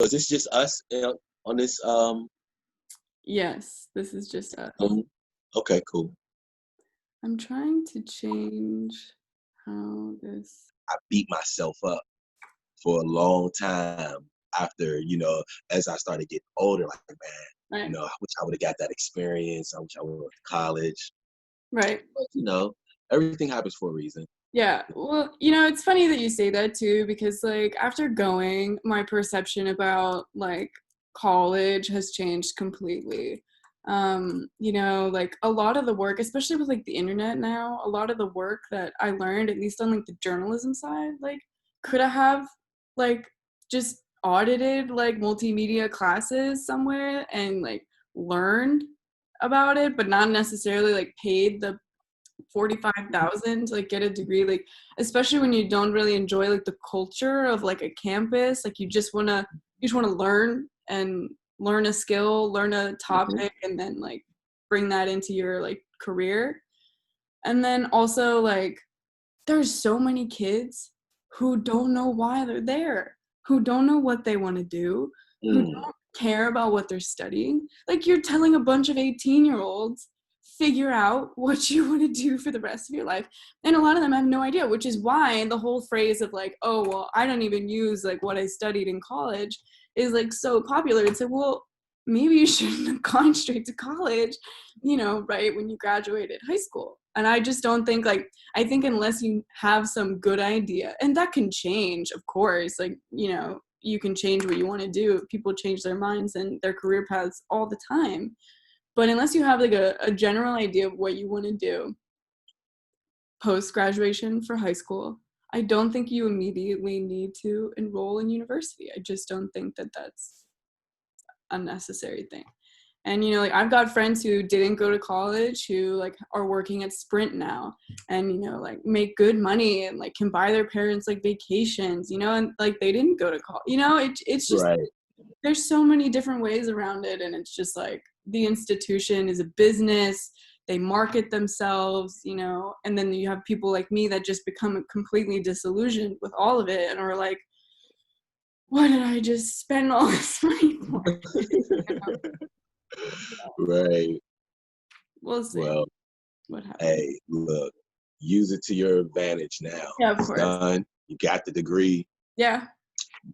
is this just us on this Yes, this is just us. Okay, cool. I'm trying to change how this. I beat myself up for a long time after, as I started getting older, like, man, Right. I wish I would have got that experience. I wish I went to college. Right. But, everything happens for a reason. Yeah. Well, it's funny that you say that too, because like after going, my perception about like college has changed completely. Like a lot of the work, especially with like the internet now, a lot of the work that I learned, at least on like the journalism side, like could I have like just audited like multimedia classes somewhere and like learned about it, but not necessarily like paid the 45,000 to like get a degree, like especially when you don't really enjoy like the culture of like a campus, like you just want to learn and learn a skill, learn a Mhm. topic, and then like bring that into your like career. And then also like there's so many kids who don't know why they're there, who don't know what they want to do, who Mm. don't care about what they're studying. Like you're telling a bunch of 18-year-olds figure out what you want to do for the rest of your life. And a lot of them have no idea, which is why the whole phrase of like, oh, well, I don't even use like what I studied in college is like so popular. It's like, well, maybe you shouldn't have gone straight to college, right when you graduated high school. And I just don't think like I think unless you have some good idea, and that can change, of course, like, you can change what you want to do. People change their minds and their career paths all the time. But unless you have like a general idea of what you want to do post graduation for high school, I don't think you immediately need to enroll in university. I just don't think that that's a necessary thing. And like I've got friends who didn't go to college who like are working at Sprint now and like make good money and like can buy their parents like vacations, and like they didn't go to college. It's just Right. there's so many different ways around it, and it's just like the institution is a business. They market themselves, and then you have people like me that just become completely disillusioned with all of it and are like, what did I just spend all this money for? Right. We'll see Well, what happens. hey, look, use it to your advantage now. Yeah, of It's course. done. You got the degree. Yeah.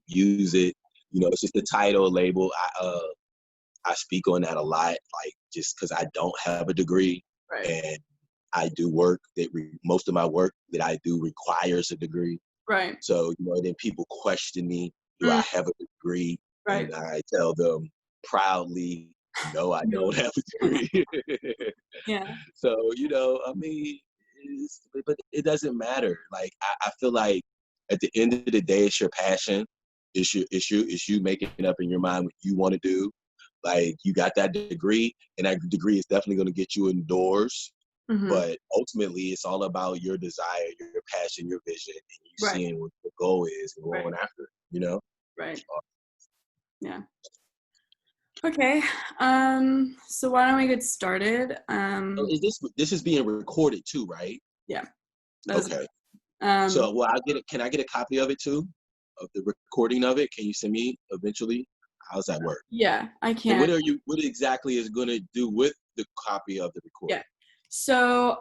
Use it. It's just a title, a label. I speak on that a lot, like just because I don't have a degree Right. and I do work that most of my work that I do requires a degree. Right. So, then people question me, do I Mm, have a degree? right. And I tell them proudly, no, I No. don't have a degree. Yeah. So, I mean, but it doesn't matter. Like, I feel like at the end of the day, it's your passion. It's you making up in your mind what you want to do. Like, you got that degree, and that degree is definitely going to get you indoors. Mhm. But ultimately, it's all about your desire, your passion, your vision, and you Right. seeing what the goal is and Right. going after it. Right. Yeah. Okay. So why don't we get started? So this is being recorded too, right? Yeah. That's Okay. um So, well, can I get a copy of it too, of the recording of it? Can you send me eventually? How's that work? yeah, I And can. what exactly is going to do with the copy of the Yeah. recording? So,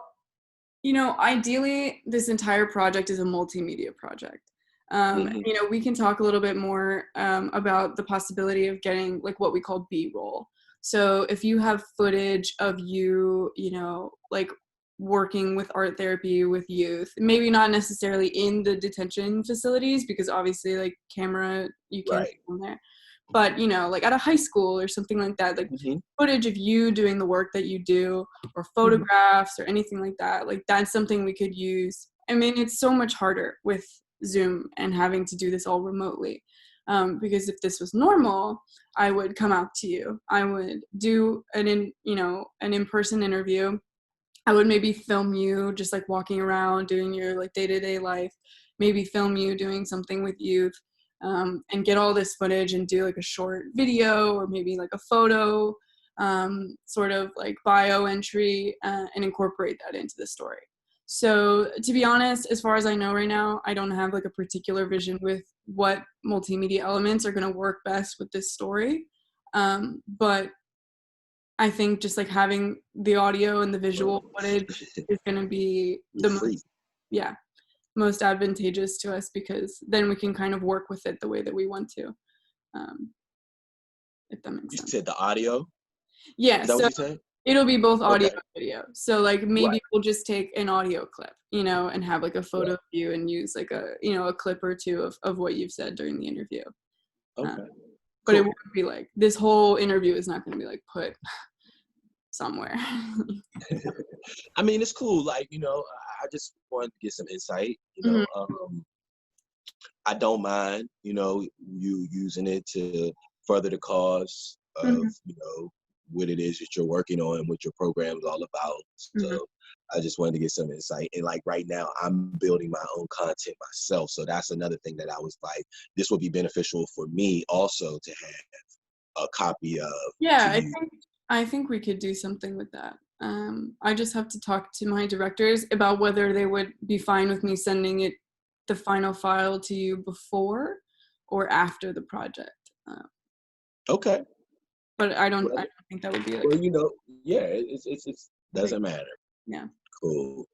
ideally this entire project is a multimedia project. Hmm. We can talk a little bit more about the possibility of getting like what we call B-roll. So if you have footage of you, like working with art therapy with youth, maybe not necessarily in the detention facilities because obviously like camera you can't Right. film there, but like at a high school or something like that, like Hmm. footage of you doing the work that you do or Hmm. photographs or anything like that, like that's something we could use. I mean, it's so much harder with Zoom and having to do this all remotely. Because if this was normal, I would come out to you. I would do an in-person interview. I would maybe film you just like walking around doing your like day-to-day life, maybe film you doing something with youth, and get all this footage and do like a short video or maybe like a photo, sort of like bio entry, and incorporate that into the story. So to be honest, as far as I know right now, I don't have like a particular vision with what multimedia elements are going to work best with this story. But I think just like having the audio and the Well, visual footage is going to be you're the free. most, yeah, most advantageous to us, because then we can kind of work with it the way that we want to, um, if that makes You sense. said the audio? Yeah, Is that what so you said? it'll be both audio Okay. and video. So like Right. maybe we'll just take an audio clip, and have like a photo Right. of you and use like a clip or two of what you've said during the interview. Um, Okay. but it Cool. won't be like this whole interview is not going to be like put somewhere. I mean, it's cool. Like, I just wanted to get some insight. Mhm, I don't mind, you using it to further the cause of, mhm, what it is that you're working on and what your program is all about. mhm. So I just wanted to get some insight. And like right now, I'm building my own content myself. So that's another thing that I was like, this would be beneficial for me also to have a copy of Yeah, to I use. think I think we could do something with that. I just have to talk to my directors about whether they would be fine with me sending the final file to you before or after the project. Okay. But I Well, don't think that would be like well, yeah, it's a big, doesn't matter. yeah. Cool.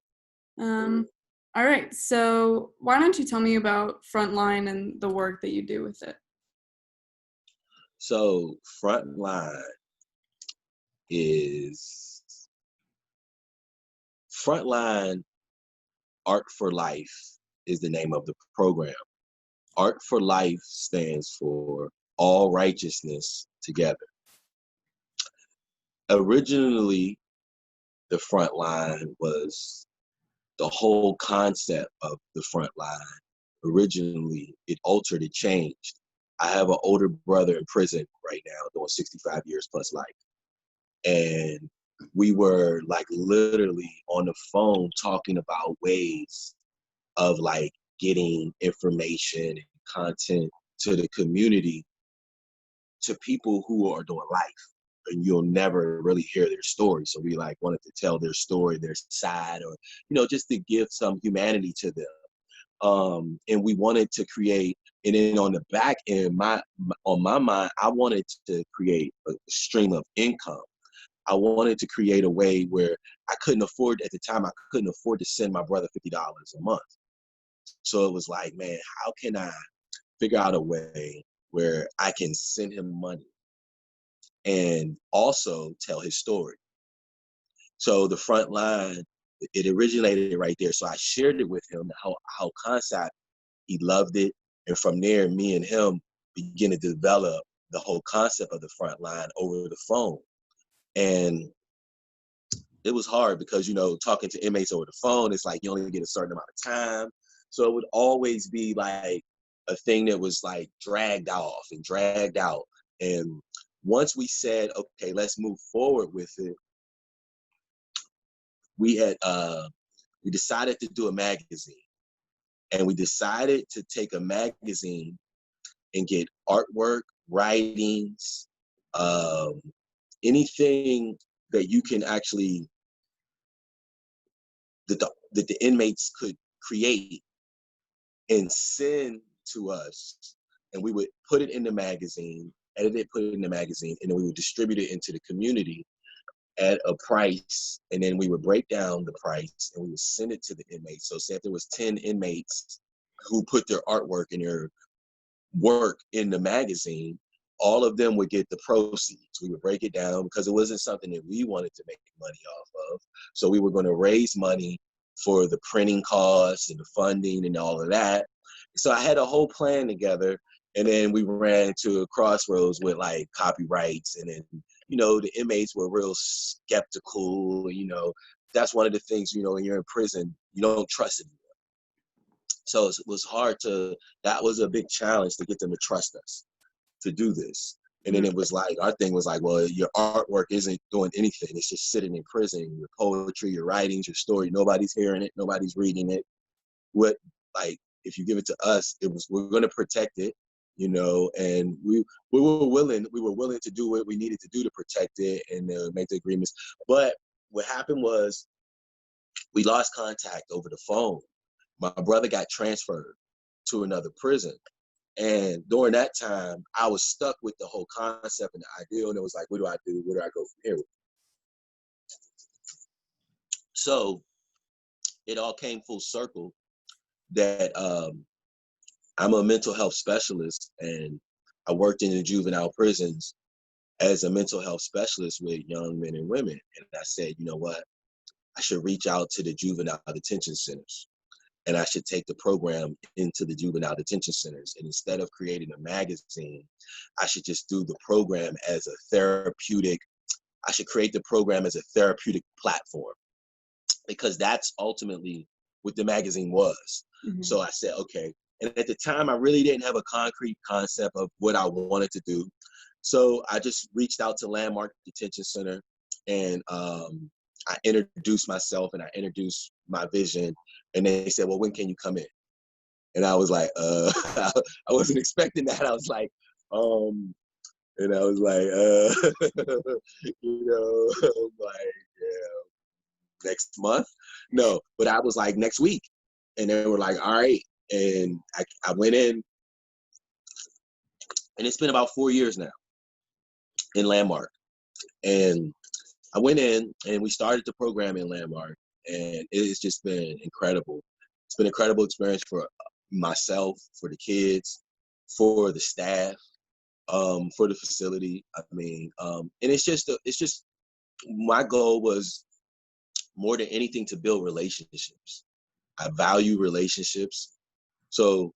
Um, all right. So why don't you tell me about Frontline and the work that you do with it? So Frontline is Frontline Art for Life is the name of the program. Art for Life stands for All Righteousness Together. Originally, the front line was the whole concept of the front line. Originally, it altered, it changed. I have an older brother in prison right now doing 65 years plus life. And we were like literally on the phone talking about ways of like getting information and content to the community, to people who are doing life, and you'll never really hear their story. So we like wanted to tell their story, their side, or just to give some humanity to them. And we wanted to create, and then on the back end, on my mind, I wanted to create a stream of income. I wanted to create a way where I couldn't afford, at the time, I couldn't afford to send my brother $50 a month. So it was like, man, how can I figure out a way where I can send him money and also tell his story? So the front line, it originated right there. So I shared it with him, how concept, he loved it. And from there, me and him began to develop the whole concept of the front line over the phone. And it was hard because, talking to inmates over the phone, it's like you only get a certain amount of time. So it would always be like a thing that was like dragged off and dragged out. And once we said, okay, let's move forward with it, we had we decided to do a magazine. And we decided to take a magazine and get artwork, writings, um, anything that you can actually that the inmates could create and send to us, and we would put it in the magazine, edit it, put it in the magazine, and then we would distribute it into the community at a price, and then we would break down the price and we would send it to the inmates. So say if there was 10 inmates who put their artwork and their work in the magazine, all of them would get the proceeds. We would break it down because it wasn't something that we wanted to make money off of. So we were going to raise money for the printing costs and the funding and all of that. So I had a whole plan together, and then we ran to a crossroads with like copyrights, and then the inmates were real skeptical. That's one of the things, when you're in prison, you don't trust anyone. So it was hard that was a big challenge to get them to trust us to do this. And then Mhm. it was like, our thing was like, well, your artwork isn't doing anything. It's just sitting in prison. Your poetry, your writings, your story, nobody's hearing it. Nobody's reading it. What, like, if you give it to us, we're going to protect it, and we were willing to do what we needed to do to protect it and make the agreements. But what happened was We lost contact over the phone. My brother got transferred to another prison. And during that time, I was stuck with the whole concept and the idea. And it was like, what do I do? Where do I go from here? So it all came full circle that I'm a mental health specialist, and I worked in the juvenile prisons as a mental health specialist with young men and women. And I said, you know what? I should reach out to the juvenile detention centers, and I should take the program into the juvenile detention centers. And instead of creating a magazine, I should just do the program as a therapeutic, I should create the program as a therapeutic platform, because that's ultimately what the magazine was. Mm-hmm. So I said, okay. And at the time, I really didn't have a concrete concept of what I wanted to do. So I just reached out to Landmark Detention Center, and I introduced myself and I introduced my vision. And they said, well, when can you come in? And I was like, I wasn't expecting that. I was like, and I was like, like, yeah, next month? No, but I was like, next week. And they were like, all right. And I went in, and it's been about 4 years now in Landmark. And I went in and we started the program in Landmark, and it's just been incredible. It's been an incredible experience for myself, for the kids, for the staff, for the facility. I mean, and it's just my goal was more than anything to build relationships. I value relationships. So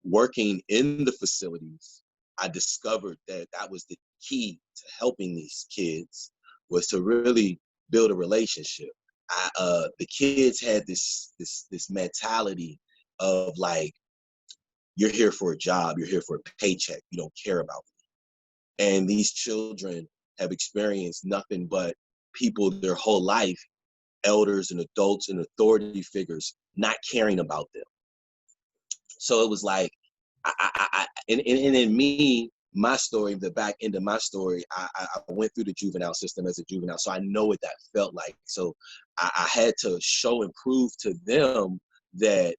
working in the facilities, I discovered that that was the key to helping these kids, was to really build a relationship. The kids had this mentality of like, you're here for a job, you're here for a paycheck, you don't care about me. And these children have experienced nothing but people their whole life, elders and adults and authority figures, not caring about them. So it was like, and in me, my story, the back end of my story, I went through the juvenile system as a juvenile, so I know what that felt like. So I had to show and prove to them that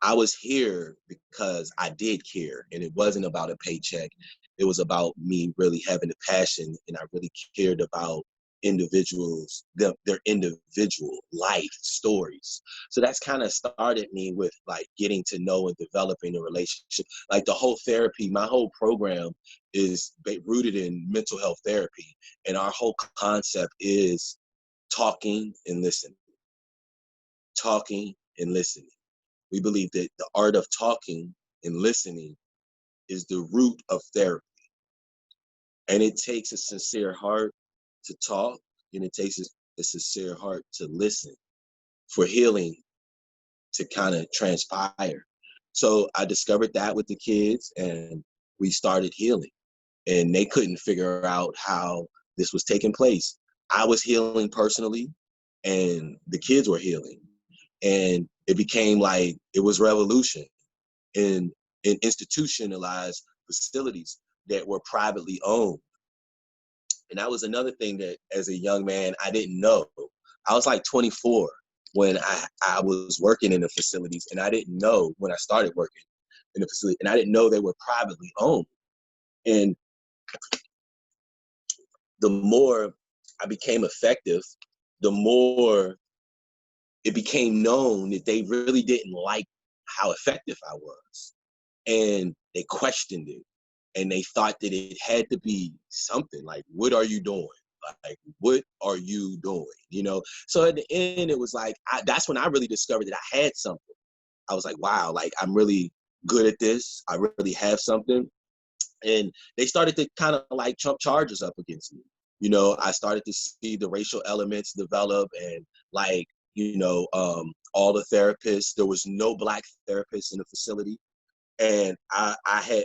I was here because I did care, and it wasn't about a paycheck. It was about me really having a passion, and I really cared about individuals, their individual life stories. So that's kind of started me with like getting to know and developing a relationship. Like the whole therapy, my whole program is rooted in mental health therapy, and our whole concept is talking and listening. Talking and listening. We believe that the art of talking and listening is the root of therapy. And it takes a sincere heart to talk, and it takes a sincere heart to listen for healing to kind of transpire. So I discovered that with the kids, and we started healing. And they couldn't figure out how this was taking place. I was healing personally, and the kids were healing. And it became like it was revolution in institutionalized facilities that were privately owned. And that was another thing that as a young man, I didn't know. I was like 24 when I was working in the facilities, and I didn't know when I started working in the facility, and I didn't know they were privately owned. And the more I became effective, the more it became known that they really didn't like how effective I was. And they questioned it. And they thought that it had to be something like, what are you doing? Like, what are you doing? You know? So at the end, it was like, that's when I really discovered that I had something. I was like, wow, like I'm really good at this. I really have something. And they started to kind of like trump charges up against me. You know, I started to see the racial elements develop, and like, you know, all the therapists, there was no Black therapists in the facility. And I had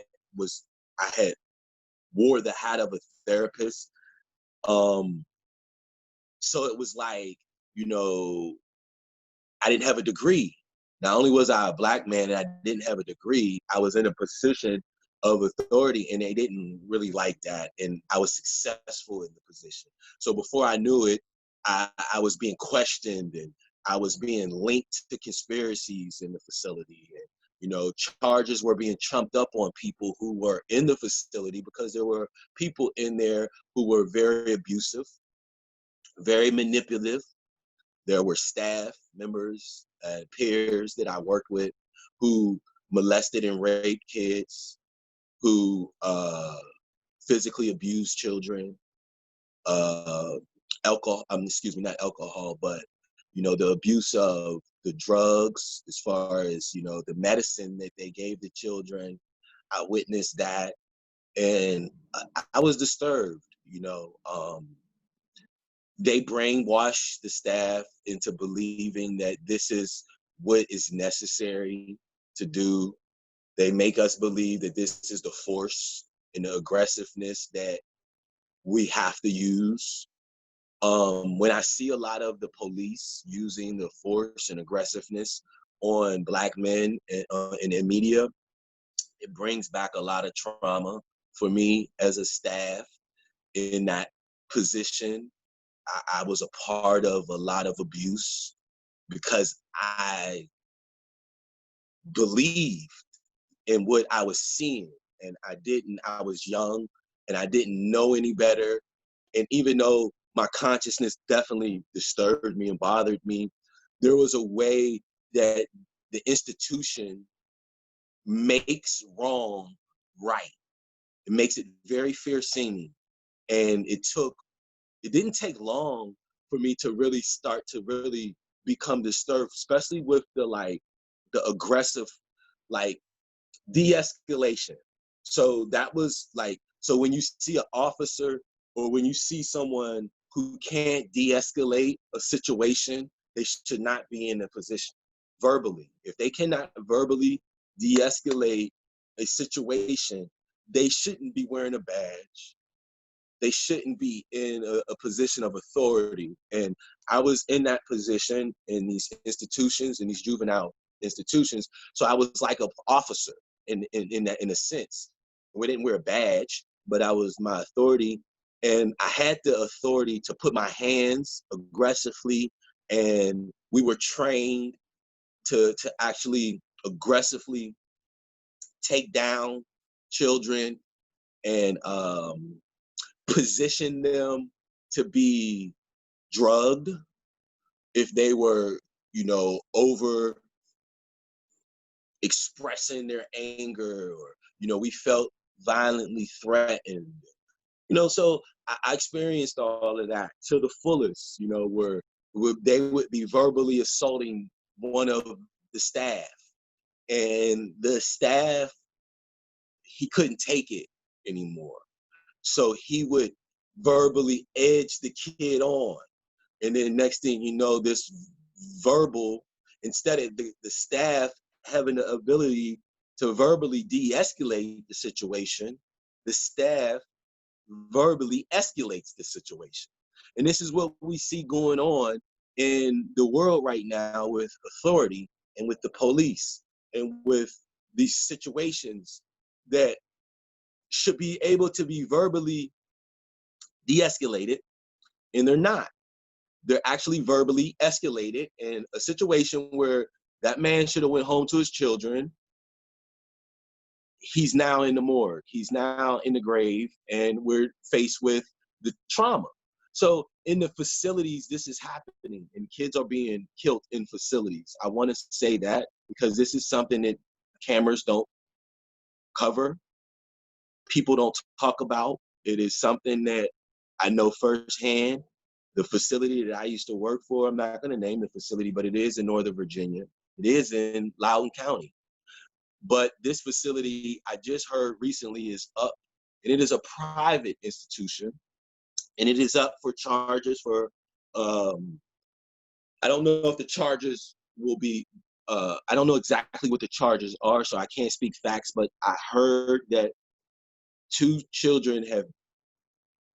wore the hat of a therapist. So it was like, you know, I didn't have a degree. Not only was I a Black man and I didn't have a degree, I was in a position of authority, and they didn't really like that. And I was successful in the position. So before I knew it, I was being questioned, and I was being linked to conspiracies in the facility. And, you know, charges were being trumped up on people who were in the facility because there were people in there who were very abusive, very manipulative. There were staff members and peers that I worked with who molested and raped kids, who physically abused children, uh, alcohol, excuse me, not alcohol, but, you know, the abuse of the drugs, as far as, you know, the medicine that they gave the children. I witnessed that, and I was disturbed, you know. They brainwash the staff into believing that this is what is necessary to do. They make us believe that this is the force and the aggressiveness that we have to use. When I see a lot of the police using the force and aggressiveness on Black men in the media, it brings back a lot of trauma for me as a staff in that position. I was a part of a lot of abuse because I believed in what I was seeing, and I was young and I didn't know any better. And even though my consciousness definitely disturbed me and bothered me, there was a way that the institution makes wrong right. It makes it very fair seeming. And it didn't take long for me to really start to really become disturbed, especially with the aggressive, like, de-escalation. So that was like, so when you see an officer or when you see someone who can't de-escalate a situation, they should not be in a position verbally. If they cannot verbally de-escalate a situation, they shouldn't be wearing a badge. They shouldn't be in a position of authority. And I was in that position in these institutions, in these juvenile institutions. So I was like an officer in a sense. We didn't wear a badge, but I was my authority. And I had the authority to put my hands aggressively, and we were trained to actually aggressively take down children and position them to be drugged if they were, you know, over expressing their anger, or, you know, we felt violently threatened. You know, so I experienced all of that to the fullest, you know, where they would be verbally assaulting one of the staff, and the staff, he couldn't take it anymore. So he would verbally edge the kid on. And then next thing you know, this verbal, instead of the staff having the ability to verbally de-escalate the situation, the staff verbally escalates the situation. And this is what we see going on in the world right now with authority and with the police and with these situations that should be able to be verbally de-escalated, and they're not. They're actually verbally escalated in a situation where that man should have went home to his children. He's now in the morgue. He's now in the grave, and we're faced with the trauma. So in the facilities, this is happening, and kids are being killed in facilities. I want to say that because this is something that cameras don't cover, people don't talk about. It is something that I know firsthand. The facility that I used to work for, I'm not going to name the facility, but it is in Northern Virginia. It is in Loudoun County. But this facility, I just heard recently, is up, and it is a private institution, and it is up for charges for, I don't know if the charges will be, I don't know exactly what the charges are, so I can't speak facts, but I heard that 2 children have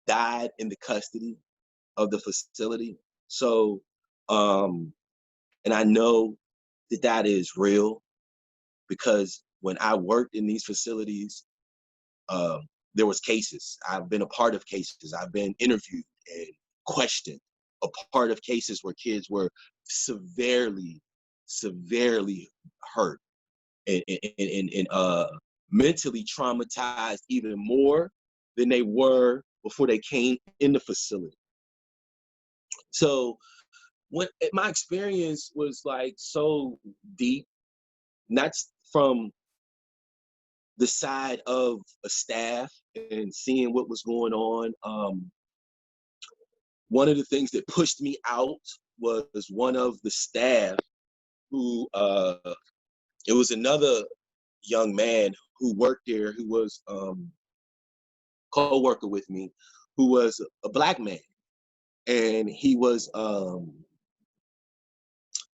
died in the custody of the facility. So, and I know that that is real because when I worked in these facilities, there was cases. I've been a part of cases. I've been interviewed and questioned a part of cases where kids were severely, severely hurt and mentally traumatized even more than they were before they came in the facility. So when my experience was like so deep, not from the side of a staff and seeing what was going on. One of the things that pushed me out was one of the staff who it was another young man who worked there who was co-worker with me, who was a black man, and he was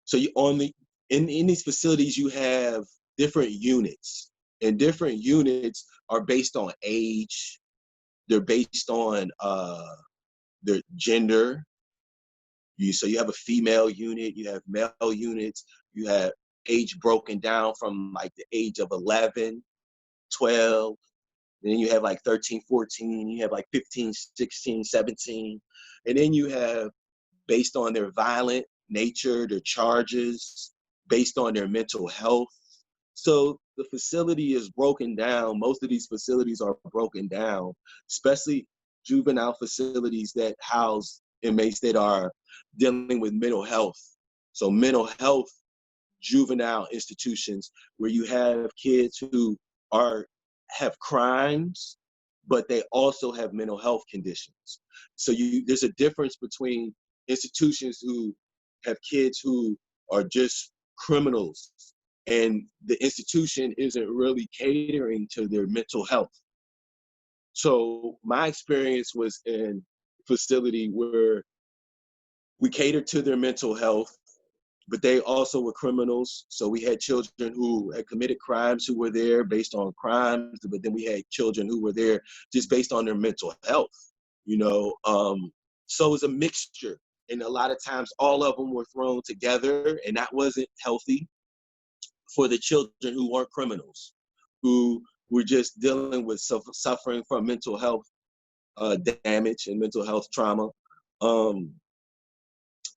so you on the in these facilities you have different units, and different units are based on age, they're based on their gender. So you have a female unit, you have male units, you have age broken down from like the age of 11, 12, then you have like 13, 14, you have like 15, 16, 17, and then you have based on their violent nature, their charges, based on their mental health. So the facility is broken down. Most of these facilities are broken down, especially juvenile facilities that house inmates that are dealing with mental health. So mental health juvenile institutions where you have kids who have crimes, but they also have mental health conditions. So there's a difference between institutions who have kids who are just criminals, and the institution isn't really catering to their mental health. So my experience was in a facility where we catered to their mental health, but they also were criminals. So we had children who had committed crimes who were there based on crimes, but then we had children who were there just based on their mental health, you know. So it was a mixture. And a lot of times all of them were thrown together, and that wasn't healthy for the children who weren't criminals, who were just dealing with suffering from mental health damage and mental health trauma.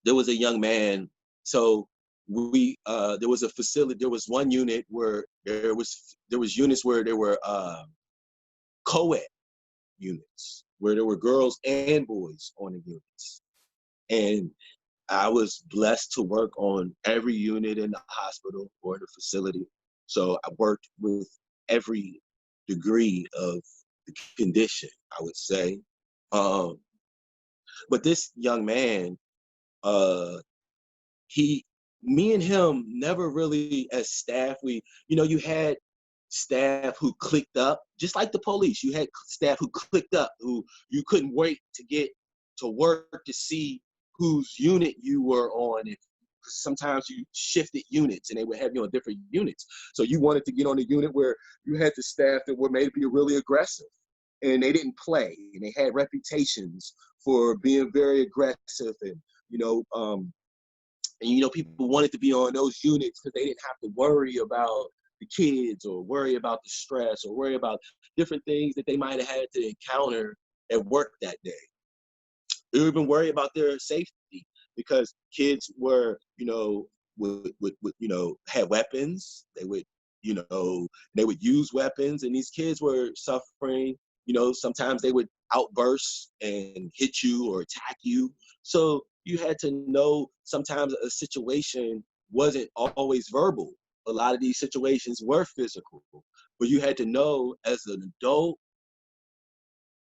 There was a young man, so there was a facility, there was one unit where there was units where there were co-ed units, where there were girls and boys on the units. And I was blessed to work on every unit in the hospital or the facility. So I worked with every degree of the condition, I would say. But this young man, uh, me and him never really as staff, you had staff who clicked up, just like the police. You had staff who clicked up, who you couldn't wait to get to work to see whose unit you were on. And sometimes you shifted units and they would have you on different units. So you wanted to get on the unit where you had the staff that were maybe really aggressive and they didn't play, and they had reputations for being very aggressive, and people wanted to be on those units because they didn't have to worry about the kids or worry about the stress or worry about different things that they might have had to encounter at work that day. They would even worry about their safety because kids were, had weapons. They would use weapons, and these kids were suffering. Sometimes they would outburst and hit you or attack you. So you had to know sometimes a situation wasn't always verbal. A lot of these situations were physical, but you had to know as an adult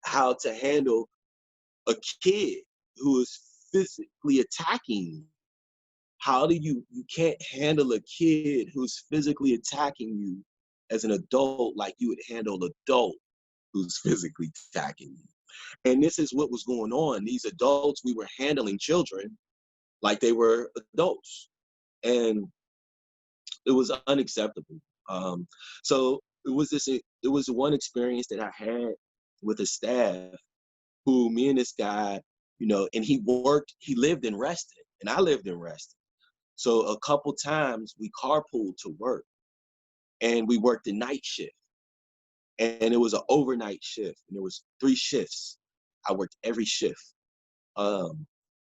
how to handle a kid who is physically attacking you. How do you can't handle a kid who's physically attacking you as an adult like you would handle an adult who's physically attacking you. And this is what was going on. These adults, we were handling children like they were adults. And it was unacceptable. So it was one experience that I had with a staff who me and this guy, and he lived in Reston and I lived in Reston. So a couple times we carpooled to work and we worked the night shift. And it was an overnight shift, and there was 3 shifts. I worked every shift.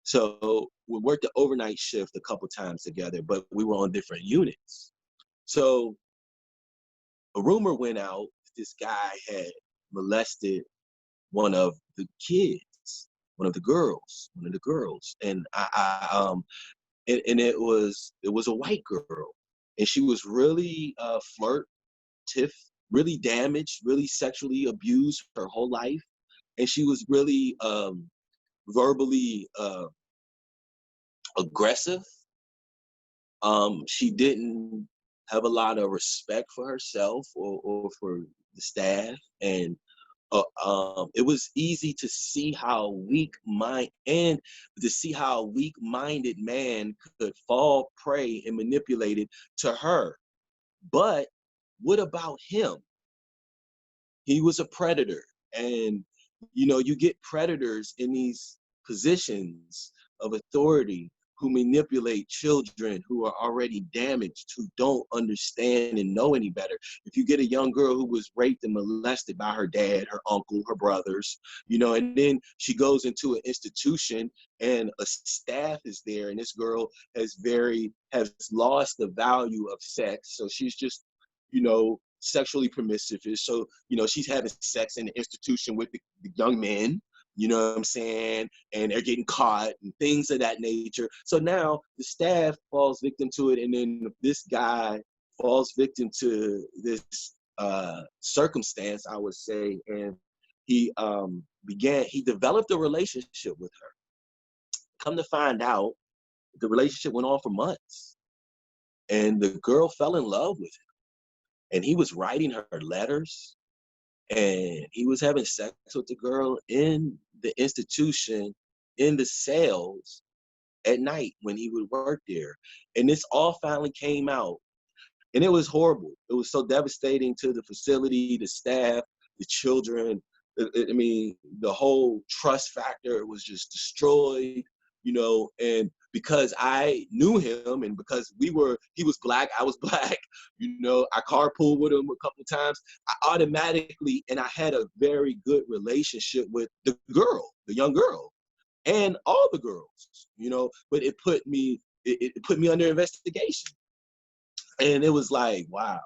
So we worked the overnight shift a couple times together, but we were on different units. So a rumor went out that this guy had molested one of the kids, one of the girls, and and it was a white girl, and she was really flirtive, really damaged, really sexually abused her whole life, and she was really verbally aggressive. She didn't have a lot of respect for herself or for the staff, and it was easy to see how weak-minded man could fall prey and manipulated to her. But what about him? He was a predator, and you get predators in these positions of authority who manipulate children who are already damaged, who don't understand and know any better. If you get a young girl who was raped and molested by her dad, her uncle, her brothers, and then she goes into an institution and a staff is there, and this girl has lost the value of sex, so she's just sexually permissive. So, she's having sex in the institution with the young men, you know what I'm saying? And they're getting caught and things of that nature. So now the staff falls victim to it. And then this guy falls victim to this circumstance, I would say. And he developed a relationship with her. Come to find out, the relationship went on for months. And the girl fell in love with him. And he was writing her letters, and he was having sex with the girl in the institution, in the cells at night when he would work there. And this all finally came out. And it was horrible. It was so devastating to the facility, the staff, the children. I mean, the whole trust factor was just destroyed, and because I knew him and because he was black, I was black, I carpooled with him a couple of times. I automatically, and I had a very good relationship with the young girl, and all the girls, but it put me under investigation. And it was like, wow,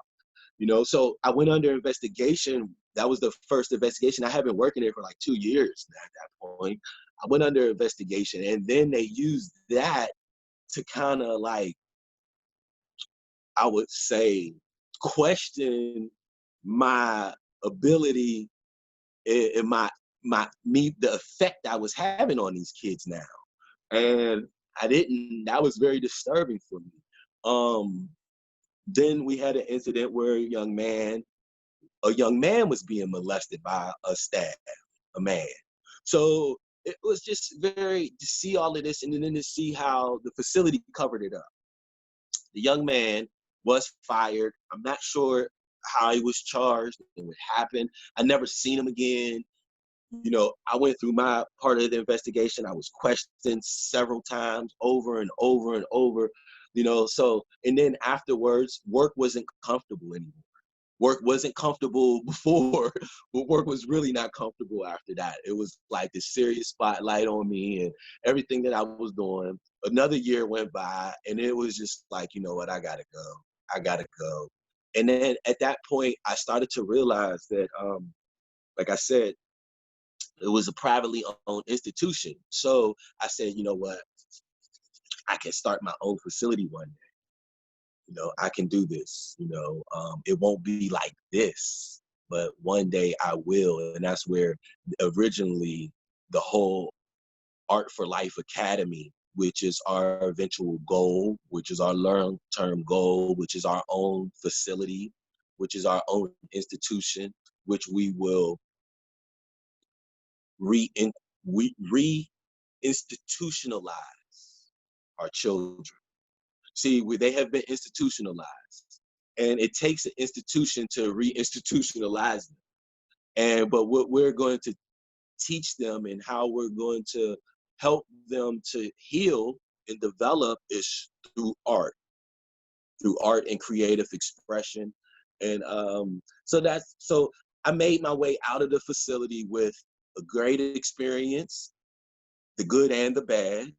so I went under investigation. That was the first investigation. I had been working there for like 2 years at that point. I went under investigation, and then they used that to kind of like, I would say, question my ability and the effect I was having on these kids now. And that was very disturbing for me. Then we had an incident where a young man was being molested by a man. So it was just very to see all of this, and then to see how the facility covered it up. The young man was fired. I'm not sure how he was charged and what happened. I never seen him again. I went through my part of the investigation. I was questioned several times over and over and over, so, and then afterwards, work wasn't comfortable anymore. Work wasn't comfortable before, but work was really not comfortable after that. It was like this serious spotlight on me and everything that I was doing. Another year went by, and it was just like, you know what, I gotta go. I gotta go. And then at that point, I started to realize that, like I said, it was a privately owned institution. So I said, you know what, I can start my own facility one day. I can do this. It won't be like this, but one day I will. And that's where originally the whole Art for Life Academy, which is our eventual goal, which is our long-term goal, which is our own facility, which is our own institution, which we will reinstitutionalize our children. See, they have been institutionalized, and it takes an institution to reinstitutionalize them. But what we're going to teach them and how we're going to help them to heal and develop is through art and creative expression. And so I made my way out of the facility with a great experience, the good and the bad.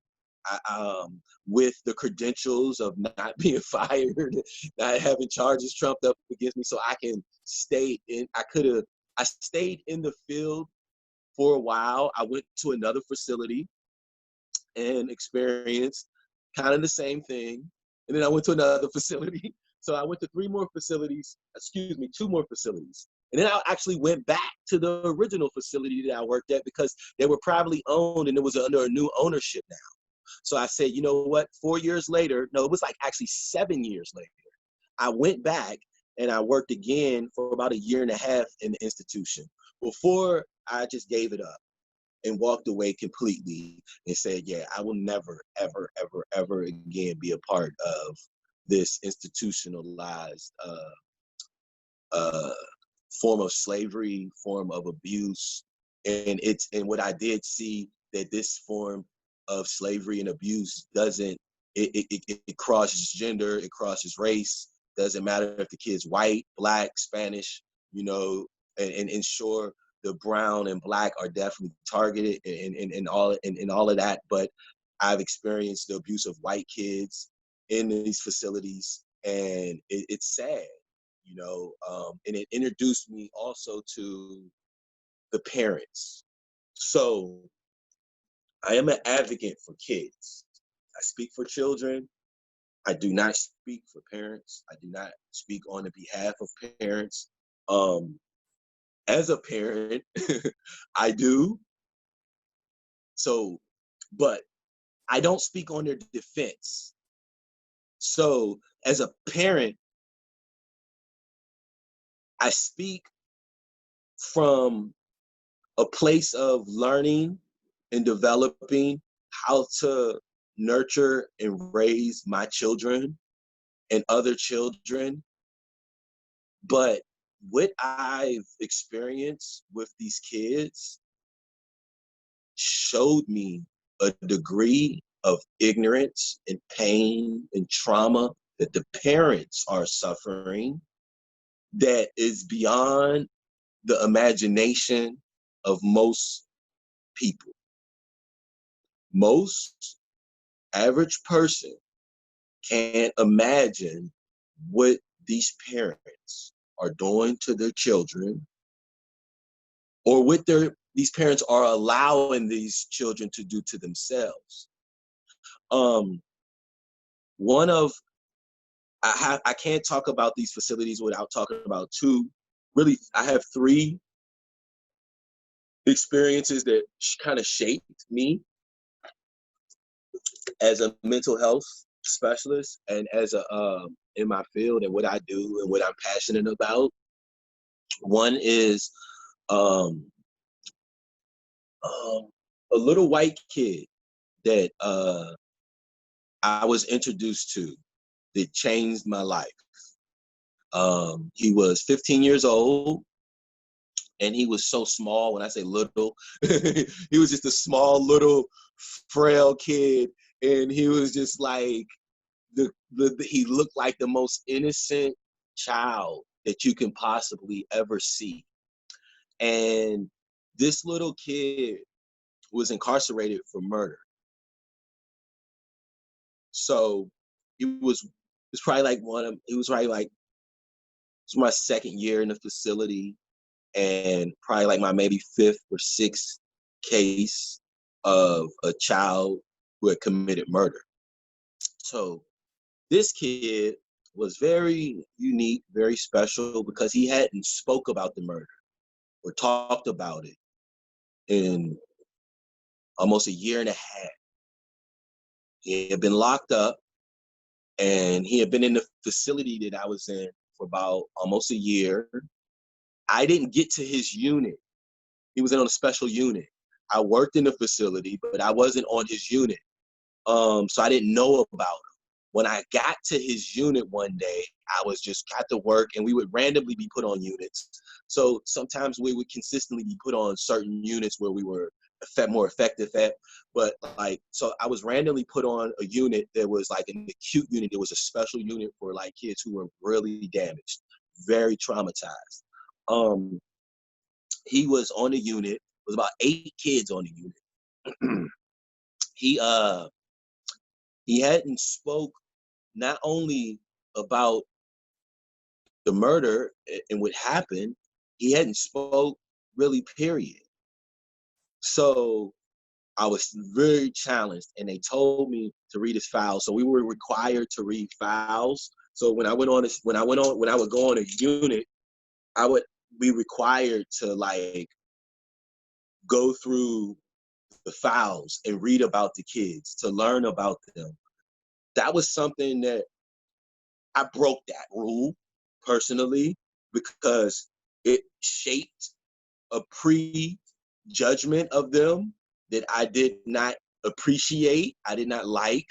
with the credentials of not being fired, not having charges trumped up against me, so I can stay in. I stayed in the field for a while. I went to another facility and experienced kind of the same thing. And then I went to another facility. So I went to two more facilities. And then I actually went back to the original facility that I worked at because they were privately owned and it was under a new ownership now. So I said, you know what, 4 years later, no, it was like actually 7 years later, I went back and I worked again for about a year and a half in the institution before I just gave it up and walked away completely and said, yeah, I will never, ever, ever, ever again be a part of this institutionalized uh, form of slavery, form of abuse. And what I did see that this form of slavery and abuse it crosses gender, it crosses race, doesn't matter if the kid's white, black, Spanish, and sure, the brown and black are definitely targeted and all of that. But I've experienced the abuse of white kids in these facilities, and it's sad, and it introduced me also to the parents. So I am an advocate for kids. I speak for children. I do not speak for parents. I do not speak on the behalf of parents. As a parent, I do. So, but I don't speak on their defense. So as a parent, I speak from a place of learning and developing how to nurture and raise my children and other children. But what I've experienced with these kids showed me a degree of ignorance and pain and trauma that the parents are suffering that is beyond the imagination of most people. Most average person can't imagine what these parents are doing to their children or what these parents are allowing these children to do to themselves. I can't talk about these facilities without talking about two. Really, I have three experiences that kind of shaped me as a mental health specialist and as in my field and what I do and what I'm passionate about. One is a little white kid that I was introduced to that changed my life. He was 15 years old, and he was so small. When I say little, he was just a small, little, frail kid, and he was just like he looked like the most innocent child that you can possibly ever see. And this little kid was incarcerated for murder. So it was probably like it's my second year in the facility, and probably like my maybe fifth or sixth case of a child who had committed murder. So this kid was very unique, very special because he hadn't spoke about the murder or talked about it in almost a year and a half. He had been locked up, and he had been in the facility that I was in for about almost a year. I didn't get to his unit. He was in on a special unit. I worked in the facility, but I wasn't on his unit. So I didn't know about him. When I got to his unit one day, I was just got to work, and we would randomly be put on units. So sometimes we would consistently be put on certain units where we were more effective at. But so I was randomly put on a unit that was like an acute unit. It was a special unit for like kids who were really damaged, very traumatized. He was on the unit. It was about 8 kids on the unit. He He hadn't spoke not only about the murder and what happened, he hadn't spoke really, period. So I was very challenged, and they told me to read his files. So we were required to read files. So when I would go on a unit, I would be required to like go through the files and read about the kids, to learn about them. That was something that I broke that rule personally because it shaped a prejudgment of them that I did not appreciate, I did not like,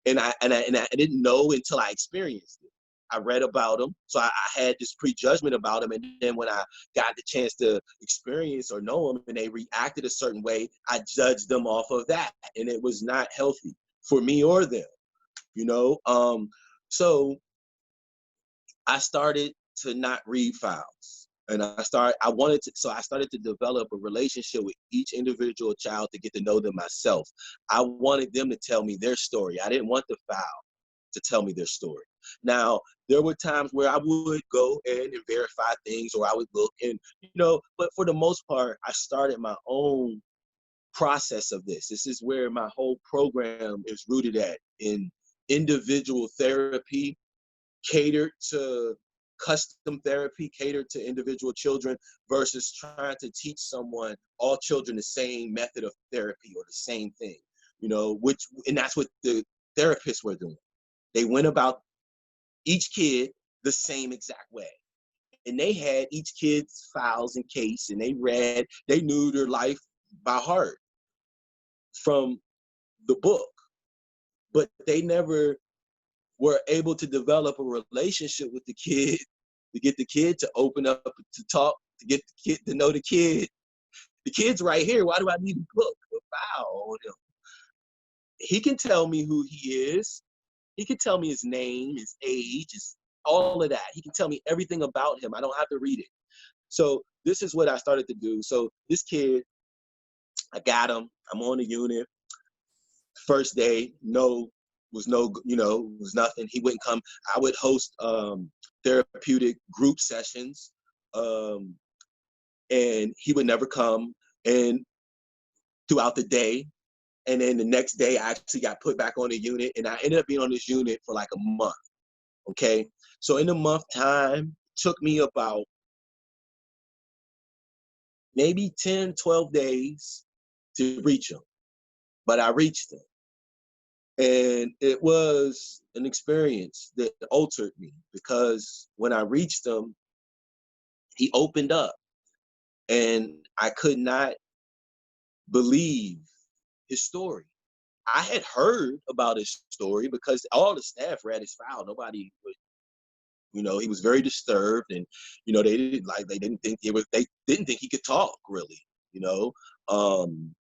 and I didn't know until I experienced it. I read about them, so I had this prejudgment about them, and then when I got the chance to experience or know them, and they reacted a certain way, I judged them off of that, and it was not healthy for me or them, you know. So I started to not read files. And I started to develop a relationship with each individual child to get to know them myself. I wanted them to tell me their story. I didn't want the file to tell me their story. Now, there were times where I would go in and verify things, or I would look and, but for the most part, I started my own process of this. This is where my whole program is rooted at, in individual therapy catered to custom therapy, catered to individual children, versus trying to teach all children, the same method of therapy or the same thing, and that's what the therapists were doing. They went about each kid the same exact way. And they had each kid's files and case, and they knew their life by heart from the book, but they never were able to develop a relationship with the kid, to get the kid to open up, to talk, to get the kid to know the kid. The kid's right here. Why do I need a book, a file on him? He can tell me who he is. He can tell me his name, his age, all of that. He can tell me everything about him. I don't have to read it. So this is what I started to do. So this kid, I got him. I'm on the unit. First day, was nothing. He wouldn't come. I would host therapeutic group sessions, and he would never come. And throughout the day, and then the next day, I actually got put back on the unit, and I ended up being on this unit for like a month. Okay, so in a month time, took me about maybe 10, 12 days to reach him, but I reached him. And it was an experience that altered me, because when I reached him, he opened up, and I could not believe his story. I had heard about his story because all the staff read his file. Nobody would, he was very disturbed, and they didn't think he could talk really. You know, um,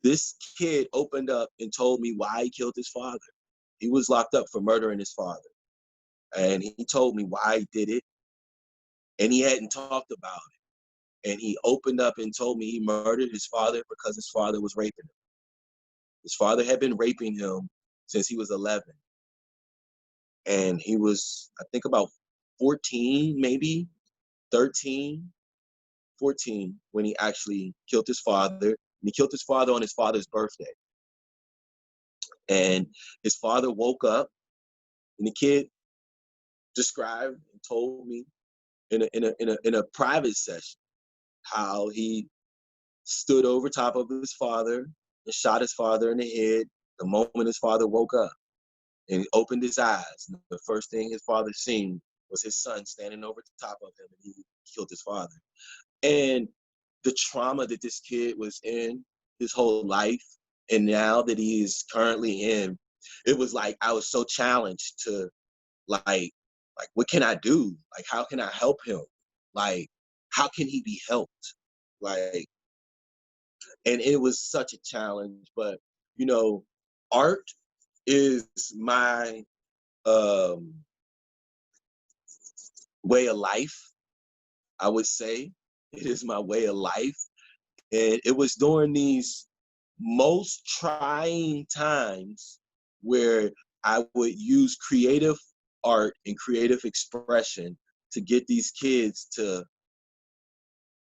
this kid opened up and told me why he killed his father. He was locked up for murdering his father. And he told me why he did it. And he hadn't talked about it. And he opened up and told me he murdered his father because his father was raping him. His father had been raping him since he was 11. And he was, I think, about 14, maybe 13, 14, when he actually killed his father. And he killed his father on his father's birthday. And his father woke up, and the kid described and told me in a private session how he stood over top of his father and shot his father in the head the moment his father woke up. And he opened his eyes. And the first thing his father seen was his son standing over the top of him, and he killed his father. And the trauma that this kid was in his whole life, and now that he is currently in, it was like I was so challenged to like what can I do? Like, how can I help him? Like, how can he be helped? Like, and it was such a challenge. But art is my way of life. I would say it is my way of life, and it was during these most trying times where I would use creative art and creative expression to get these kids to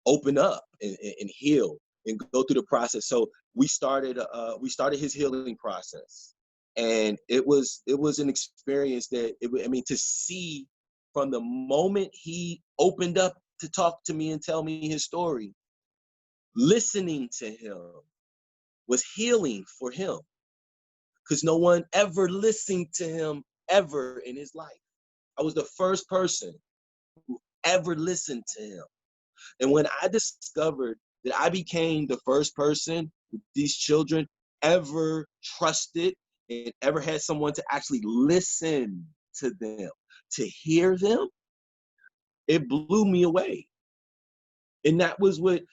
open up and heal and go through the process. So we started his healing process, and it was an experience that I mean, to see from the moment he opened up to talk to me and tell me his story, listening to him was healing for him, because no one ever listened to him ever in his life. I was the first person who ever listened to him. And when I discovered that I became the first person these children ever trusted and ever had someone to actually listen to them, to hear them, it blew me away. And that was what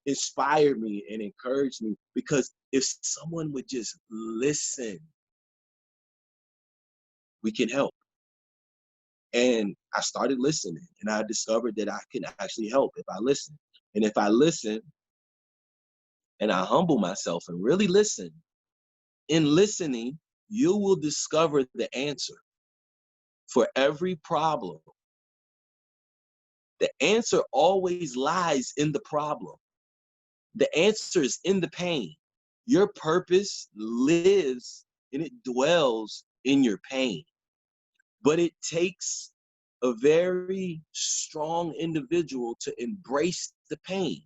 inspired me and encouraged me, because if someone would just listen, we can help. And I started listening, and I discovered that I can actually help if I listen. And if I listen and I humble myself and really listen, in listening, you will discover the answer for every problem. The answer always lies in the problem. The answer is in the pain. Your purpose lives and it dwells in your pain. But it takes a very strong individual to embrace the pain,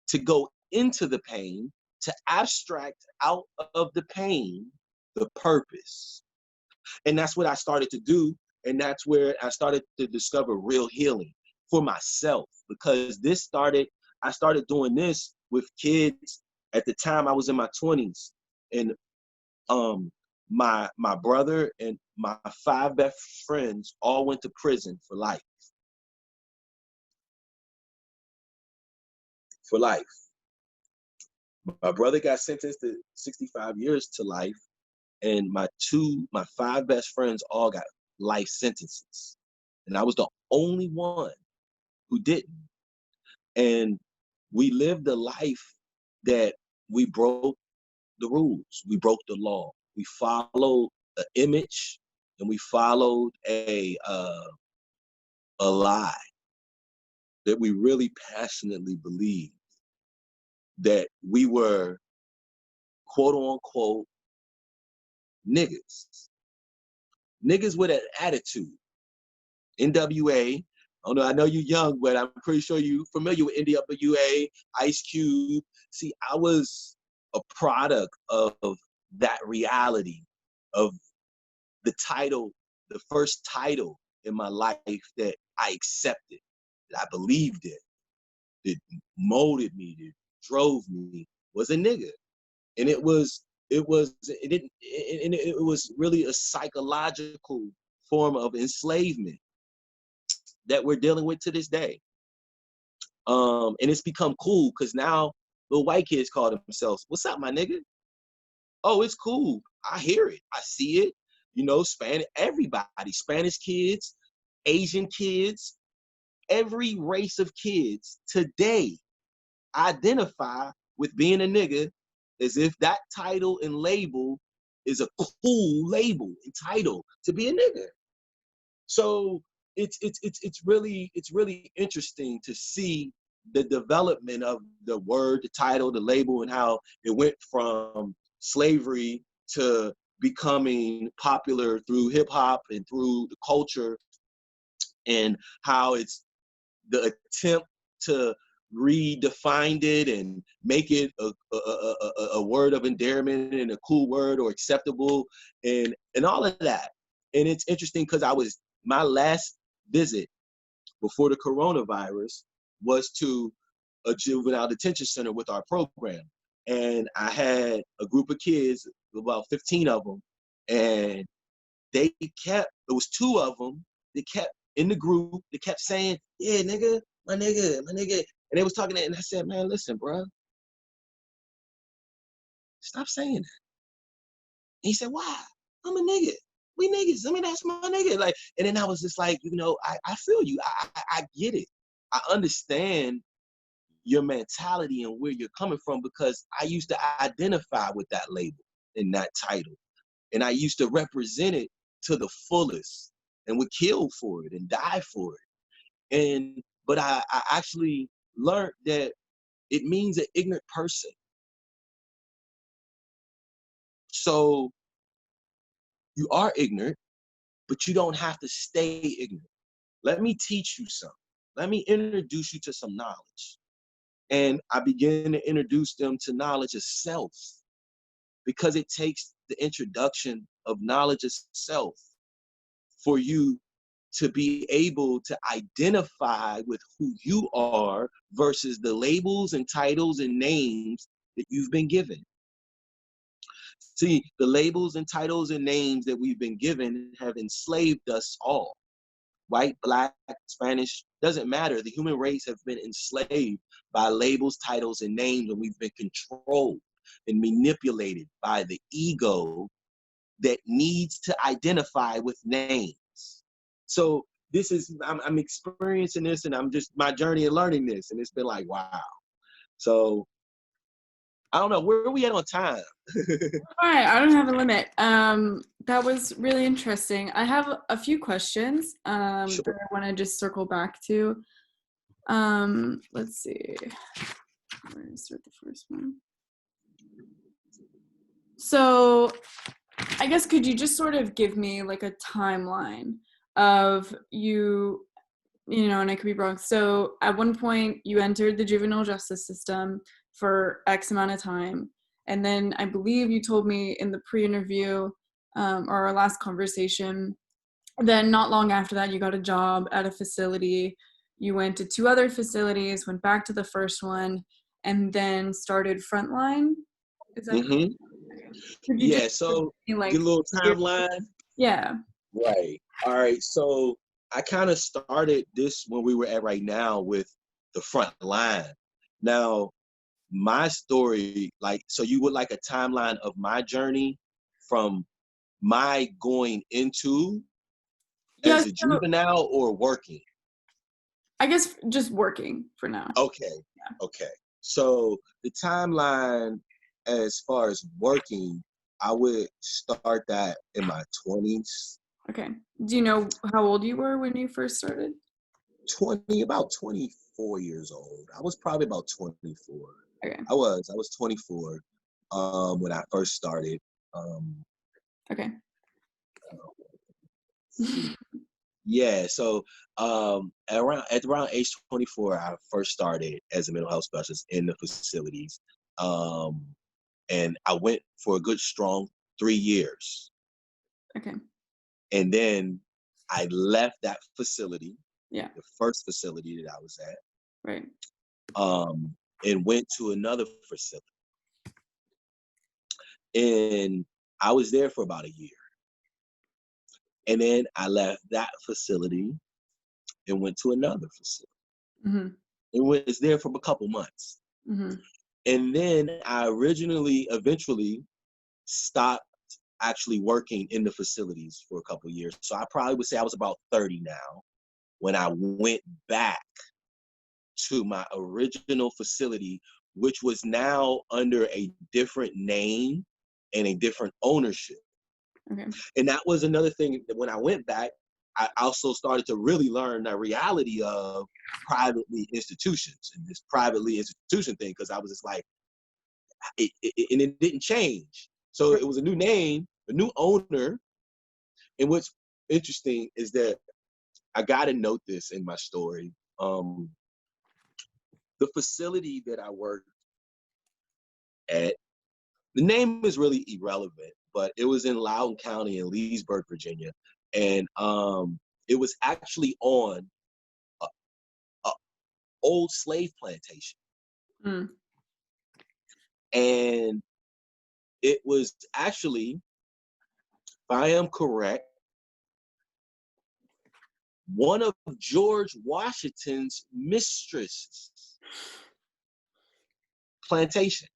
to go into the pain, to abstract out of the pain the purpose. And that's what I started to do. And that's where I started to discover real healing for myself, because I started doing this with kids at the time I was in my 20s. And my brother and my 5 best friends all went to prison for life. For life. My brother got sentenced to 65 years to life, and my 5 best friends all got life sentences. And I was the only one who didn't. And we lived a life that we broke the rules. We broke the law. We followed an image, and we followed a lie that we really passionately believed, that we were quote unquote niggas. Niggas with an attitude. NWA. I know you're young, but I'm pretty sure you're familiar with NWA, Ice Cube. See, I was a product of that reality, of the title, the first title in my life that I accepted, that I believed in, that molded me, that drove me, was a nigga. And it was really a psychological form of enslavement that we're dealing with to this day. And it's become cool because now little white kids call themselves, "What's up, my nigga?" Oh, it's cool. I hear it. I see it. Everybody, Spanish kids, Asian kids, every race of kids today identify with being a nigga, as if that title and label is a cool label and title to be a nigga. So it's really interesting to see the development of the word, the title, the label, and how it went from slavery to becoming popular through hip hop and through the culture, and how it's the attempt to redefine it and make it a word of endearment and a cool word or acceptable, and all of that. And it's interesting because my last visit before the coronavirus was to a juvenile detention center with our program. And I had a group of kids, about 15 of them, and it was 2 of them that kept in the group, they kept saying, "Yeah, nigga, my nigga, my nigga." And they was talking, and I said, "Man, listen, bro, stop saying that." And he said, "Why? I'm a nigga. We niggas. I mean, that's my nigga." Like, and then I was just like, I feel you. I get it. I understand your mentality and where you're coming from, because I used to identify with that label. in that title. And I used to represent it to the fullest and would kill for it and die for it. But I actually learned that it means an ignorant person. So you are ignorant, but you don't have to stay ignorant. Let me teach you something. Let me introduce you to some knowledge. And I began to introduce them to knowledge of self, because it takes the introduction of knowledge of self for you to be able to identify with who you are versus the labels and titles and names that you've been given. See, the labels and titles and names that we've been given have enslaved us all. White, black, Spanish, doesn't matter. The human race have been enslaved by labels, titles, and names, and we've been controlled and manipulated by the ego that needs to identify with names. So this is, I'm experiencing this, and I'm just, my journey in learning this, and it's been like, wow. So I don't know, where are we at on time? All right, I don't have a limit. That was really interesting. I have a few questions Sure. that I want to just circle back to. Let's see. Where to start the first one? So I guess could you just sort of give me like a timeline of you know, and I could be wrong. So at one point you entered the juvenile justice system for X amount of time. And then I believe you told me in the pre-interview or our last conversation, then not long after that, you got a job at a facility. You went to 2 other facilities, went back to the first one, and then started Frontline. Is that Mm-hmm. Could you Yeah, just so like get a little timeline. Yeah. Right. All right. So I kind of started this when we were at right now with the front line. Now, my story, like, so you would like a timeline of my journey from my going into Yeah, as a so juvenile or working? I guess just working for now. Okay. Yeah. Okay. So the timeline as far as working, I would start that in my 20s. Okay. Do you know how old you were when you first started? About 24 years old. I was probably about 24. Okay. I was 24 when I first started. Okay. Yeah, so at around age 24, I first started as a mental health specialist in the facilities. And I went for a good strong 3 years. Okay. And then I left that facility, Yeah. the first facility that I was at, Right. and went to another facility. And I was there for about a year. And then I left that facility and went to another facility. Mm-hmm. And was there for a couple months. Mm-hmm. And then I eventually stopped actually working in the facilities for a couple years. So I probably would say I was about 30 now when I went back to my original facility, which was now under a different name and a different ownership. Okay. And that was another thing that when I went back, I also started to really learn the reality of privately institutions and this privately institution thing, because I was just like, and it didn't change. So it was a new name, a new owner. And what's interesting is that I got to note this in my story. The facility that I worked at, the name is really irrelevant, but it was in Loudoun County in Leesburg, Virginia. And it was actually on a old slave plantation. Mm. And it was actually, if I am correct, one of George Washington's mistresses' plantation.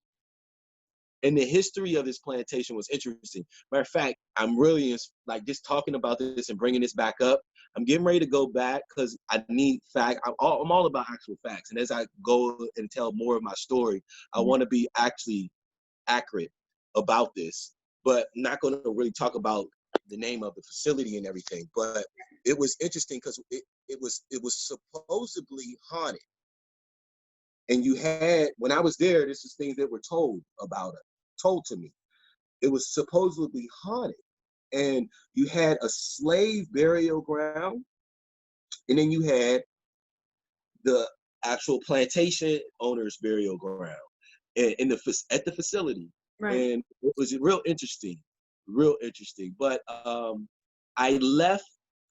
And the history of this plantation was interesting. Matter of fact, I'm really like just talking about this and bringing this back up. I'm getting ready to go back because I need fact. I'm all about actual facts. And as I go and tell more of my story, I want to be actually accurate about this. but I'm not going to really talk about the name of the facility and everything. But it was interesting because it was supposedly haunted. And you had, when I was there, this is things that were told to me. It was supposedly haunted. And you had a slave burial ground, and then you had the actual plantation owners burial ground at the facility. Right. And it was real interesting. But I left.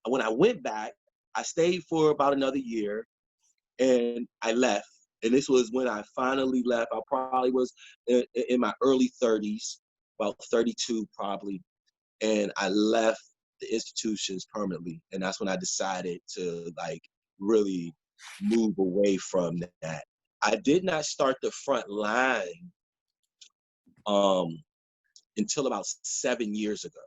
When I went back, I stayed for about another year, and I left. And this was when I finally left. I probably was in my early 30s, about 32 probably. And I left the institutions permanently. And that's when I decided to like really move away from that. I did not start the front line until about 7 years ago.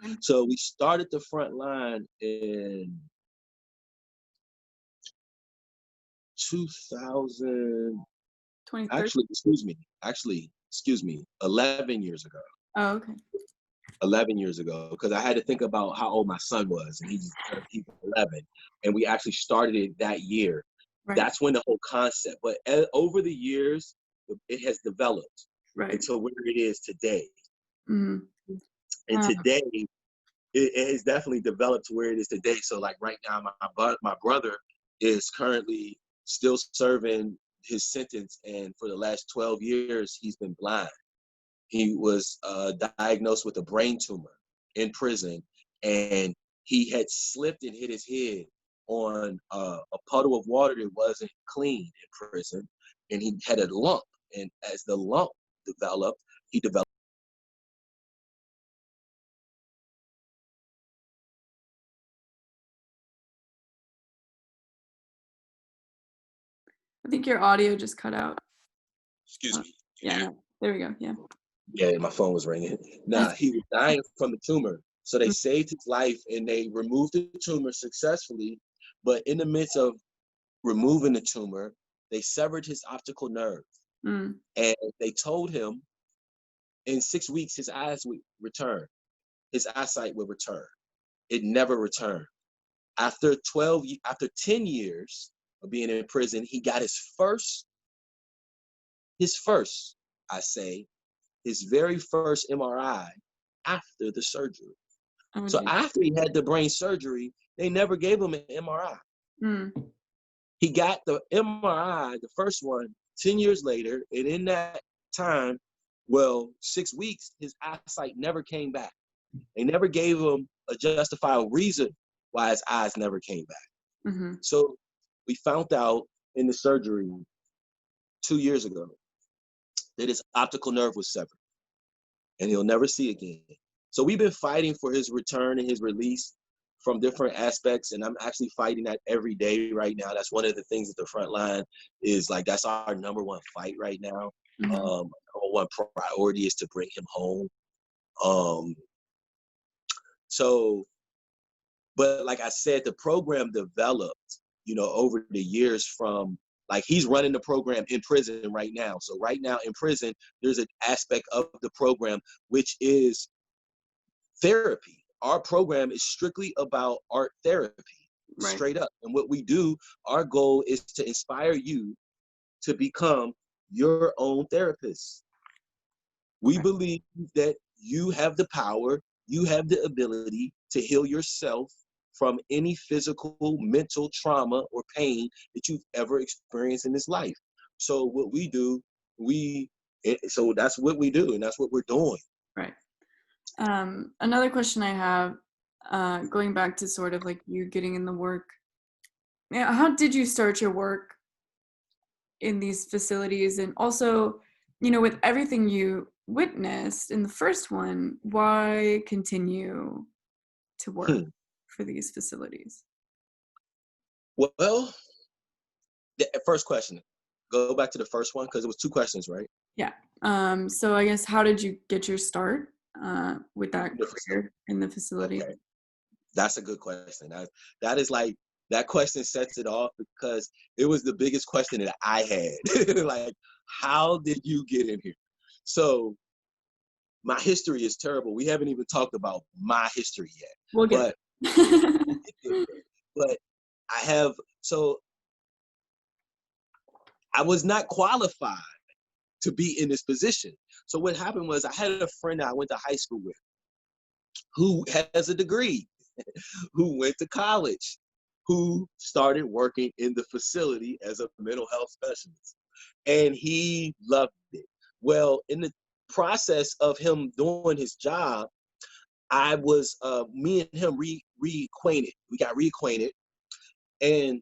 Okay. So we started the front line in 2000. 2013. Excuse me, 11 years ago. Oh, okay. 11 years ago, because I had to think about how old my son was, and he's 11, and we actually started it that year. Right. That's when the whole concept, but over the years, it has developed into where it is today. Mm-hmm. And today, it has definitely developed to where it is today. So like right now, my brother is currently still serving his sentence, and for the last 12 years, he's been blind. He was diagnosed with a brain tumor in prison, and he had slipped and hit his head on a puddle of water that wasn't clean in prison, and he had a lump. And as the lump developed, he developed. I think your audio just cut out. Excuse me. Yeah, there we go. Yeah. Yeah, my phone was ringing. Nah, he was dying from the tumor. So they saved his life and they removed the tumor successfully. But in the midst of removing the tumor, they severed his optical nerve. And they told him in 6 weeks his eyes would return. His eyesight would return. It never returned. After 10 years of being in prison, he got his very first MRI after the surgery. So after he had the brain surgery, they never gave him an MRI. He got the MRI, the first one, 10 years later, and in that time, 6 weeks, his eyesight never came back. They never gave him a justifiable reason why his eyes never came back. So we found out in the surgery 2 years ago that his optical nerve was severed and he'll never see again. So we've been fighting for his return and his release from different aspects, and I'm actually fighting that every day right now. That's one of the things at the front line is like, that's our number one fight right now. Number one priority is to bring him home. But like I said, the program developed, over the years from, like, he's running the program in prison right now. So right now in prison, there's an aspect of the program which is therapy. Our program is strictly about art therapy, straight up. And what we do, our goal is to inspire you to become your own therapist. We believe that you have the power, you have the ability to heal yourself from any physical, mental trauma or pain that you've ever experienced in this life. So what we do, so that's what we do, and that's what we're doing. Right. Another question I have, going back to sort of like you getting in the work, how did you start your work in these facilities? And also, with everything you witnessed in the first one, why continue to work for these facilities? Well, the first question, go back to the first one, because it was 2 questions, right? Yeah. So I guess, how did you get your start with that career in the facility? Okay. That's a good question. That is like, that question sets it off because it was the biggest question that I had. Like, how did you get in here? So my history is terrible. We haven't even talked about my history yet. We'll get But there. we'll get there. But I have, so I was not qualified to be in this position. So what happened was I had a friend that I went to high school with who has a degree, who went to college, who started working in the facility as a mental health specialist. And he loved it. Well, in the process of him doing his job, I was, me and him reacquainted. We got reacquainted. And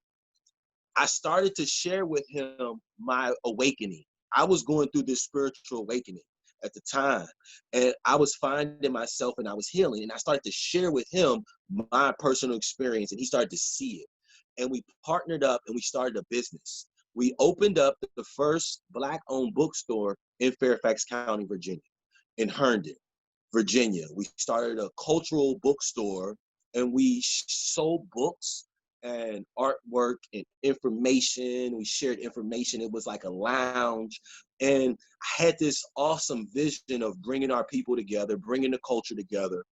I started to share with him my awakening. I was going through this spiritual awakening at the time, and I was finding myself and I was healing. And I started to share with him my personal experience, and he started to see it. And we partnered up and we started a business. We opened up the first Black-owned bookstore in Fairfax County, Virginia, in Herndon, Virginia. We started a cultural bookstore, and we sold books and artwork and information. We shared information. It was like a lounge. And I had this awesome vision of bringing our people together, bringing the culture together,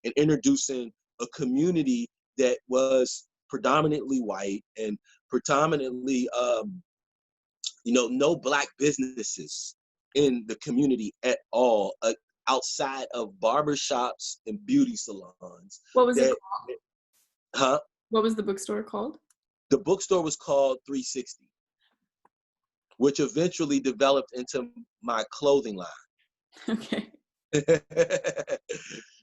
and introducing a community that was predominantly white and predominantly, no Black businesses in the community at all, outside of barbershops and beauty salons. What was it That, called? huh? What was the bookstore called? The bookstore was called 360, which eventually developed into my clothing line. Okay.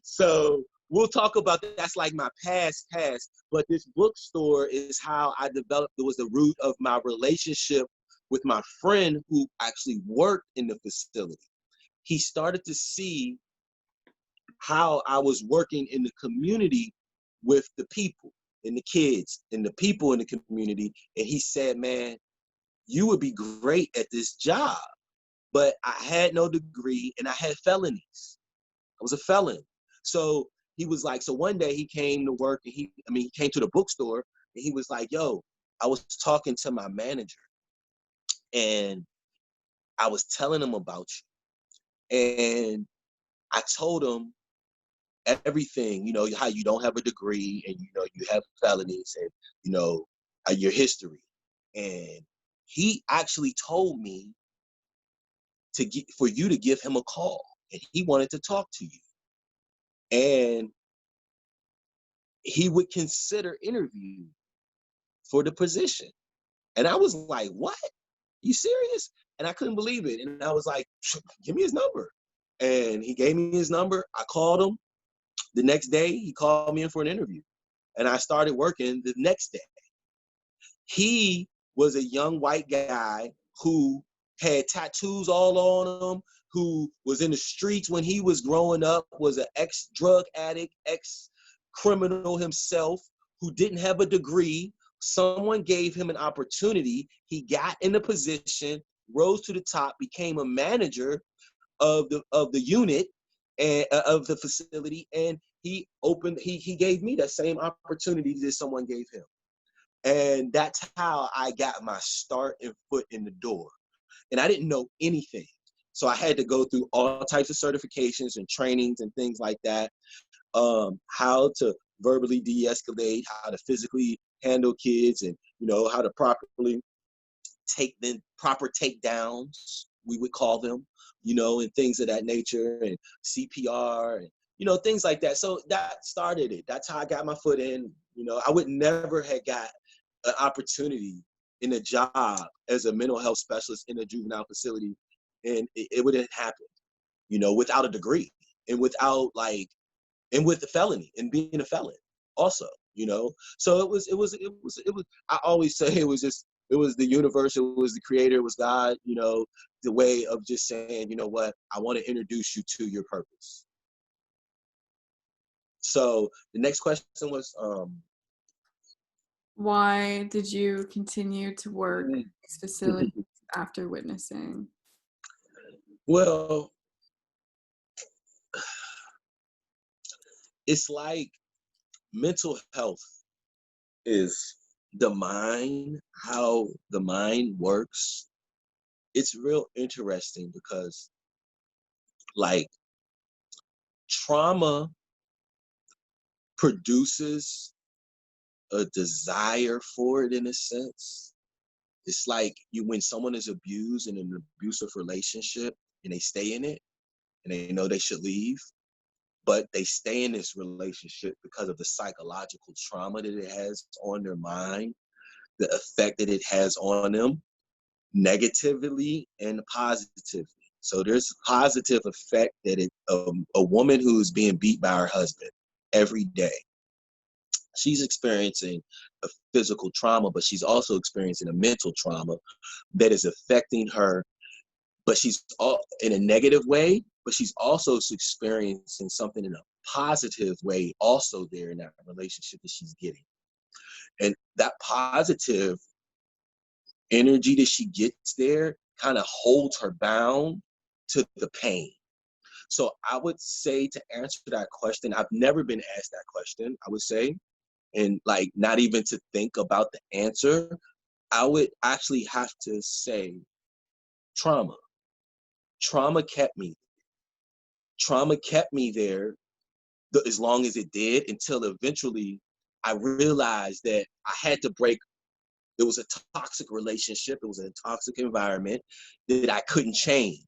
So we'll talk about that. That's like my past, but this bookstore is how I developed. It was the root of my relationship with my friend who actually worked in the facility. He started to see how I was working in the community with the people and the kids and the people in the community. And he said, man, you would be great at this job. But I had no degree and I had felonies. I was a felon. So he was like, so one day he came to work and he came to the bookstore and he was like, yo, I was talking to my manager and I was telling him about you. And I told him everything, how you don't have a degree and, you have felonies and, your history. And he actually told me for you to give him a call and he wanted to talk to you. And he would consider interviewing for the position. And I was like, what? You serious? And I couldn't believe it. And I was like, give me his number. And he gave me his number. I called him. The next day, he called me in for an interview. And I started working the next day. He was a young white guy who had tattoos all on him, who was in the streets when he was growing up, was an ex-drug addict, ex-criminal himself, who didn't have a degree. Someone gave him an opportunity. He got in a position, rose to the top, became a manager of the unit and of the facility, and he gave me that same opportunity that someone gave him. And that's how I got my start and foot in the door. And I didn't know anything. So I had to go through all types of certifications and trainings and things like that. How to verbally de-escalate, how to physically handle kids, and how to properly take them, proper takedowns, we would call them, and things of that nature, and CPR, and things like that. So that started it. That's how I got my foot in. I would never have got an opportunity in a job as a mental health specialist in a juvenile facility, and it wouldn't happen, without a degree and without and with the felony and being a felon also, So it was. I always say it was the universe, it was the creator, it was God, the way of just saying, you know what, I want to introduce you to your purpose. So the next question was, why did you continue to work in these facilities after witnessing? Well, it's like mental health is the mind, how the mind works. It's real interesting because Like, trauma produces a desire for it in a sense. It's like when someone is abused in an abusive relationship and they stay in it and they know they should leave, but they stay in this relationship because of the psychological trauma that it has on their mind, the effect that it has on them negatively and positively. So there's a positive effect that a woman who's being beat by her husband every day, she's experiencing a physical trauma, but she's also experiencing a mental trauma that is affecting her, but she's all in a negative way, but she's also experiencing something in a positive way also there in that relationship that she's getting. And that positive energy that she gets there kind of holds her bound to the pain. So I would say, to answer that question, I've never been asked that question, I would say, and like not even to think about the answer, I would actually have to say trauma. Trauma kept me. Trauma kept me there as long as it did, until eventually I realized that I had to break. It was a toxic relationship. It was a toxic environment that I couldn't change.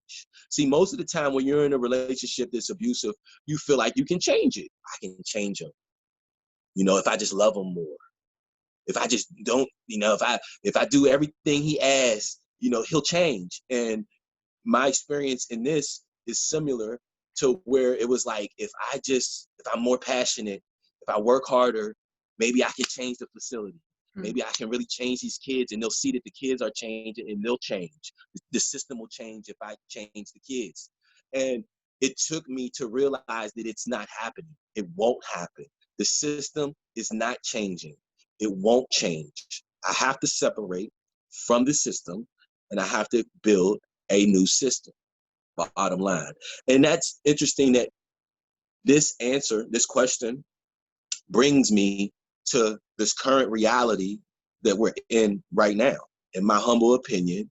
See, most of the time when you're in a relationship that's abusive, you feel like you can change it. I can change them. If I just love them more. If I just don't, if I do everything he asks, he'll change. And my experience in this is similar to where it was like, if I'm more passionate, if I work harder, maybe I can change the facility. Maybe I can really change these kids, and they'll see that the kids are changing and they'll change. The system will change if I change the kids. And it took me to realize that it's not happening. It won't happen. The system is not changing. It won't change. I have to separate from the system, and I have to build a new system, bottom line. And that's interesting that this question brings me to this current reality that we're in right now. In my humble opinion,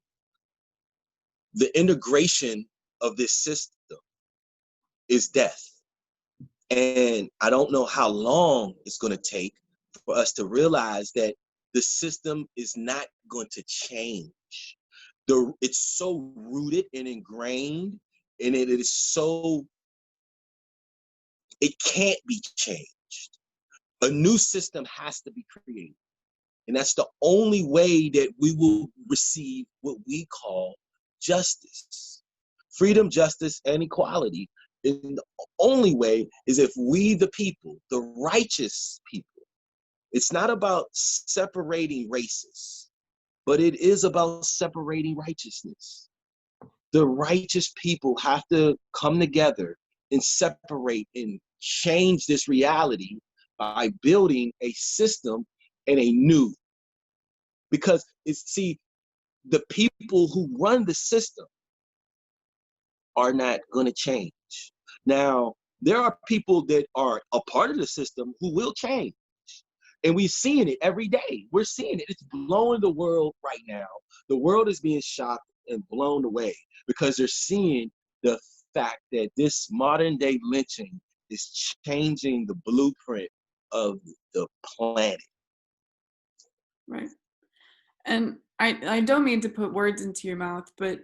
the integration of this system is death. And I don't know how long it's going to take for us to realize that the system is not going to change. It's so rooted and ingrained, and it can't be changed. A new system has to be created. And that's the only way that we will receive what we call justice. Freedom, justice, and equality. And the only way is if we, the people, the righteous people, it's not about separating races, but it is about separating righteousness. The righteous people have to come together and separate and change this reality by building a system and a new. Because the people who run the system are not going to change. Now, there are people that are a part of the system who will change. And we're seeing it every day. We're seeing it. It's blowing the world right now. The world is being shocked and blown away because they're seeing the fact that this modern day lynching is changing the blueprint of the planet. Right. And I don't mean to put words into your mouth, but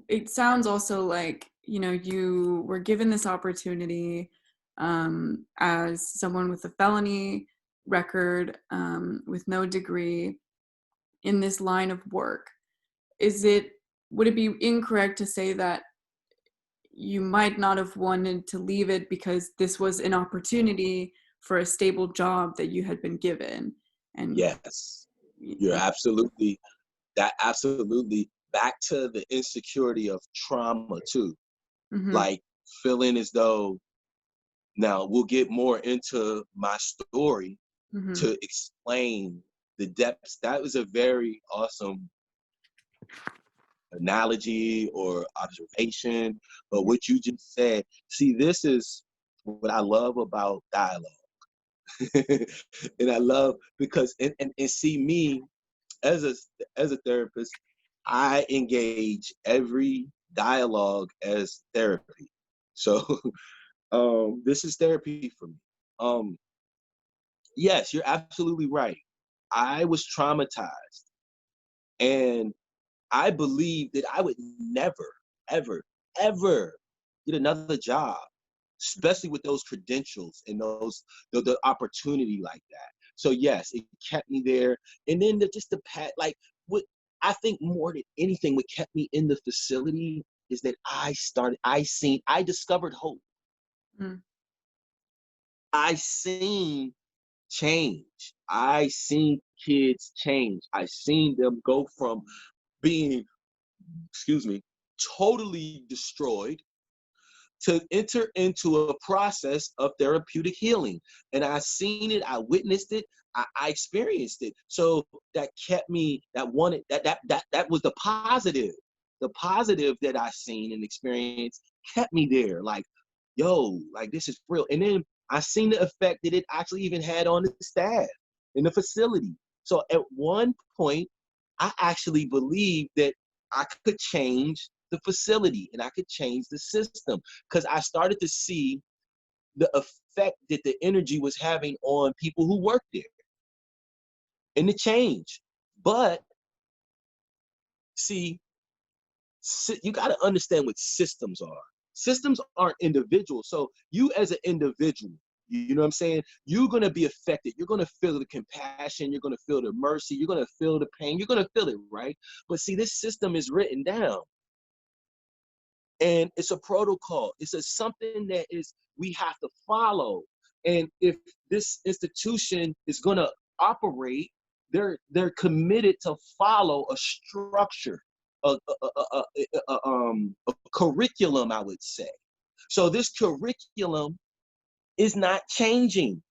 it sounds also like, you were given this opportunity as someone with a felony record, with no degree in this line of work. Would it be incorrect to say that you might not have wanted to leave it because this was an opportunity for a stable job that you had been given? And yes, you're absolutely back to the insecurity of trauma too. Mm-hmm. Like feeling as though, now we'll get more into my story Mm-hmm. to explain the depths. That was a very awesome analogy or observation. But what you just said, see, this is what I love about dialogue. And I love because and see, me as a therapist, I engage every dialogue as therapy. So this is therapy for me. Yes, you're absolutely right. I was traumatized, and I believed that I would never, ever, ever get another job, especially with those credentials and the opportunity like that. So yes, it kept me there. And then just the like what I think more than anything, what kept me in the facility is that I discovered hope. Mm. I seen change. I seen kids change. I seen them go from being, excuse me, totally destroyed to enter into a process of therapeutic healing. And I seen it, I witnessed it, I experienced it. So that kept me, that was the positive. The positive that I seen and experienced kept me there. Like, yo, like this is real. And then I seen the effect that it actually even had on the staff in the facility. So at one point, I actually believed that I could change the facility and I could change the system because I started to see the effect that the energy was having on people who worked there and the change. But see, you got to understand what systems are. Systems aren't individuals. So you as an individual, you know what I'm saying? You're going to be affected. You're going to feel the compassion. You're going to feel the mercy. You're going to feel the pain. You're going to feel it, right? But see, this system is written down. And it's a protocol. It's something that is we have to follow. And if this institution is going to operate, they're committed to follow a structure, a curriculum, I would say. So this curriculum is not changing.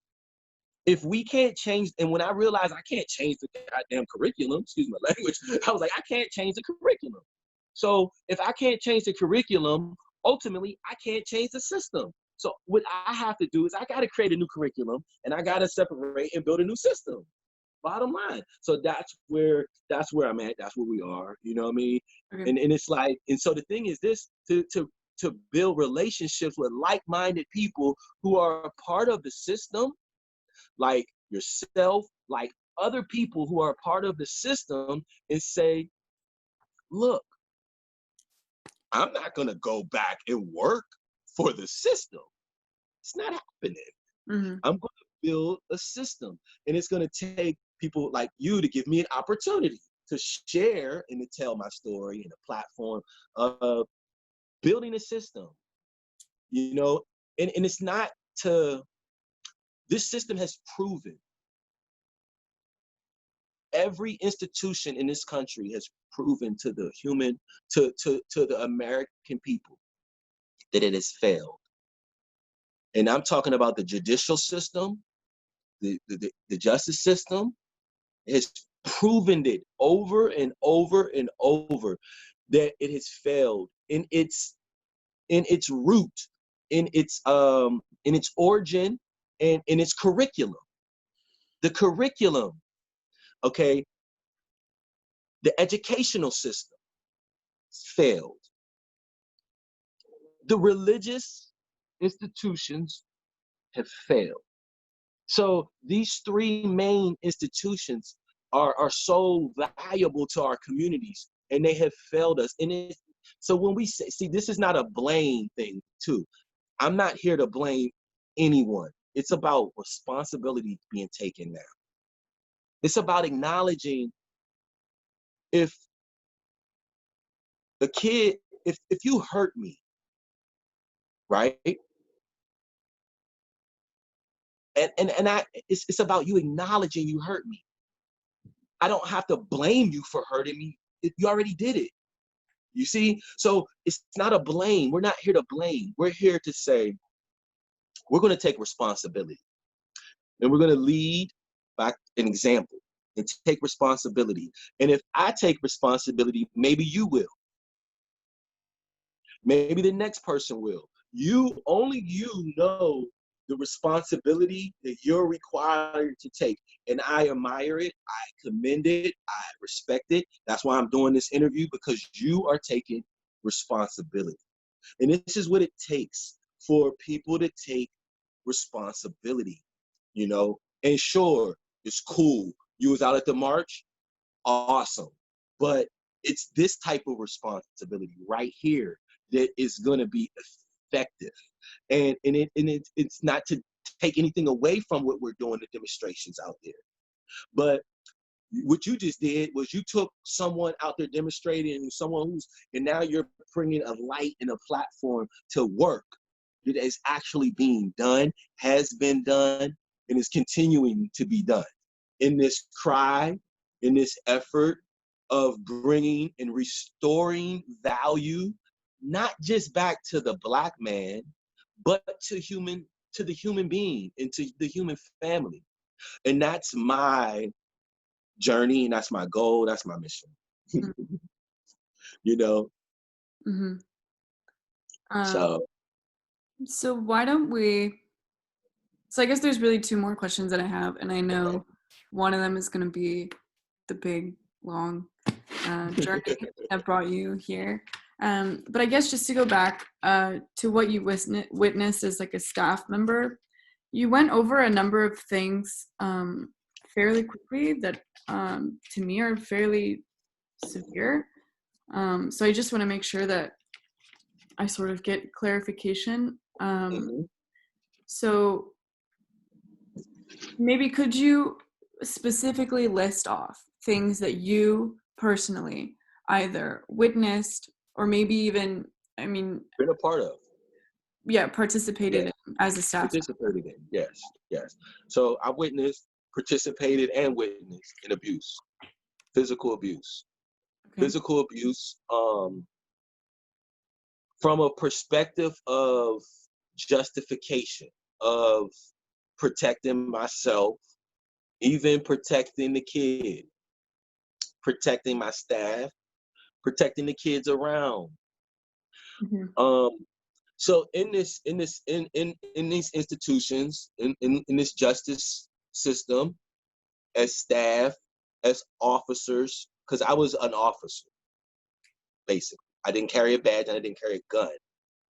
If we can't change, and when I realized I can't change the goddamn curriculum, excuse my language, I was like, I can't change the curriculum. So if I can't change the curriculum, ultimately I can't change the system. So what I have to do is I got to create a new curriculum and I got to separate and build a new system. Bottom line. So that's where I'm at. That's where we are. You know what I mean? Okay. And it's like, and so the thing is this to build relationships with like-minded people who are a part of the system, like yourself, like other people who are a part of the system, and say, look, I'm not going to go back and work for the system. It's not happening. Mm-hmm. I'm going to build a system, and it's going to take people like you to give me an opportunity to share and to tell my story in a platform of building a system, you know, and it's not to, this system has proven, every institution in this country has proven to the human, to the American people that it has failed. And I'm talking about the judicial system, the justice system has proven it over and over and over that it has failed in its root, in its origin, and in its curriculum. The curriculum, okay, the educational system failed. The religious institutions have failed. So these three main institutions are so valuable to our communities, and they have failed us. So when we say, see, this is not a blame thing too. I'm not here to blame anyone. It's about responsibility being taken now. It's about acknowledging, if the kid, if you hurt me, right? It's about you acknowledging you hurt me. I don't have to blame you for hurting me. You already did it. You see? So it's not a blame. We're not here to blame. We're here to say, we're going to take responsibility. And we're going to lead by an example and take responsibility. And if I take responsibility, maybe you will. Maybe the next person will. Only you know the responsibility that you're required to take. And I admire it. I commend it. I respect it. That's why I'm doing this interview, because you are taking responsibility. And this is what it takes for people to take responsibility, you know? And sure, it's cool. You was out at the march, awesome. But it's this type of responsibility right here that is gonna be effective. It's not to take anything away from what we're doing, the demonstrations out there. But what you just did was you took someone out there demonstrating, and now you're bringing a light and a platform to work that is actually being done, has been done, and is continuing to be done. In this cry, in this effort of bringing and restoring value, not just back to the Black man, but to the human being and to the human family. And that's my journey, and that's my goal, that's my mission. Mm-hmm. You know? Mm-hmm. So Why don't we, so I guess there's really two more questions that I have, and I know one of them is going to be the big, long journey that brought you here. But I guess just to go back to what you witnessed as like a staff member, you went over a number of things fairly quickly that to me are fairly severe. So I just want to make sure that I sort of get clarification. So maybe could you specifically list off things that you personally either witnessed or maybe even, I mean, been a part of. Yeah, participated in as a staff. Participated in, yes. So I witnessed, participated, and witnessed in abuse, physical abuse. Okay. Physical abuse from a perspective of justification, of protecting myself, even protecting the kid, protecting my staff, protecting the kids around. Mm-hmm. So in these institutions, in this justice system, as staff, as officers, because I was an officer, basically. I didn't carry a badge and I didn't carry a gun,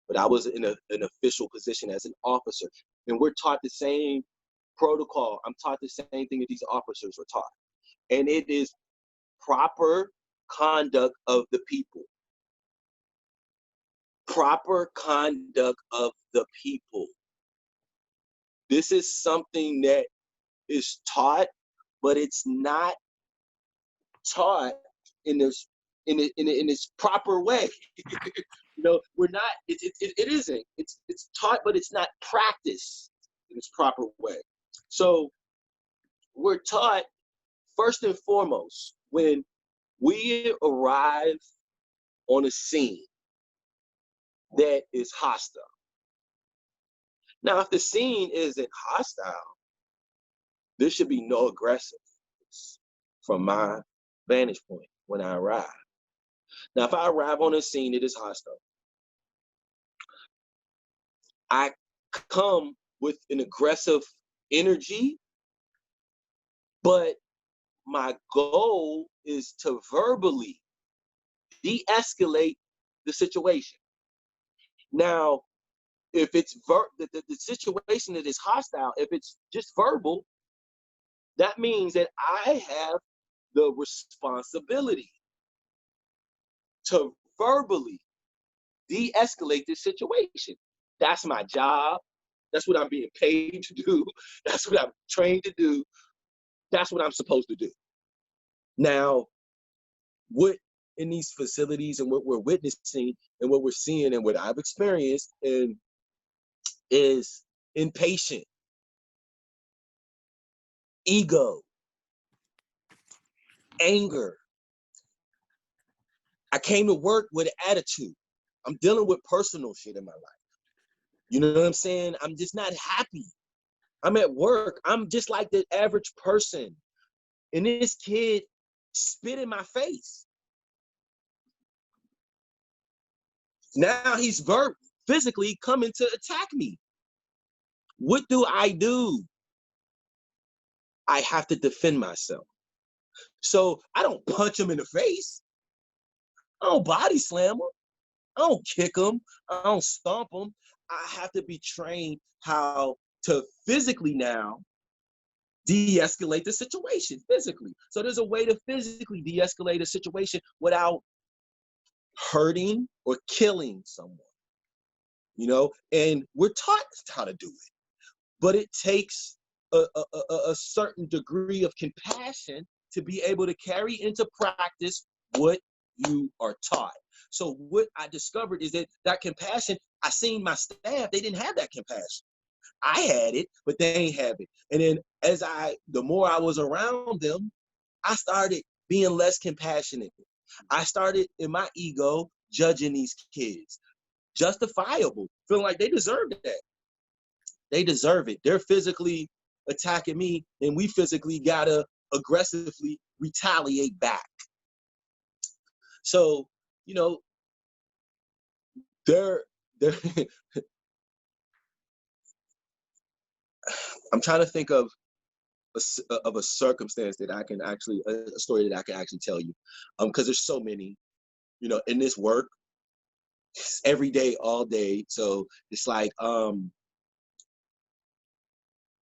but I was in an official position as an officer. And we're taught the same protocol. I'm taught the same thing that these officers were taught. And it is proper conduct of the people. Proper conduct of the people. This is something that is taught, but it's not taught in this proper way. You know, we're not. It isn't. It's taught, but it's not practiced in its proper way. So we're taught first and foremost when we arrive on a scene that is hostile. Now, if the scene isn't hostile, there should be no aggressiveness from my vantage point when I arrive. Now, if I arrive on a scene that is hostile, I come with an aggressive energy, but my goal is to verbally de-escalate the situation. Now, if it's the situation that is hostile, if it's just verbal, that means that I have the responsibility to verbally de-escalate this situation. That's my job. That's what I'm being paid to do. That's what I'm trained to do. That's what I'm supposed to do. Now, what in these facilities and what we're witnessing and what we're seeing and what I've experienced is impatient, ego, anger. I came to work with an attitude. I'm dealing with personal shit in my life. You know what I'm saying? I'm just not happy. I'm at work. I'm just like the average person. And this kid spit in my face. Now he's physically coming to attack me. What do? I have to defend myself. So I don't punch him in the face. I don't body slam him. I don't kick them. I don't stomp them. I have to be trained how to physically now de-escalate the situation physically. So there's a way to physically de-escalate a situation without hurting or killing someone, and we're taught how to do it, but it takes a certain degree of compassion to be able to carry into practice what you are taught. So what I discovered is that compassion, I seen my staff, they didn't have that compassion. I had it, but they ain't have it. And then the more I was around them, I started being less compassionate. I started in my ego judging these kids. Justifiable, feeling like they deserve that. They deserve it. They're physically attacking me, and we physically gotta aggressively retaliate back. So, they're I'm trying to think of a circumstance that I can actually, a story that I can actually tell you, because there's so many, in this work, every day, all day. So it's like,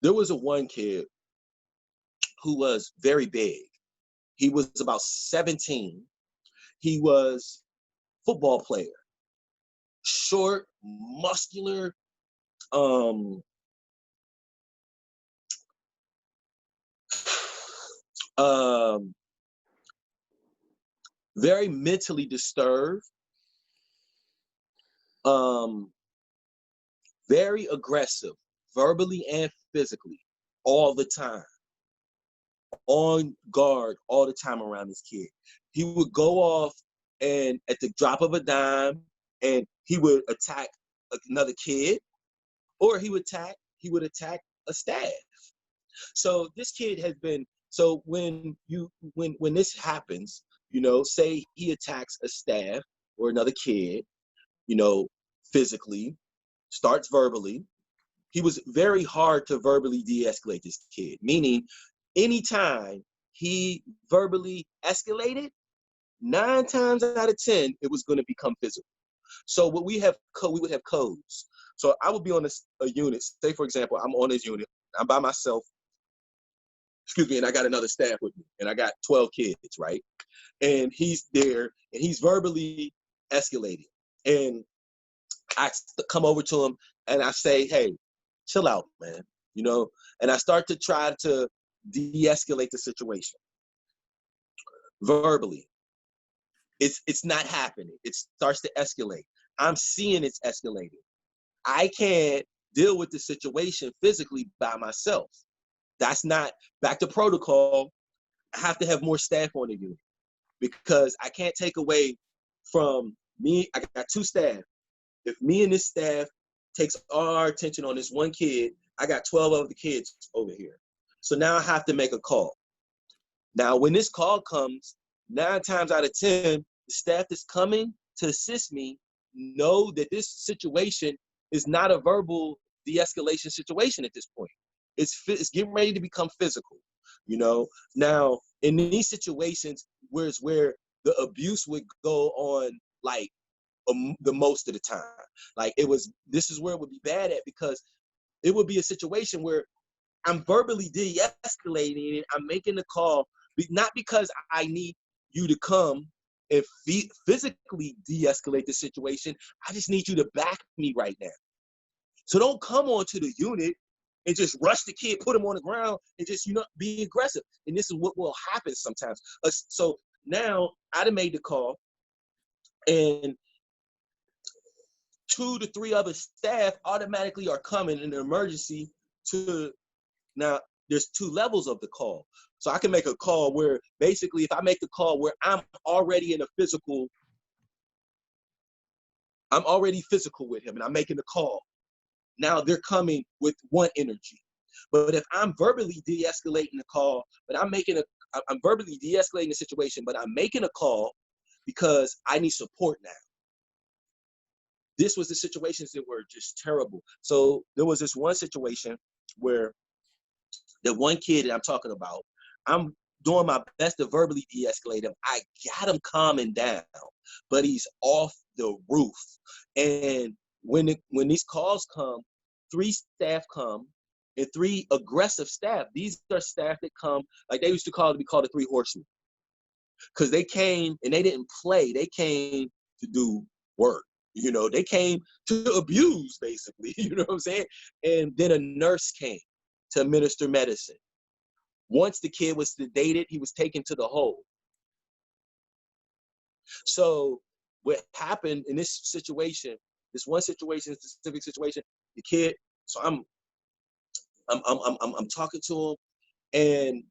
there was one kid who was very big. He was about 17. He was football player, short, muscular, very mentally disturbed, very aggressive, verbally and physically, all the time, on guard all the time around this kid. He would go off and at the drop of a dime, and he would attack another kid, or he would attack a staff. So this kid has been, so when this happens, say he attacks a staff or another kid, physically, starts verbally. He was very hard to verbally de-escalate this kid, meaning anytime he verbally escalated, 9 times out of 10, it was going to become physical. So what we would have codes. So I would be on a unit. Say, for example, I'm on this unit. I'm by myself. Excuse me, and I got another staff with me, and I got 12 kids, right? And he's there, and he's verbally escalating. And I come over to him, and I say, hey, chill out, man, and I start to try to de-escalate the situation verbally. It's not happening. It starts to escalate. I'm seeing it's escalating. I can't deal with the situation physically by myself. That's not back to protocol. I have to have more staff on the unit because I can't take away from me. I got 2 staff. If me and this staff takes all our attention on this one kid, I got 12 other kids over here. So now I have to make a call. Now, when this call comes, 9 times out of 10, the staff that's coming to assist me know that this situation is not a verbal de-escalation situation at this point. It's getting ready to become physical, Now, in these situations, where the abuse would go on, like, the most of the time. Like, this is where it would be bad at, because it would be a situation where I'm verbally de-escalating it. I'm making the call, not because I need you to come and physically de-escalate the situation. I just need you to back me right now. So don't come onto the unit and just rush the kid, put him on the ground, and just, be aggressive. And this is what will happen sometimes. So now I'd have made the call, and 2 to 3 other staff automatically are coming in an emergency to, now there's 2 levels of the call. So I can make a call where basically, if I make the call where I'm already physical with him and I'm making the call, now they're coming with one energy. But if I'm verbally de-escalating the call, but I'm verbally de-escalating the situation, but I'm making a call because I need support now. This was the situations that were just terrible. So there was this one situation where the one kid that I'm talking about, I'm doing my best to verbally de-escalate him. I got him calming down, but he's off the roof. And when these calls come, 3 staff come and 3 aggressive staff. These are staff that come, like they used to be called the 3 horsemen. Because they came and they didn't play. They came to do work. You know, they came to abuse, basically. You know what I'm saying? And then a nurse came to administer medicine. Once the kid was sedated, he was taken to the hole. So what happened in this situation, this one situation, this specific situation, the kid, so I'm talking to him, and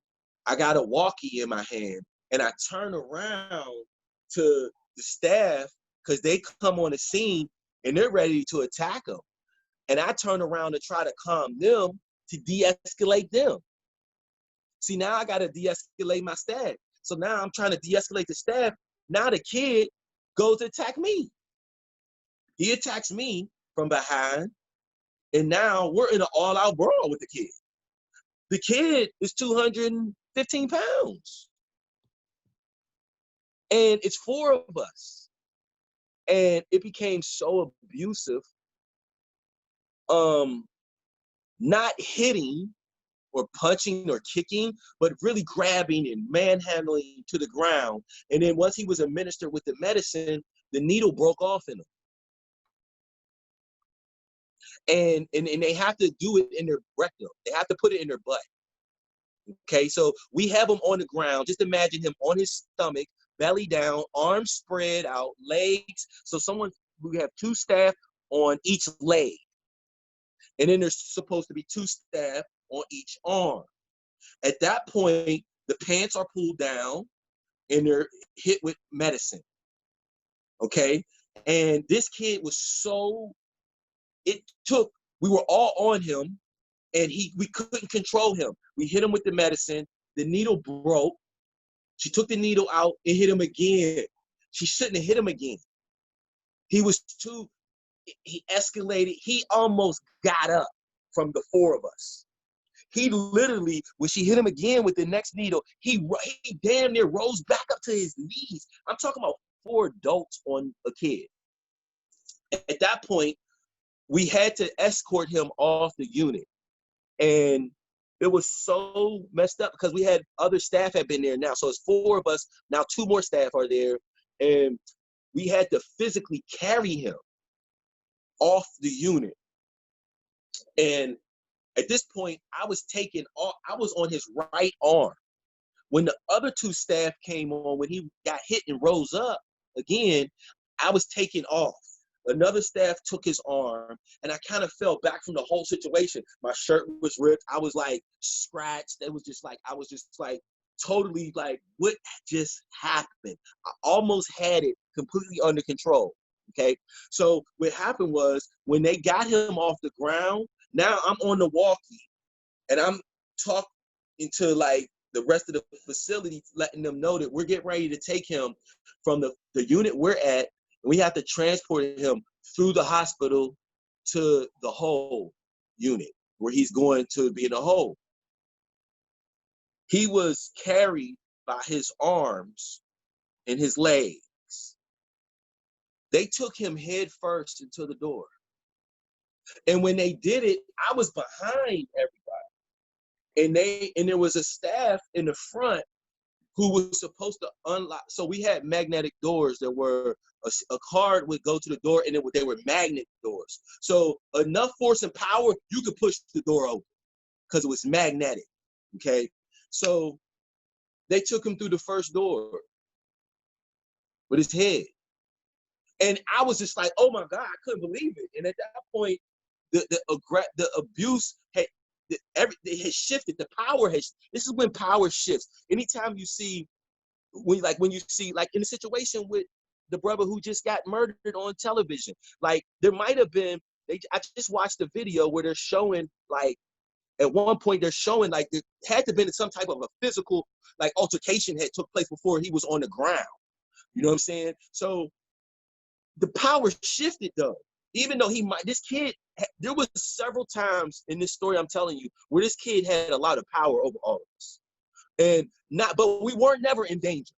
I got a walkie in my hand, and I turn around to the staff because they come on the scene and they're ready to attack him. And I turn around to try to calm them to de-escalate them. See, now I got to de-escalate my staff. So now I'm trying to de-escalate the staff. Now the kid goes to attack me. He attacks me from behind, and now we're in an all-out brawl with the kid. The kid is 215 pounds. And it's 4 of us. And it became so abusive. Not hitting or punching or kicking, but really grabbing and manhandling to the ground. And then once he was administered with the medicine, the needle broke off in him. And they have to do it in their rectum. They have to put it in their butt. Okay, so we have him on the ground. Just imagine him on his stomach, belly down, arms spread out, legs. So we have 2 staff on each leg. And then there's supposed to be 2 staff on each arm. At that point, the pants are pulled down and they're hit with medicine. Okay, and this kid was we were all on him, and we couldn't control him. We hit him with the medicine. The needle broke. She took the needle out and hit him again. She shouldn't have hit him again. He escalated. He almost got up from the 4 of us. He literally, when she hit him again with the next needle, he damn near rose back up to his knees. I'm talking about 4 adults on a kid. At that point, we had to escort him off the unit. And it was so messed up because we had other staff had been there now. So it's 4 of us. Now 2 more staff are there. And we had to physically carry him off the unit. And at this point, I was on his right arm. When the other 2 staff came on, when he got hit and rose up again, I was taken off. Another staff took his arm, and I kind of fell back from the whole situation. My shirt was ripped. I was like scratched. I was just like totally like, what just happened? I almost had it completely under control. Okay. So what happened was when they got him off the ground, now I'm on the walkie and I'm talking to like the rest of the facility, letting them know that we're getting ready to take him from the unit we're at. We have to transport him through the hospital to the whole unit where he's going to be in the hole. He was carried by his arms and his legs. They took him head first into the door. And when they did it, I was behind everybody. And there was a staff in the front who was supposed to unlock. So we had magnetic doors that were, a card would go to the door, and they were magnet doors. So enough force and power, you could push the door open because it was magnetic, okay? So they took him through the first door with his head. And I was just like, oh my God, I couldn't believe it. And at that point, the abuse had, it has shifted. The power has. This is when power shifts. Anytime you see, when you see in the situation with the brother who just got murdered on television, like there might have been. I just watched a video where they're showing like at one point they're showing like there had to have been some type of a physical like altercation had took place before he was on the ground. You know what I'm saying? So the power shifted though. Even though this kid, there was several times in this story I'm telling you where this kid had a lot of power over all of us. But we weren't never in danger.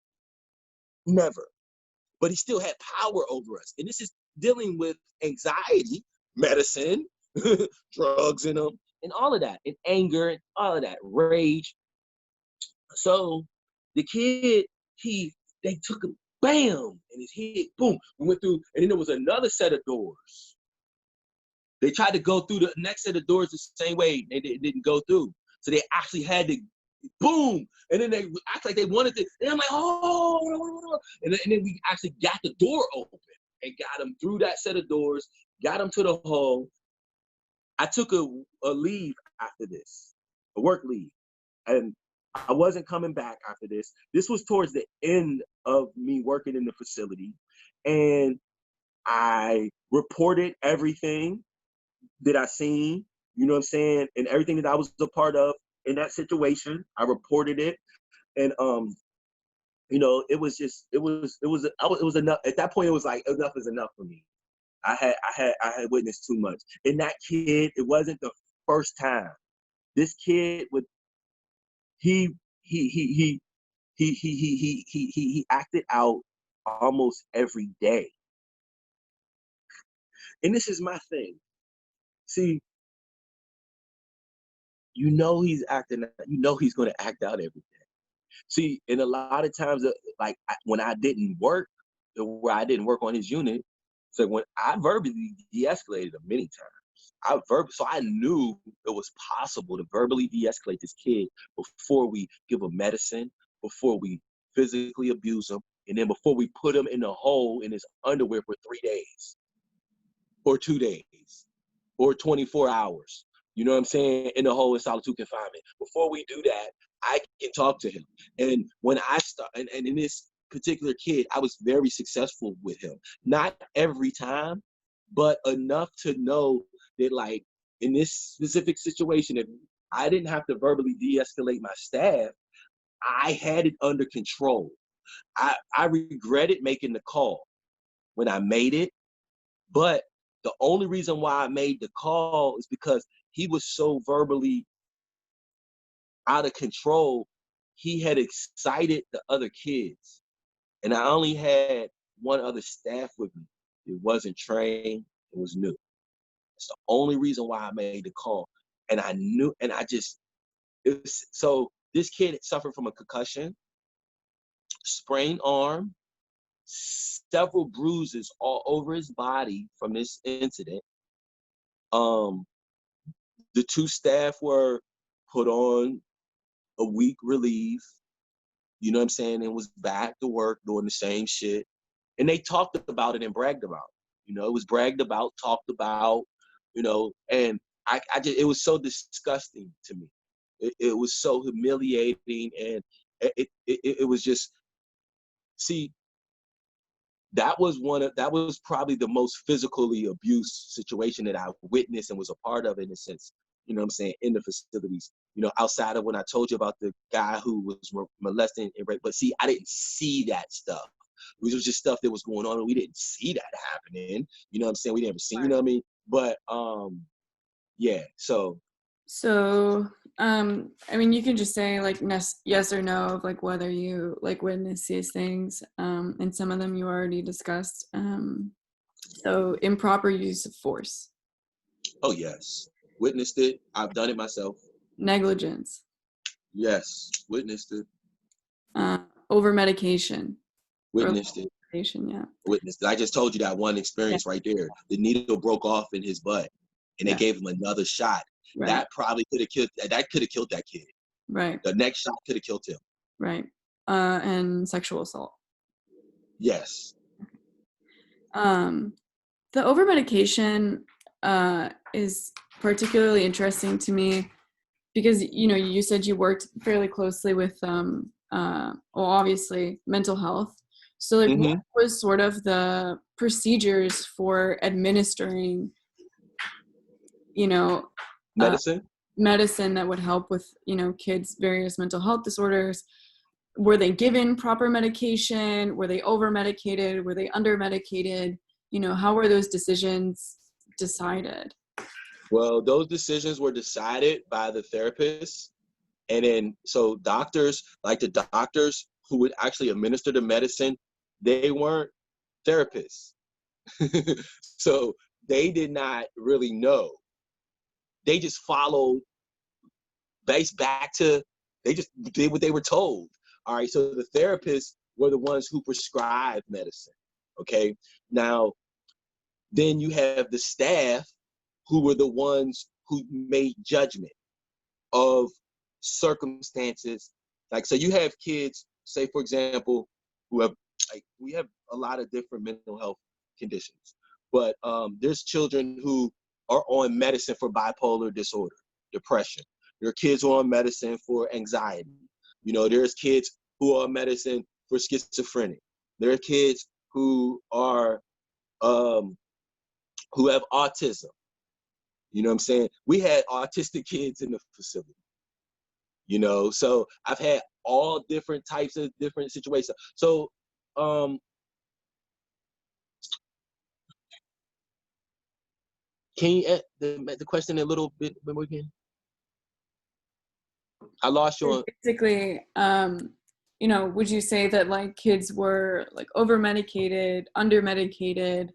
Never. but he still had power over us. And this is dealing with anxiety, medicine, drugs in them, and all of that, and anger, and all of that, rage. So the kid, they took him, bam, and his head, boom, we went through, and then there was another set of doors. They tried to go through the next set of doors the same way, and it didn't go through. So they actually had to, boom, and then they act like they wanted to, and I'm like, oh, and then we actually got the door open and got him through that set of doors, got him to the hall. I took a leave after this, a work leave, and I wasn't coming back after this. This was towards the end of me working in the facility, and I reported everything that I seen, you know what I'm saying, and everything that I was a part of in that situation. I reported it, and you know, it was enough. At that point, it was like enough is enough for me. I had witnessed too much. And that kid, it wasn't the first time. This kid would he acted out almost every day. And this is my thing. See, you know he's acting, you know he's going to act out every day. See, and a lot of times, like when I didn't work, where I didn't work on his unit, so when I verbally de-escalated him many times, so I knew it was possible to verbally de-escalate this kid before we give him medicine, before we physically abuse him, and then before we put him in a hole in his underwear for 3 days, or 2 days, or 24 hours. You know what I'm saying? In the hole in solitude confinement. Before we do that, I can talk to him. And when I start, and in this particular kid, I was very successful with him. Not every time, but enough to know that, like, in this specific situation, if I didn't have to verbally de-escalate my staff, I had it under control. I regretted making the call when I made it, but the only reason why I made the call is because he was so verbally out of control. He had excited the other kids. And I only had one other staff with me. It wasn't trained, it was new. That's the only reason why I made the call. And I knew, and I just, so this kid suffered from a concussion, sprained arm, several bruises all over his body from this incident. The two staff were put on a week relief, you know what I'm saying, and was back to work doing the same shit. And they talked about it and bragged about it. You know, it was bragged about, talked about, you know, and I just, it was so disgusting to me. It was so humiliating, and it was just, see, that was probably the most physically abused situation that I witnessed and was a part of, in a sense, you know what I'm saying, in the facilities, you know, outside of when I told you about the guy who was molesting and raped. But see, I didn't see that stuff. It was just stuff that was going on, and we didn't see that happening. You know what I'm saying? We never seen, you know what I mean? But yeah, so. I mean, you can just say like yes or no of like whether you like witness these things, and some of them you already discussed. So improper use of force. Oh yes, witnessed it. I've done it myself. Negligence. Yes, witnessed it. Over medication. Witnessed it. Yeah. Witnessed it. I just told you that one experience right there. The needle broke off in his butt, and they gave him another shot. Right. That probably could have killed. That could have killed that kid. Right. The next shot could have killed him. Right. And sexual assault. Yes. The over medication is particularly interesting to me because, you know, you said you worked fairly closely with well, obviously mental health. So like, what was sort of the procedures for administering, you know, medicine that would help with, you know, kids' various mental health disorders? Were they given proper medication? Were they over medicated? Were they under medicated? You know, how were those decisions decided? Well, those decisions were decided by the therapist. And then, so doctors, like the doctors who would actually administer the medicine, they weren't therapists. So they did not really know. They just followed back to, they just did what they were told. All right, so the therapists were the ones who prescribed medicine. Okay, now then you have the staff who were the ones who made judgment of circumstances. Like, so you have kids, say for example, who have, like, we have a lot of different mental health conditions, but there's children who are on medicine for bipolar disorder, depression. There are kids who are on medicine for anxiety. You know, there's kids who are on medicine for schizophrenia. There are kids who are who have autism. You know what I'm saying? We had autistic kids in the facility. You know, so I've had all different types of different situations. So can you add the question a little bit more again? I lost you on. Basically, you know, would you say that like kids were like over medicated, under medicated?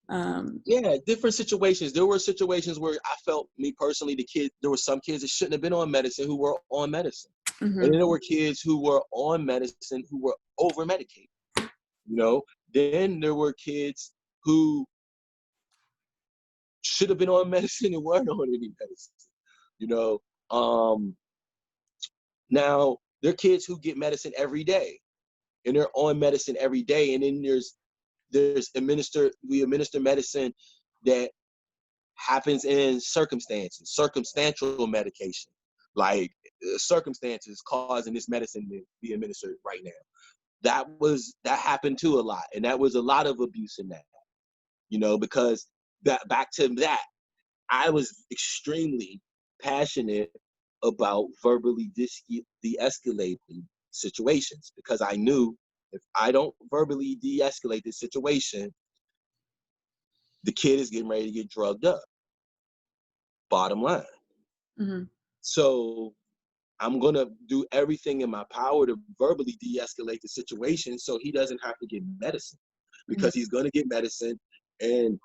Yeah, different situations. There were situations where I felt, me personally, there were some kids that shouldn't have been on medicine who were on medicine. Mm-hmm. And then there were kids who were on medicine who were over medicated. You know, then there were kids who should have been on medicine and weren't on any medicine. You know, now there are kids who get medicine every day, and they're on medicine every day. And then we administer medicine that happens in circumstantial medication, like circumstances causing this medicine to be administered right now. That happened too a lot, and that was a lot of abuse in that. You know, because back to that, I was extremely passionate about verbally de-escalating situations, because I knew if I don't verbally de-escalate this situation, the kid is getting ready to get drugged up. Bottom line. Mm-hmm. So I'm going to do everything in my power to verbally de-escalate the situation so he doesn't have to get medicine, because he's going to get medicine. And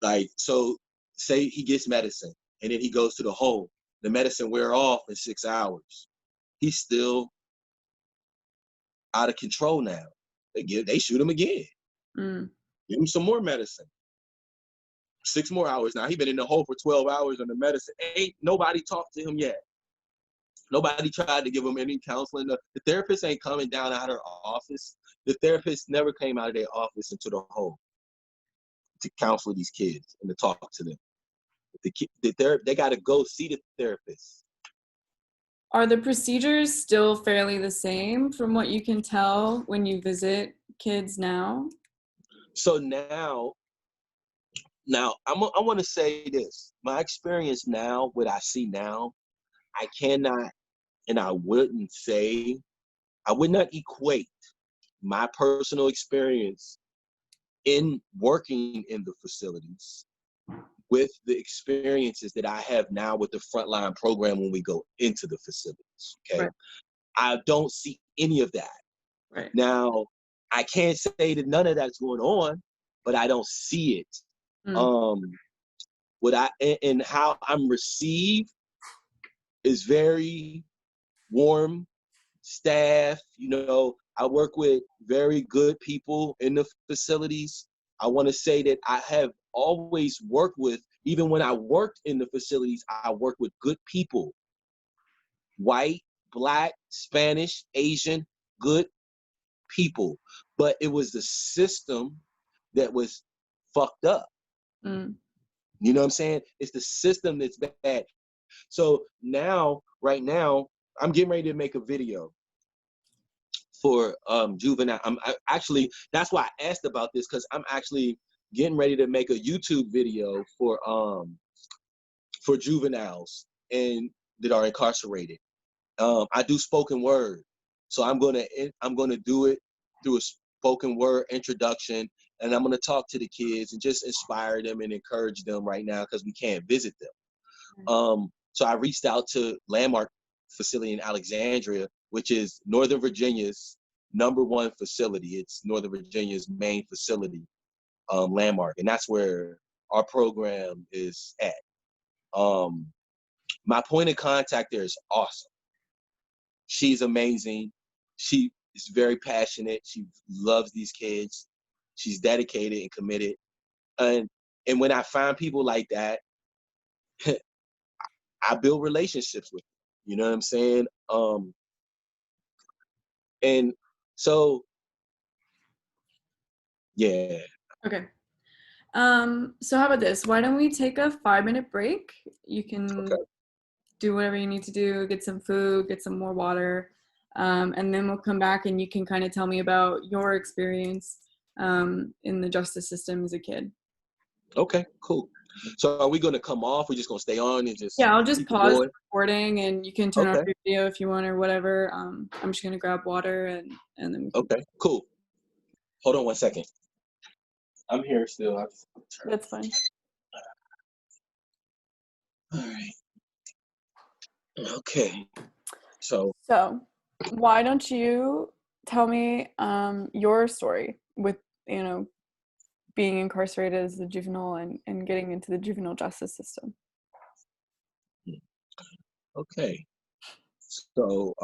like, so say he gets medicine and then he goes to the home, the medicine wear off in 6 hours. He's still out of control now. They shoot him again. Give him some more medicine. 6 more hours. Now he been in the hole for 12 hours on the medicine. Ain't nobody talked to him yet. Nobody tried to give him any counseling. The therapist ain't coming down out of her office. The therapist never came out of their office into the home to counsel these kids and to talk to them. They got to go see the therapist. Are the procedures still fairly the same from what you can tell when you visit kids now? So now I want to say this. My experience now, what I see now, I cannot, and I would not equate my personal experience in working in the facilities with the experiences that I have now with the frontline program when we go into the facilities. Okay. Right. I don't see any of that. Right. Now, I can't say that none of that's going on, but I don't see it. And how I'm received is very warm staff. You know, I work with very good people in the facilities. I want to say that I have always worked with, even when I worked in the facilities, I worked with good people. White, Black, Spanish, Asian, good people. But it was the system that was fucked up. You know what I'm saying? It's the system that's bad. So now, right now, I'm getting ready to make a video for juvenile. Actually, that's why I asked about this, because I'm actually getting ready to make a YouTube video for juveniles and that are incarcerated. I do spoken word, so I'm gonna do it through a spoken word introduction, and I'm gonna talk to the kids and just inspire them and encourage them right now, because we can't visit them. So I reached out to Landmark Facility in Alexandria, which is Northern Virginia's #1 facility. It's Northern Virginia's main facility, landmark, and that's where our program is at. My point of contact there is awesome. She's amazing. She is very passionate. She loves these kids. She's dedicated and committed. And when I find people like that, I build relationships with them. You know what I'm saying? And so, yeah. Okay. So how about this? Why don't we take a 5-minute break? You can Okay. do whatever you need to do, get some food, get some more water, and then we'll come back and you can kind of tell me about your experience in the justice system as a kid. Okay, cool. So are we going to come off? We're just going to stay on and just Yeah, I'll just keep it pause going? the recording and you can turn off Okay. your video if you want or whatever. I'm just gonna grab water and then we can. Okay, cool. Hold on 1 second. I'm here still. That's fine. All right. Okay. So, So, why don't you tell me your story with, you know, being incarcerated as a juvenile and getting into the juvenile justice system? okay. So,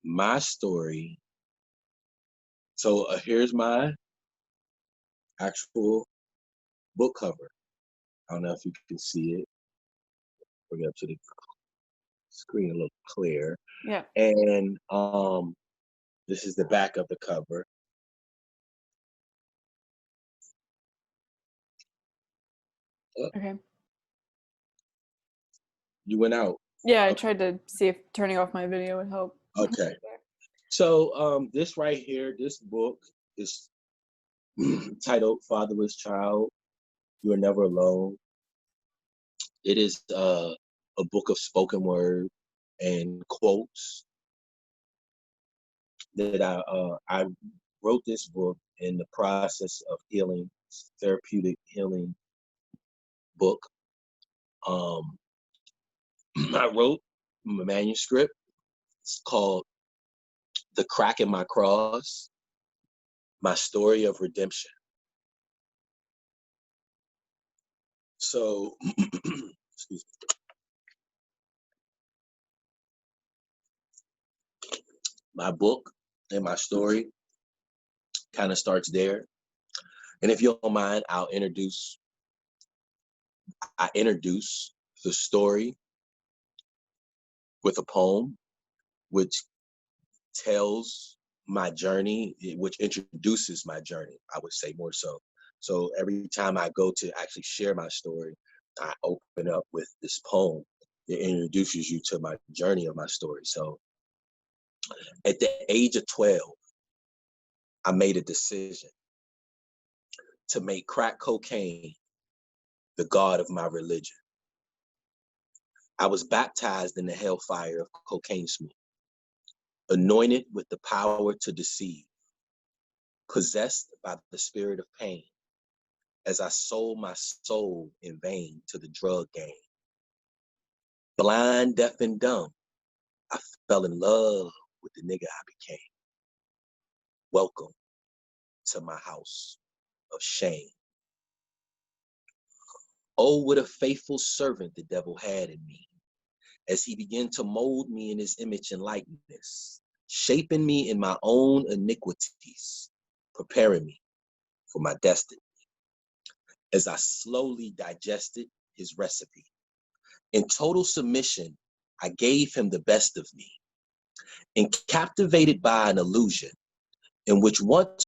my story. So, here's my actual book cover. I don't know if you can see it. Bring it up to the screen a little clear. Yeah. And this is the back of the cover. Okay. You went out. Yeah, I Okay. tried to see if turning off my video would help. Okay. So this right here, this book is titled Fatherless Child, You Are Never Alone. It is a book of spoken word and quotes that I wrote this book in the process of healing, therapeutic healing book. Um, I wrote a manuscript. It's called The Crack in My Cross, My Story of Redemption. So, excuse me. My book and my story kind of starts there. And if you don't mind, I introduce the story with a poem, which tells my journey, which introduces my journey, I would say more so. So every time I go to actually share my story, I open up with this poem that introduces you to my journey of my story. So at the age of 12, I made a decision to make crack cocaine the god of my religion. I was baptized in the hellfire of cocaine smoke, anointed with the power to deceive, possessed by the spirit of pain, as I sold my soul in vain to the drug game. Blind, deaf, and dumb, I fell in love with the nigga I became. Welcome to my house of shame. Oh, what a faithful servant the devil had in me, as he began to mold me in his image and likeness, shaping me in my own iniquities, preparing me for my destiny. As I slowly digested his recipe, in total submission, I gave him the best of me, and captivated by an illusion in which once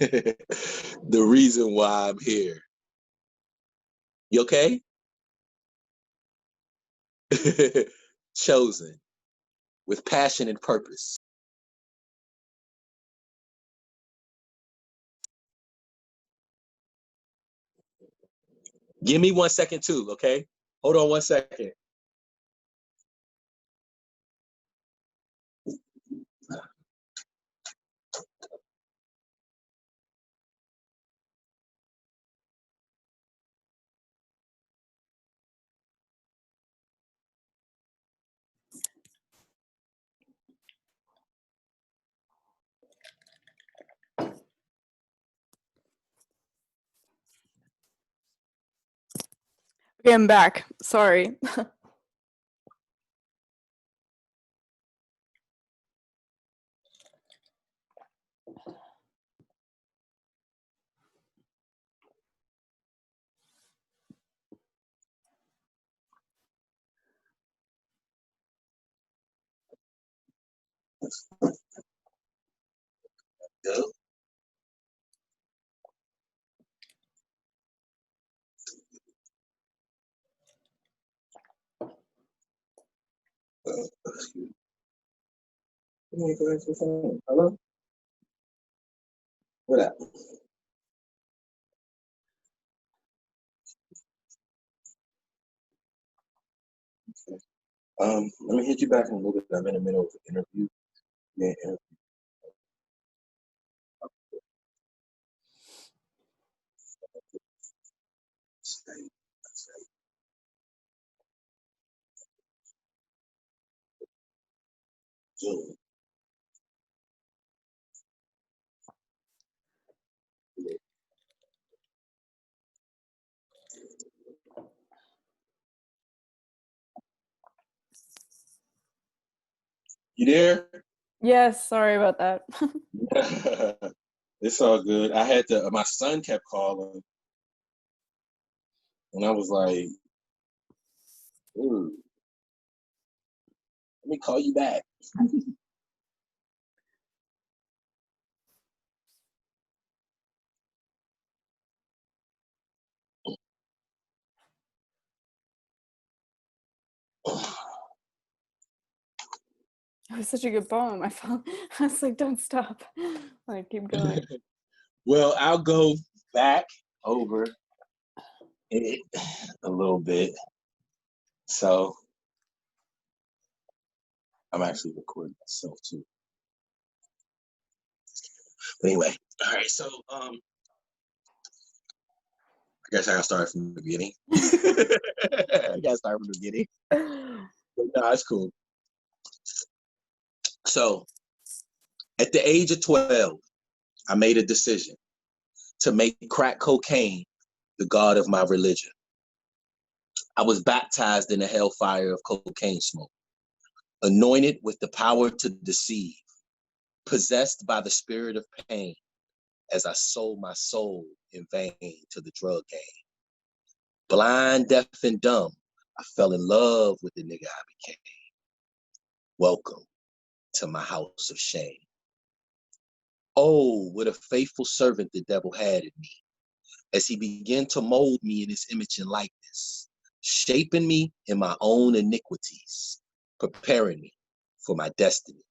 the reason why I'm here. You okay? Chosen with passion and purpose. Give me 1 second too, okay? Hold on 1 second. Okay, I'm back. Sorry. Yeah. Excuse me. Let me go answer the phone. Hello? What up? Let me hit you back in a little bit. I'm in the middle of an interview. Yeah, Zoom. You there? Yes, sorry about that. It's all good. I had to. My son kept calling, and I was like, "Ooh, let me call you back." It was such a good poem. I was like, don't stop. Like, keep going. Well, I'll go back over it a little bit. So I'm actually recording myself too. But anyway, all right. So I guess I gotta start from the beginning. I gotta start from the beginning. No, it's cool. So at the age of 12, I made a decision to make crack cocaine the god of my religion. I was baptized in the hellfire of cocaine smoke, anointed with the power to deceive, possessed by the spirit of pain as I sold my soul in vain to the drug game. Blind, deaf, and dumb, I fell in love with the nigga I became. Welcome to my house of shame. Oh, what a faithful servant the devil had in me as he began to mold me in his image and likeness, shaping me in my own iniquities, preparing me for my destiny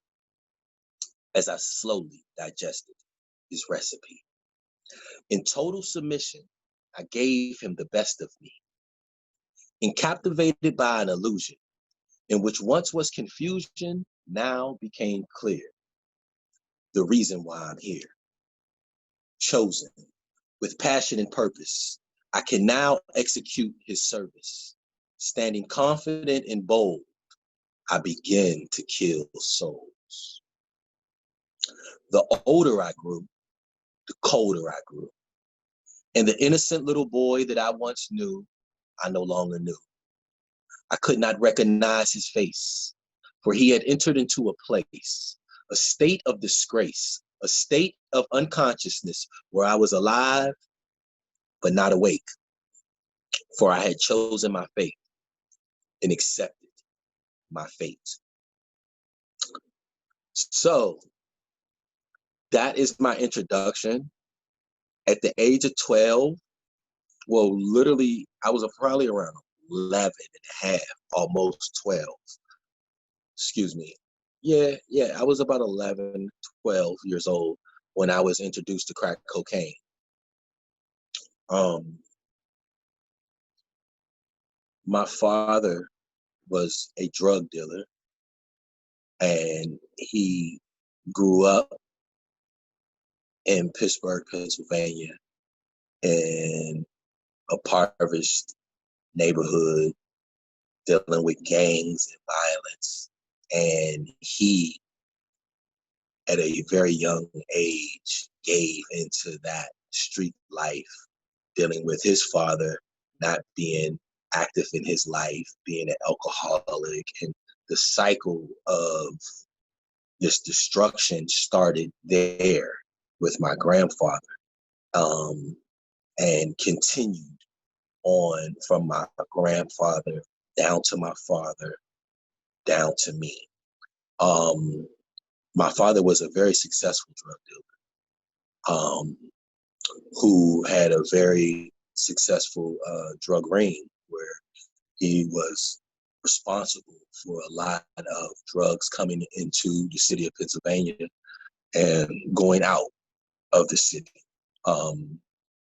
as I slowly digested his recipe. In total submission, I gave him the best of me, and captivated by an illusion in which once was confusion, now became clear. The reason why I'm here, chosen with passion and purpose, I can now execute his service. Standing confident and bold, I begin to kill souls. The older I grew, the colder I grew. And the innocent little boy that I once knew, I no longer knew. I could not recognize his face, for he had entered into a place, a state of disgrace, a state of unconsciousness where I was alive, but not awake, for I had chosen my fate and accepted my fate. So that is my introduction. At the age of 12, well, literally, I was probably around 11 and a half, almost 12. Excuse me. Yeah, I was about 11, 12 years old when I was introduced to crack cocaine. Um, my father was a drug dealer, and he grew up in Pittsburgh, Pennsylvania, in a impoverished neighborhood dealing with gangs and violence. And he, at a very young age, gave into that street life, dealing with his father not being active in his life, being an alcoholic, and the cycle of this destruction started there with my grandfather, um, and continued on from my grandfather down to my father, down to me. Um, my father was a very successful drug dealer, who had a very successful drug ring where he was responsible for a lot of drugs coming into the city of Pennsylvania and going out of the city.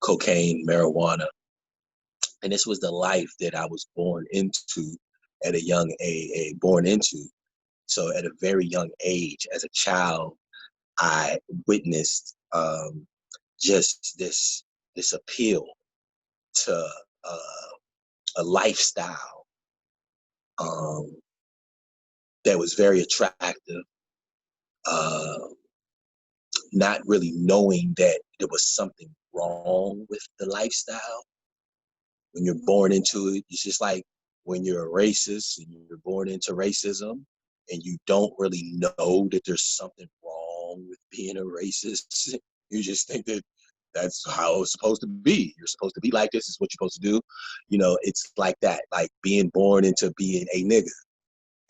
Cocaine, marijuana. And this was the life that I was born into at a young age, born into. So at a very young age, as a child, I witnessed just this appeal to a lifestyle um, that was very attractive, uh, not really knowing that there was something wrong with the lifestyle. When you're born into it, it's just like when you're a racist and you're born into racism and you don't really know that there's something wrong with being a racist. You just think that that's how it's supposed to be. You're supposed to be like this. Is what you're supposed to do. You know, it's like that, like being born into being a nigga.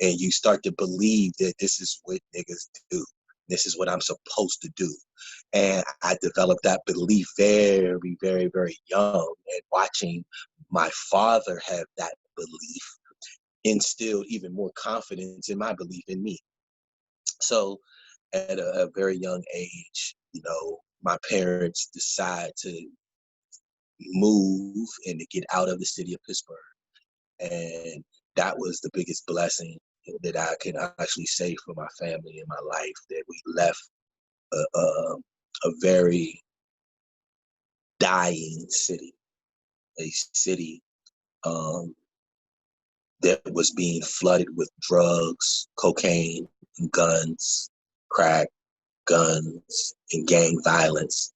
And you start to believe that this is what niggas do. This is what I'm supposed to do. And I developed that belief very, very, very young. And watching my father have that belief instilled even more confidence in my belief in me. So at a very young age, you know, my parents decide to move and to get out of the city of Pittsburgh. And that was the biggest blessing that I can actually say for my family and my life, that we left a very dying city, a city that was being flooded with drugs, cocaine, and guns, crack, guns, and gang violence.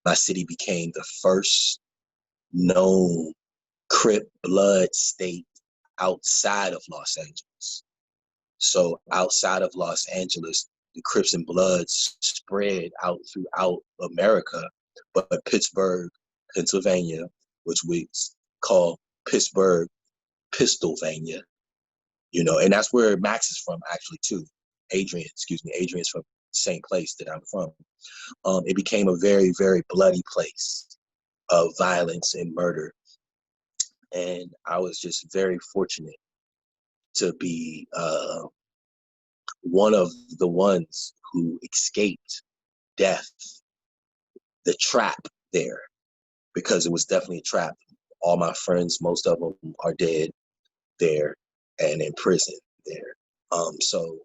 My city became the first known Crip blood state outside of Los Angeles. So outside of Los Angeles, the Crips and Bloods spread out throughout America, but Pittsburgh, Pennsylvania, which we call Pittsburgh, Pistolvania, you know, and that's where Max is from actually too. Adrian's from the same place that I'm from. It became a very, very bloody place of violence and murder. And I was just very fortunate to be one of the ones who escaped death, the trap there, because it was definitely a trap. All my friends, most of them are dead there and in prison there. So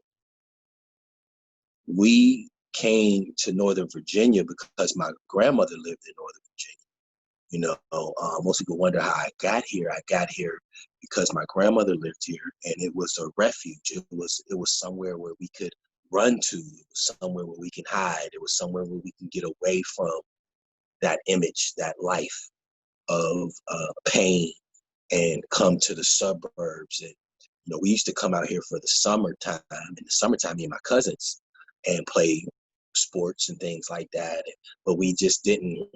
we came to Northern Virginia because my grandmother lived in Northern Virginia. You know, most people wonder how I got here. I got here because my grandmother lived here, and it was a refuge. It was somewhere where we could run to. It was somewhere where we can hide. It was somewhere where we can get away from that image, that life of pain, and come to the suburbs. And you know, we used to come out here for the summertime. In the summertime, me and my cousins, and play sports and things like that. But we just didn't.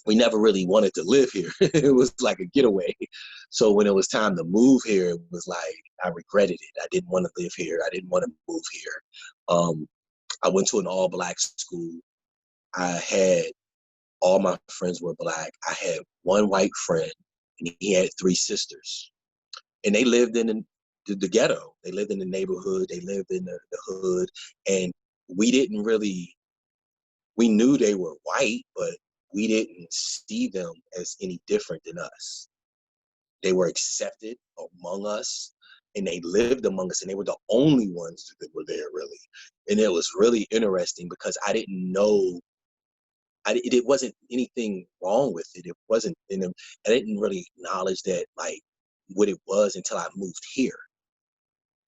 We never really wanted to live here. It was like a getaway. So when it was time to move here, it was like I regretted it. I didn't want to live here. I didn't want to move here. I went to an all-black school. I had all my friends were black. I had one white friend, and he had three sisters. And they lived in the ghetto. They lived in the neighborhood. They lived in the hood. And we didn't really, we knew they were white, but we didn't see them as any different than us. They were accepted among us, and they lived among us, and they were the only ones that were there, really. And it was really interesting because I didn't know, it wasn't anything wrong with it. It wasn't in them. I didn't really acknowledge that, like, what it was until I moved here.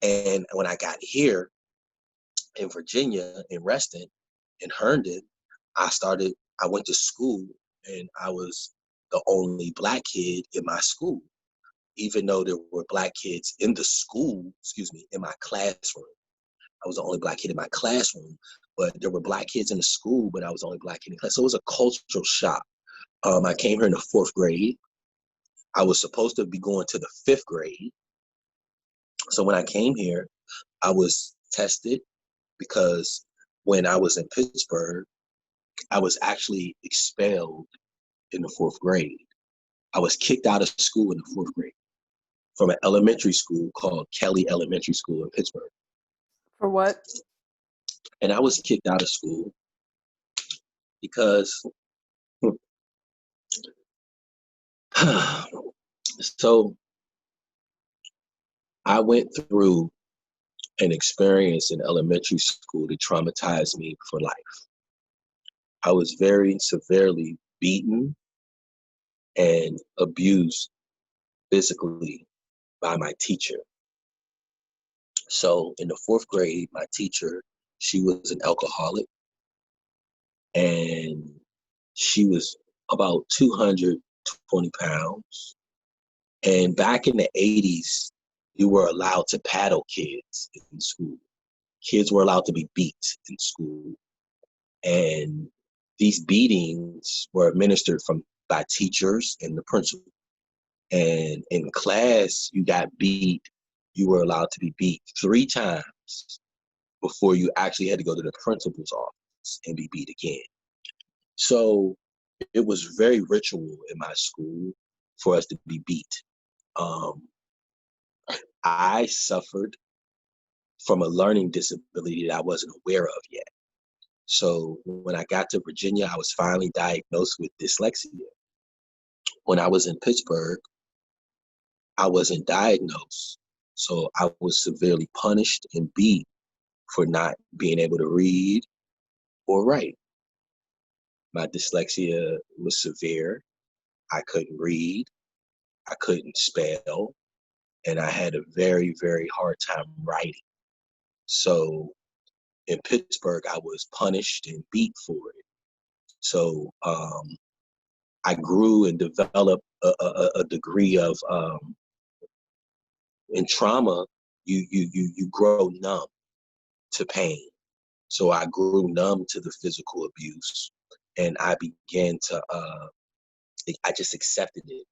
And when I got here in Virginia, in Reston, in Herndon, I went to school, and I was the only Black kid in my school, even though there were Black kids in the school, in my classroom. I was the only Black kid in my classroom, but there were Black kids in the school, but I was the only Black kid in the class. So it was a cultural shock. I came here in the 4th grade. I was supposed to be going to the 5th grade. So when I came here, I was tested because when I was in Pittsburgh, I was actually expelled in the 4th grade. I was kicked out of school in the 4th grade from an elementary school called Kelly Elementary School in Pittsburgh. For what? And I was kicked out of school because so I went through an experience in elementary school that traumatized me for life. I was very severely beaten and abused physically by my teacher. So in the 4th grade, my teacher, she was an alcoholic, and she was about 220 pounds. And back in the 80s, you were allowed to paddle kids in school. Kids were allowed to be beat in school. And these beatings were administered by teachers and the principal. And in class, you got beat. You were allowed to be beat 3 times before you actually had to go to the principal's office and be beat again. So it was very ritual in my school for us to be beat. I suffered from a learning disability that I wasn't aware of yet. So when I got to Virginia, I was finally diagnosed with dyslexia. When I was in Pittsburgh, I wasn't diagnosed. So I was severely punished and beat for not being able to read or write. My dyslexia was severe. I couldn't read. I couldn't spell. And I had a very, very hard time writing. So in Pittsburgh, I was punished and beat for it. So I grew and developed a degree of in trauma. You grow numb to pain. So I grew numb to the physical abuse, and I began to I just accepted it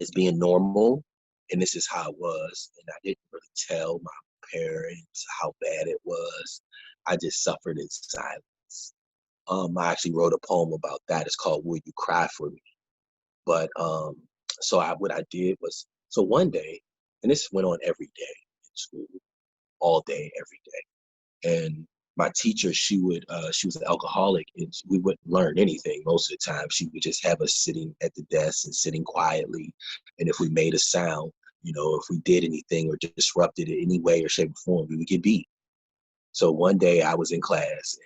as being normal, and this is how it was. And I didn't really tell my parents how bad it was. I just suffered in silence. I actually wrote a poem about that. It's called "Will You Cry for Me?" But what I did was, so one day, and this went on every day in school, all day, every day. And my teacher, she was an alcoholic, and we wouldn't learn anything most of the time. She would just have us sitting at the desk and sitting quietly. And if we made a sound, if we did anything or disrupted it in any way or shape or form, we would get beat. So one day I was in class,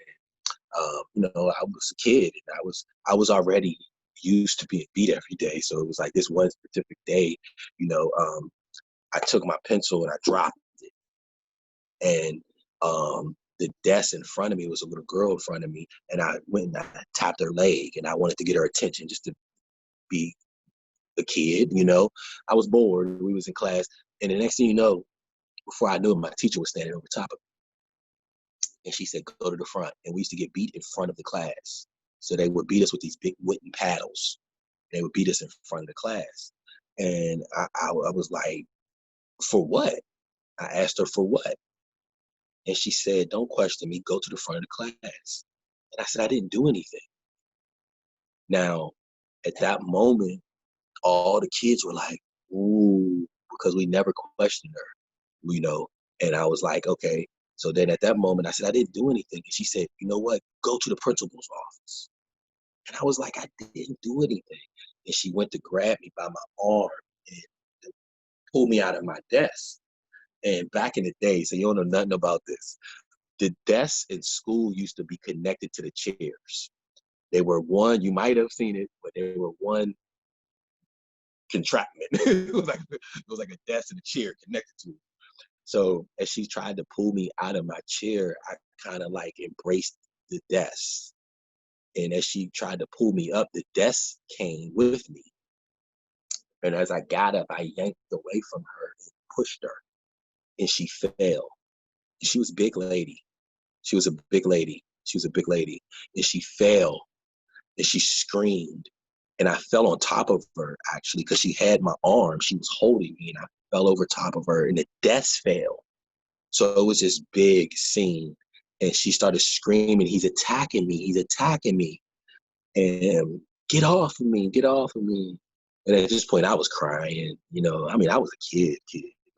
and I was a kid, and I was already used to being beat every day. So it was like this one specific day, I took my pencil and I dropped it, and the desk in front of me was a little girl in front of me, and I went and I tapped her leg, and I wanted to get her attention just to be a kid. I was bored. We was in class, and the next thing you know, before I knew it, my teacher was standing over top of me. And she said, go to the front. And we used to get beat in front of the class. So they would beat us with these big wooden paddles. They would beat us in front of the class. And I was like, for what? I asked her for what? And she said, don't question me, go to the front of the class. And I said, I didn't do anything. Now, at that moment, all the kids were like, ooh, because we never questioned her, And I was like, okay. So then at that moment, I said, I didn't do anything. And she said, you know what? Go to the principal's office. And I was like, I didn't do anything. And she went to grab me by my arm and pull me out of my desk. And back in the day, so you don't know nothing about this, the desks in school used to be connected to the chairs. They were one, you might have seen it, but they were one contraptment. it was like a desk and a chair connected to it. So as she tried to pull me out of my chair, I kind of like embraced the desk. And as she tried to pull me up, the desk came with me. And as I got up, I yanked away from her and pushed her, and she fell. She was a big lady. She was a big lady. She was a big lady. And she fell, and she screamed. And I fell on top of her, actually, because she had my arm. She was holding me, and I fell over top of her, and the desk fell. So it was this big scene. And she started screaming, he's attacking me, he's attacking me. And get off of me, get off of me. And at this point, I was crying. I mean, I was a kid,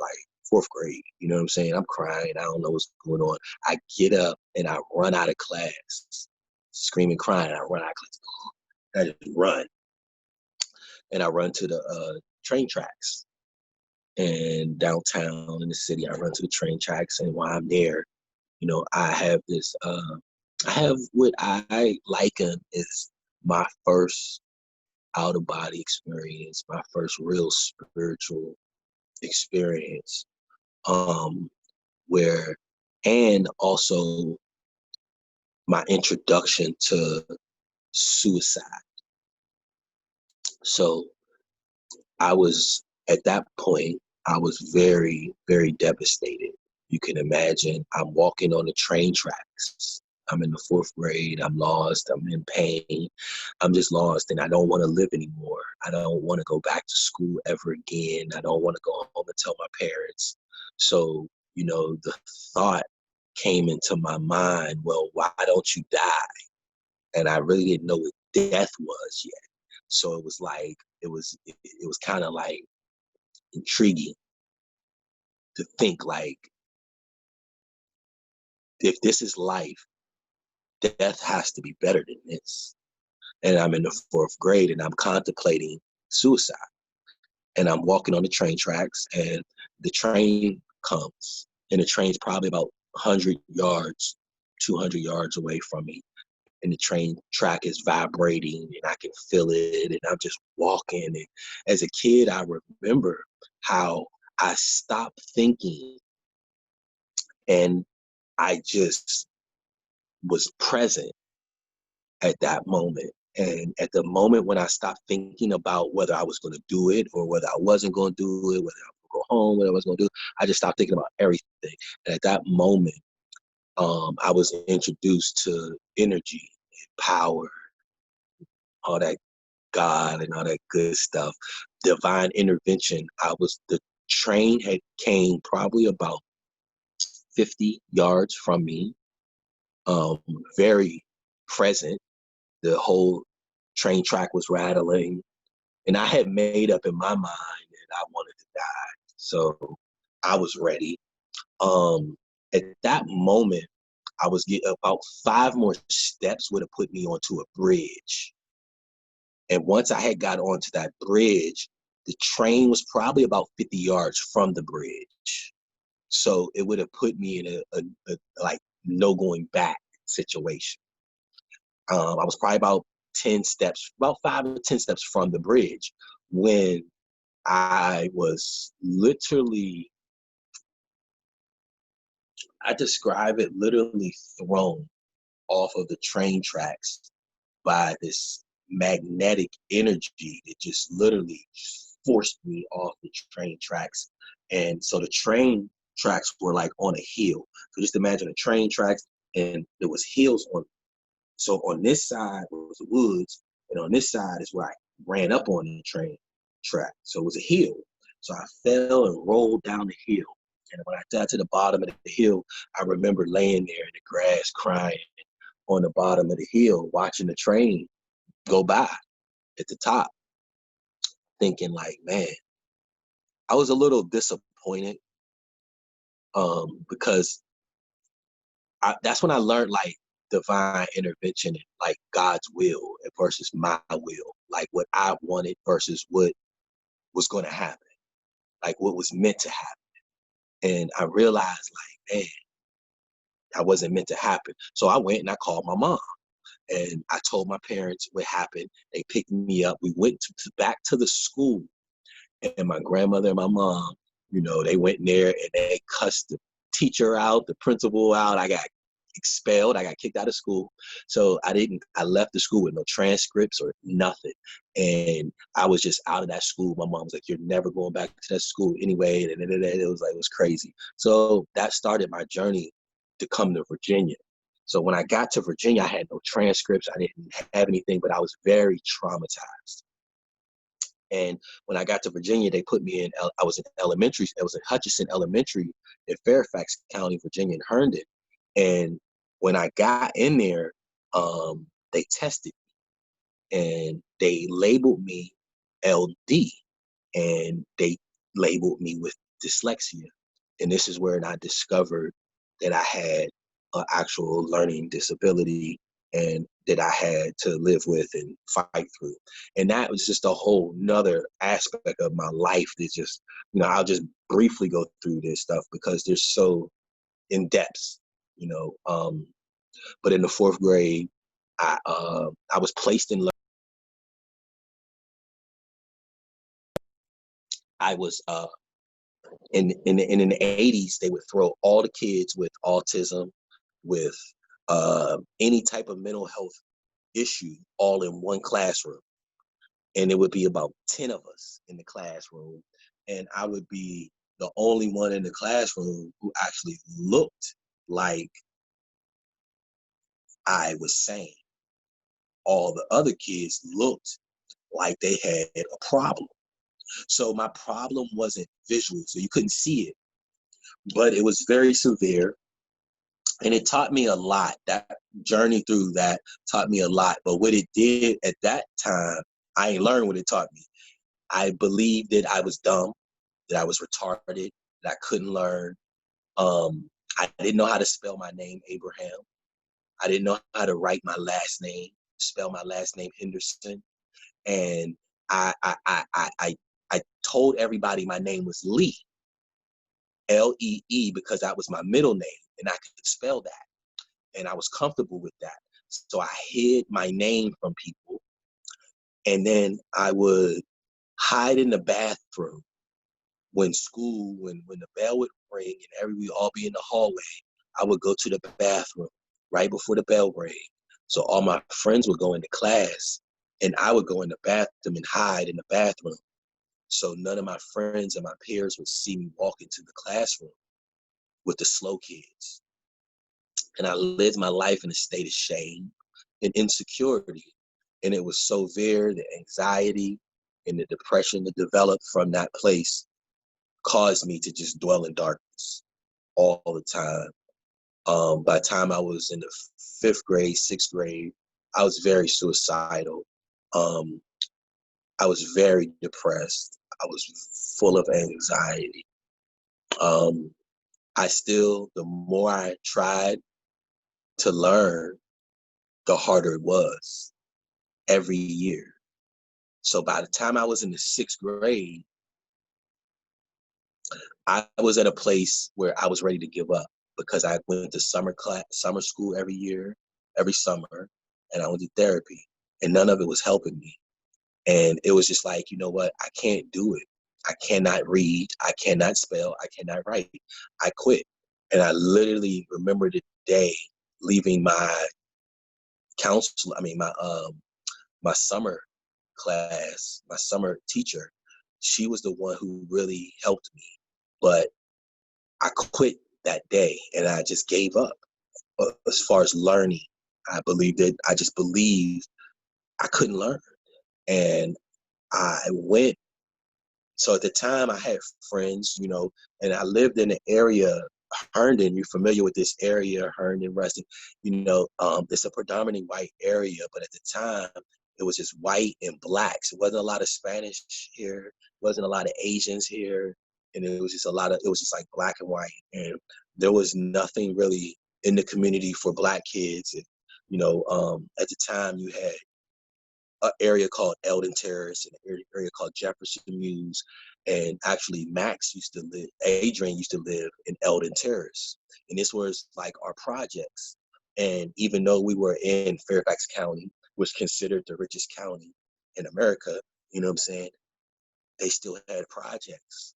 like fourth grade. You know what I'm saying? I'm crying. I don't know what's going on. I get up and I run out of class, screaming, crying. I run out of class. I just run. And I run to the train tracks. And downtown in the city, I run to the train tracks. And while I'm there, I have this, I have what I liken is my first out of body experience, my first real spiritual experience, where, and also my introduction to suicide. So at that point, I was very, very devastated. You can imagine I'm walking on the train tracks. I'm in the fourth grade. I'm lost. I'm in pain. I'm just lost, and I don't want to live anymore. I don't want to go back to school ever again. I don't want to go home and tell my parents. So, the thought came into my mind, well, why don't you die? And I really didn't know what death was yet. So it was like, it was kind of like intriguing to think, like, if this is life, death has to be better than this. And I'm in the fourth grade and I'm contemplating suicide. And I'm walking on the train tracks and the train comes, and the train's probably about 100 yards, 200 yards away from me. And the train track is vibrating and I can feel it, and I'm just walking. And as a kid, I remember how I stopped thinking and I just was present at that moment. And at the moment when I stopped thinking about whether I was going to do it or whether I wasn't going to do it, whether I would go home, whether I was going to do it, I just stopped thinking about everything. And at that moment, I was introduced to energy, power, all that God and all that good stuff, divine intervention. The train had came probably about 50 yards from me, very present. The whole train track was rattling, and I had made up in my mind that I wanted to die. So I was ready. At that moment, I was getting about 5 more steps would have put me onto a bridge. And once I had got onto that bridge, the train was probably about 50 yards from the bridge. So it would have put me in a like no going back situation. I was probably about 10 steps, about 5 or 10 steps from the bridge when I was literally, I describe it literally thrown off of the train tracks by this magnetic energy that just literally forced me off the train tracks. And so the train tracks were like on a hill. So just imagine the train tracks and there was hills on. So on this side was the woods, and on this side is where I ran up on the train track. So it was a hill. So I fell and rolled down the hill. And when I got to the bottom of the hill, I remember laying there in the grass crying on the bottom of the hill, watching the train go by at the top, thinking like, man, I was a little disappointed because that's when I learned like divine intervention and like God's will versus my will, like what I wanted versus what was going to happen, like what was meant to happen. And I realized like, man, that wasn't meant to happen. So I went and I called my mom and I told my parents what happened. They picked me up. We went back to the school, and my grandmother and my mom, they went in there and they cussed the teacher out, the principal out. I got expelled. I got kicked out of school. So I left the school with no transcripts or nothing. And I was just out of that school. My mom was like, you're never going back to that school anyway. And it was crazy. So that started my journey to come to Virginia. So when I got to Virginia, I had no transcripts. I didn't have anything, but I was very traumatized. And when I got to Virginia, they put me in, I was in elementary, I was in Hutchinson Elementary in Fairfax County, Virginia, in Herndon. And when I got in there, they tested me and they labeled me LD and they labeled me with dyslexia. And this is where I discovered that I had an actual learning disability and that I had to live with and fight through. And that was just a whole nother aspect of my life that just, I'll just briefly go through this stuff because they're so in depth, you know. But in the fourth grade, I was placed in, I was, in the 80s, they would throw all the kids with autism, with any type of mental health issue all in one classroom. And it would be about 10 of us in the classroom. And I would be the only one in the classroom who actually looked like I was sane. All the other kids looked like they had a problem. So my problem wasn't visual, so you couldn't see it, but it was very severe. And it taught me a lot. That journey through that taught me a lot. But what it did at that time, I ain't learned what it taught me. I believed that I was dumb, that I was retarded, that I couldn't learn. I didn't know how to spell my name, Abraham. I didn't know how to write my last name, spell my last name, Henderson. And I told everybody my name was Lee, Lee, because that was my middle name and I could spell that. And I was comfortable with that. So I hid my name from people. And then I would hide in the bathroom when the bell would ring and we all be in the hallway. I would go to the bathroom right before the bell rang. So all my friends would go into class and I would go in the bathroom and hide in the bathroom. So none of my friends and my peers would see me walk into the classroom with the slow kids. And I lived my life in a state of shame and insecurity. And it was so severe, the anxiety and the depression that developed from that place caused me to just dwell in darkness all the time. By the time I was in the fifth grade, sixth grade, I was very suicidal. I was very depressed. I was full of anxiety. The more I tried to learn, the harder it was every year. So by the time I was in the sixth grade, I was at a place where I was ready to give up because I went to summer school every year, every summer, and I went to therapy, and none of it was helping me. And it was just like, you know what? I can't do it. I cannot read. I cannot spell. I cannot write. I quit. And I literally remember the day leaving my my summer class, my summer teacher. She was the one who really helped me. But I quit that day and I just gave up. As far as learning, I just believed I couldn't learn. And I went. So at the time I had friends, and I lived in the area, Herndon. You're familiar with this area, Herndon, Ruston. It's a predominantly white area, but at the time it was just white and blacks. It wasn't a lot of Spanish here. Wasn't a lot of Asians here. And it was just like black and white. And there was nothing really in the community for black kids. And, at the time you had an area called Eldon Terrace and an area called Jefferson Mews. And actually Adrian used to live in Eldon Terrace. And this was like our projects. And even though we were in Fairfax County, which is considered the richest county in America, you know what I'm saying? They still had projects,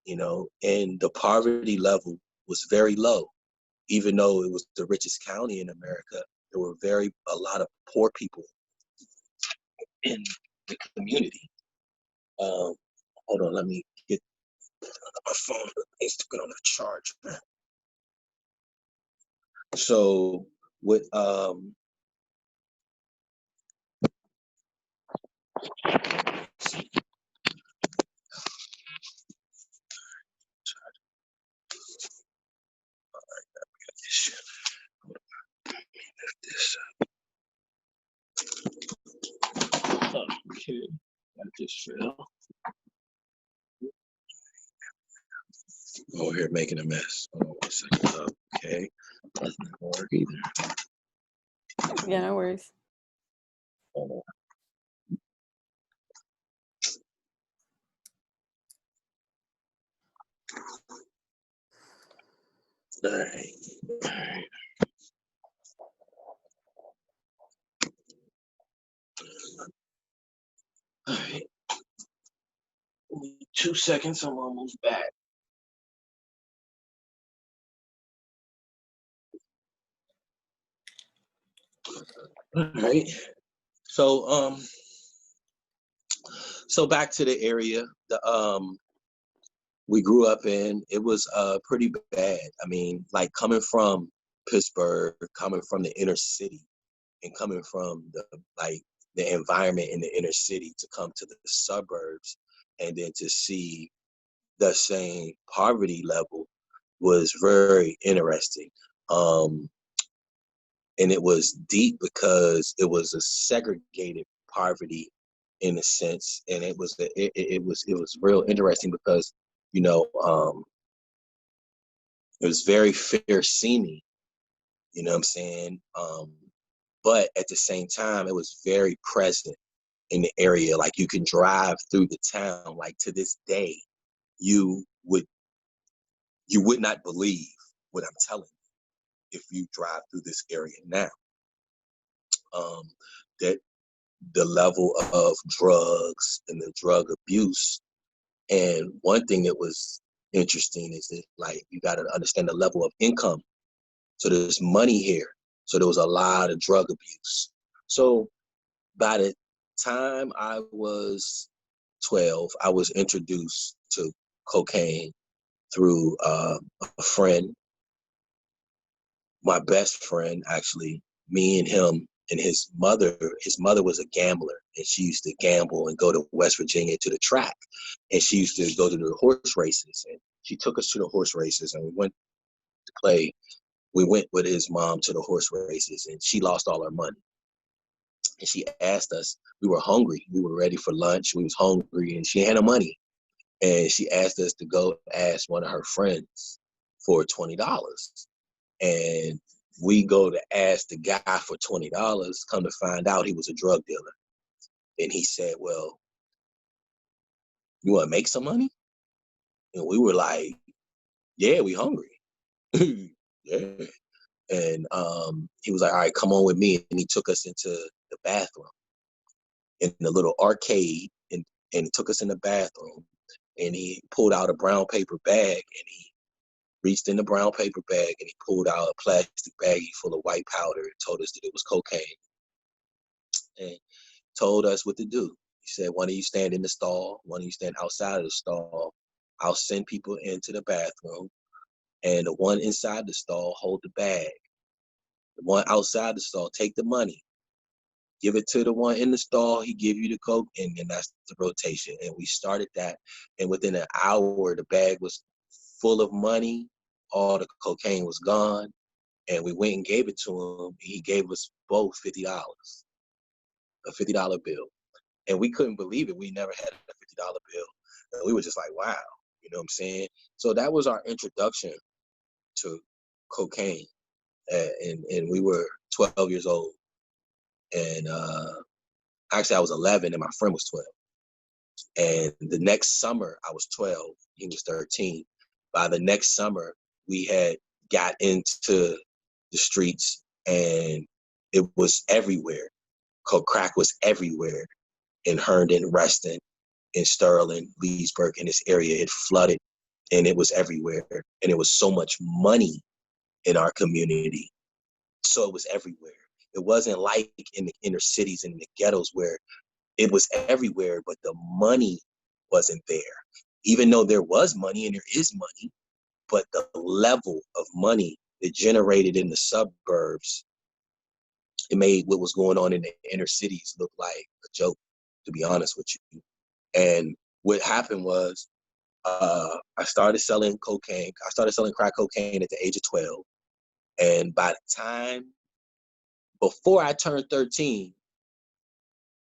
and the poverty level was very low. even though it was the richest county in America, there were a lot of poor people in the community. Hold on, let me get my phone. Needs to get on the charger. So with okay, that just fell. Oh, here making a mess. Hold on 1 second. Okay, that's not gonna work either. Yeah, no worries. Hold on. All right. All right. All right. 2 seconds. I'm almost back. All right. So so back to the area we grew up in. It was pretty bad. I mean, like coming from Pittsburgh, coming from the inner city, and coming from the environment in the inner city to come to the suburbs, and then to see the same poverty level was very interesting. And it was deep because it was a segregated poverty in a sense, and it was real interesting because you know it was very fair seeming, you know what I'm saying, but at the same time it was very present in the area. Like you can drive through the town, like to this day you would not believe what I'm telling you if you drive through this area now. That the level of drugs and the drug abuse. And one thing that was interesting is that, like, you got to understand the level of income. So there's money here. So there was a lot of drug abuse. So by the time I was 12, I was introduced to cocaine through a friend, my best friend, actually. Me and him and his mother was a gambler, and she used to gamble and go to West Virginia to the track, and she used to go to the horse races, and she took us to the horse races, and we went to play. We went with his mom to the horse races, and she lost all her money, and she asked us, we were hungry, we were ready for lunch, we was hungry, and she had no money, and she asked us to go ask one of her friends for $20. And we go to ask the guy for $20, come to find out he was a drug dealer. And he said, well, you want to make some money? And we were like, yeah, we hungry. Yeah. And he was like, all right, come on with me. And he took us into the bathroom in the little arcade, and he took us in the bathroom, and he pulled out a brown paper bag, and he reached in the brown paper bag, and he pulled out a plastic baggie full of white powder and told us that it was cocaine, and told us what to do. He said, one of you stand in the stall, one of you stand outside of the stall. I'll send people into the bathroom, and the one inside the stall hold the bag. The one outside the stall take the money. Give it to the one in the stall, he give you the coke, and then that's the rotation. And we started that, and within an hour, the bag was full of money. All the cocaine was gone, and we went and gave it to him. He gave us both $50, a $50 bill. And we couldn't believe it. We never had a $50 bill. And we were just like, wow, you know what I'm saying? So that was our introduction to cocaine. And we were 12 years old. And actually, I was 11 and my friend was 12. And the next summer, I was 12, he was 13. By the next summer, we had got into the streets, and it was everywhere. Crack was everywhere in Herndon, Reston, in Sterling, Leesburg, in this area. It flooded, and it was everywhere. And it was so much money in our community. So it was everywhere. It wasn't like in the inner cities and the ghettos where it was everywhere, but the money wasn't there. Even though there was money and there is money, but the level of money that generated in the suburbs, it made what was going on in the inner cities look like a joke, to be honest with you. And what happened was, I started selling cocaine. I started selling crack cocaine at the age of 12. And by the time, before I turned 13,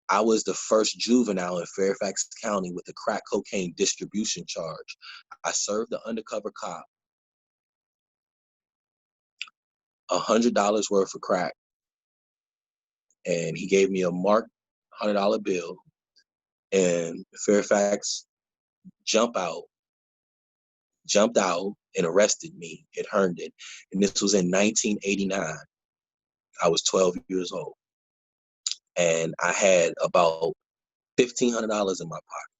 I was the first juvenile in Fairfax County with a crack cocaine distribution charge. I served the undercover cop $100 worth of crack, and he gave me a marked $100 bill. And Fairfax jumped out and arrested me at Herndon. And this was in 1989. I was 12 years old. And I had about $1,500 in my pocket.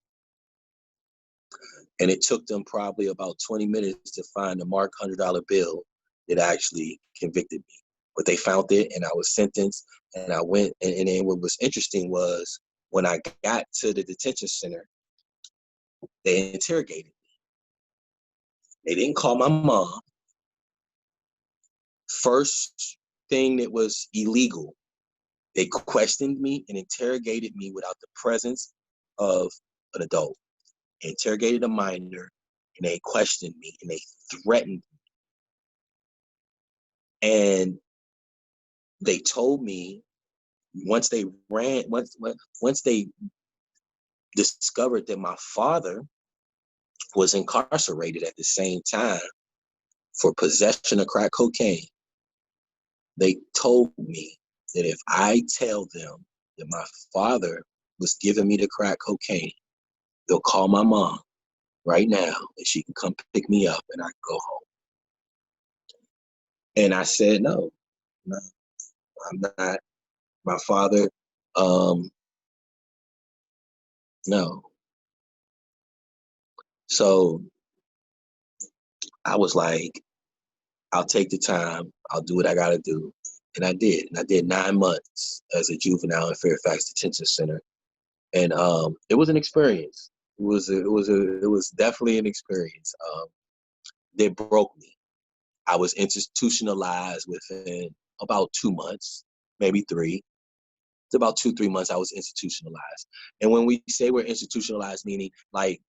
And it took them probably about 20 minutes to find the marked $100 bill that actually convicted me. But they found it, and I was sentenced, and I went. And then what was interesting was when I got to the detention center, they interrogated me. They didn't call my mom. First thing that was illegal, they questioned me and interrogated me without the presence of an adult. They interrogated a minor, and they questioned me, and they threatened me. And they told me once they discovered that my father was incarcerated at the same time for possession of crack cocaine, they told me that if I tell them that my father was giving me the crack cocaine, they'll call my mom right now and she can come pick me up and I can go home. And I said, no, I'm not. My father, no. So I was like, I'll take the time. I'll do what I got to do. And I did. And I did 9 months as a juvenile in Fairfax Detention Center. And it was an experience. It was definitely an experience. They broke me. I was institutionalized within about 2 months, maybe 3. It's about 2-3 months I was institutionalized. And when we say we're institutionalized, meaning like